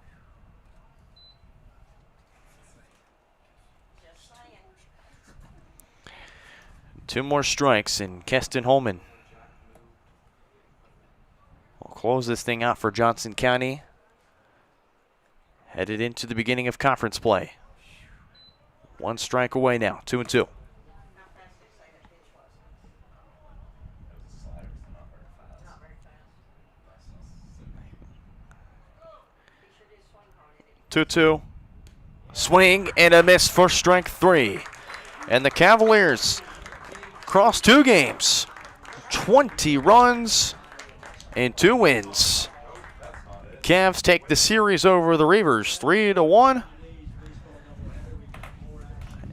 Two more strikes, and Keston Holman will close this thing out for Johnson County. Headed into the beginning of conference play. 1 strike away now, 2-2. Two. Swing and a miss for strike 3. And the Cavaliers cross 2 games. 20 runs and 2 wins. Cavs take the series over the Reivers 3-1.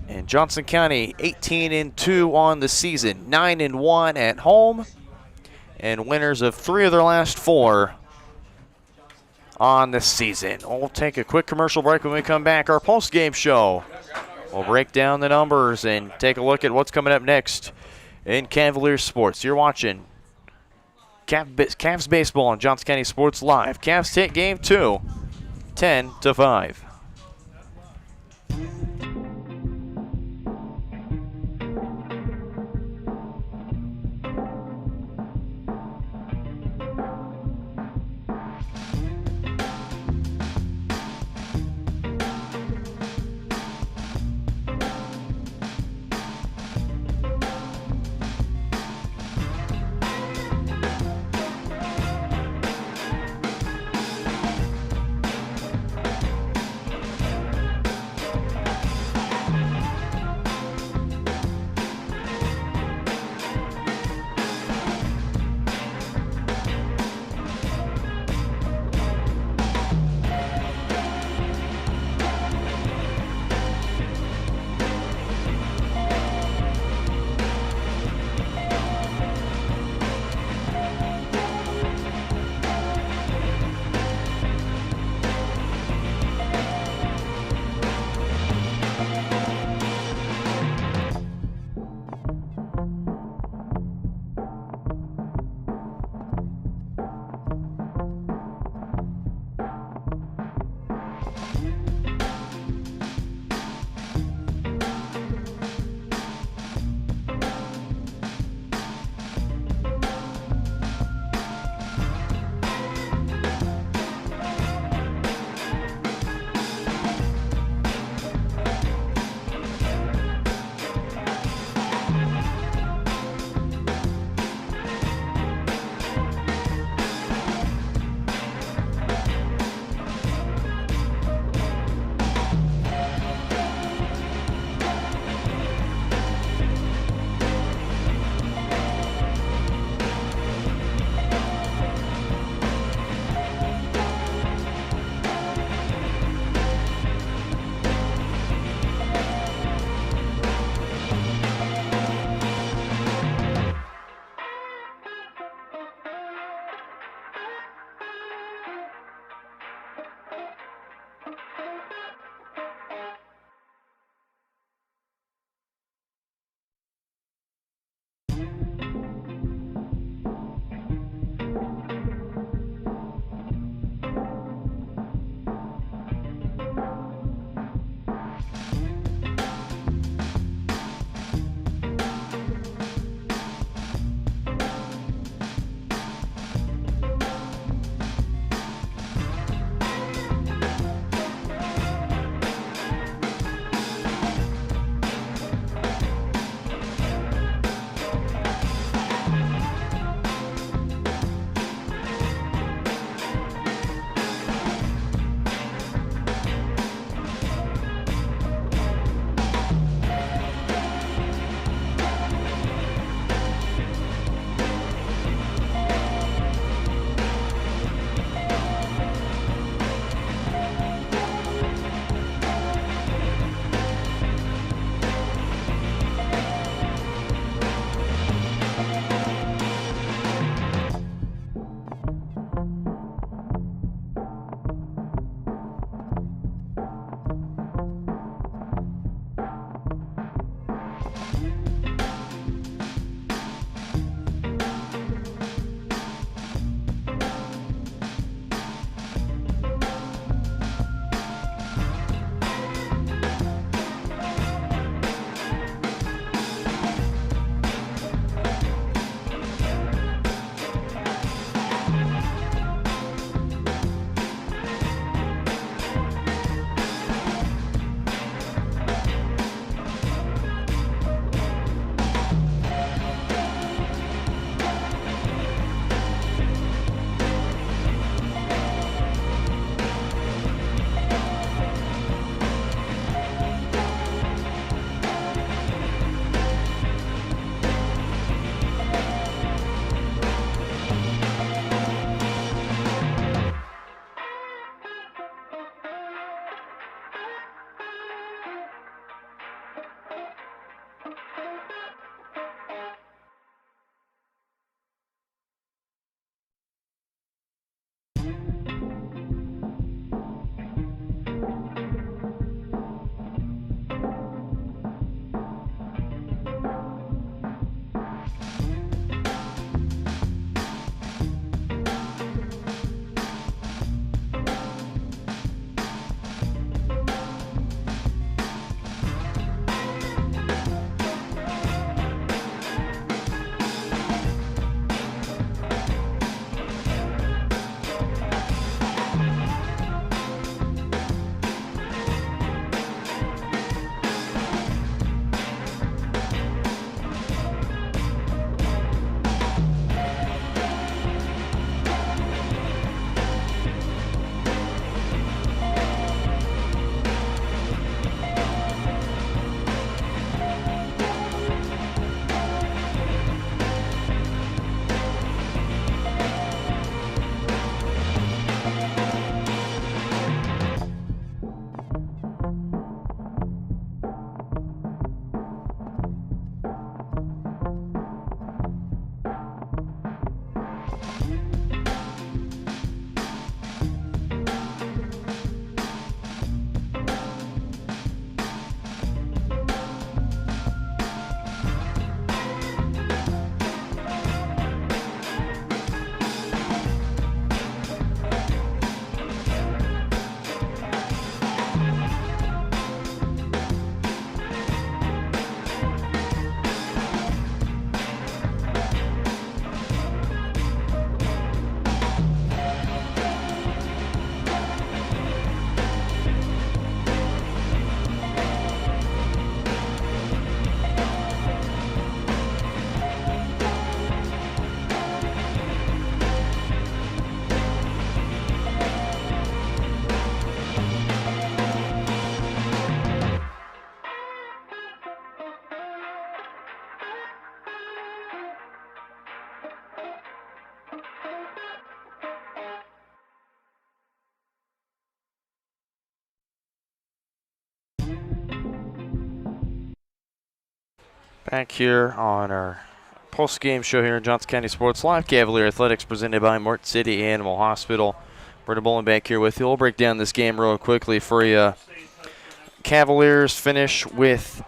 And Johnson County 18-2 on the season, 9-1 at home, and winners of 3 of their last 4 on the season. We'll take a quick commercial break. When we come back, our post-game show. We'll break down the numbers and take a look at what's coming up next in Cavaliers sports. You're watching Cavs baseball on Johnson County Sports Live. Cavs take game 2, 10-5. Back here on our post-game show here in Johnson County Sports Live. Cavalier Athletics presented by Mort City Animal Hospital. Brenda Bolin back here with you. We'll break down this game real quickly for you. Cavaliers finish with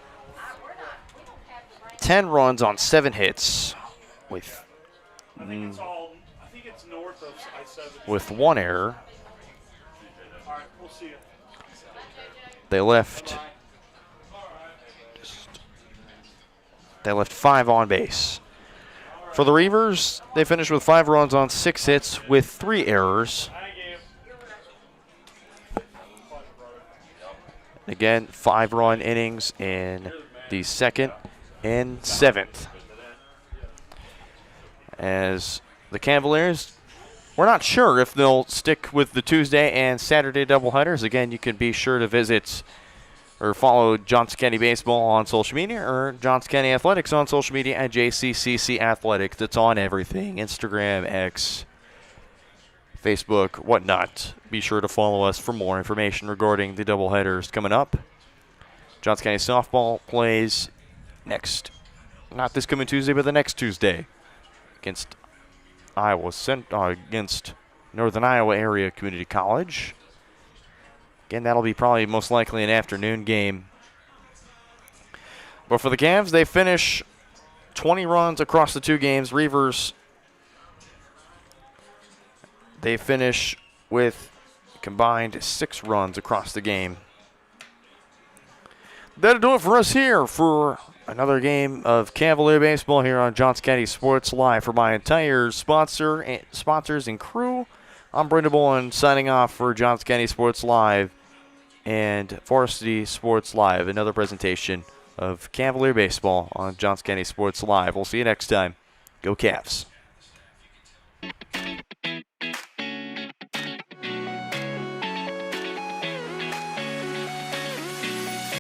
10 runs on 7 hits with one error. They left 5 on base. For the Reivers, they finished with 5 runs on 6 hits with 3 errors. Again, 5-run innings in the 2nd and 7th. As the Cavaliers, we're not sure if they'll stick with the Tuesday and Saturday doubleheaders. Again, you can be sure to visit or follow Johnson County Baseball on social media or Johnson County Athletics on social media at JCCC Athletics. That's on everything, Instagram, X, Facebook, whatnot. Be sure to follow us for more information regarding the doubleheaders coming up. Johnson County Softball plays next, not this coming Tuesday, but the next Tuesday against against Northern Iowa Area Community College. Again, that'll be probably most likely an afternoon game. But for the Cavs, they finish 20 runs across the 2 games. Reivers, they finish with combined 6 runs across the game. That'll do it for us here for another game of Cavalier baseball here on Johnson County Sports Live. For my entire sponsors and crew, I'm Brenda Bolin signing off for Johnson County Sports Live and Varsity Sports Live, another presentation of Cavalier baseball on Johnson County Sports Live. We'll see you next time. Go Cavs.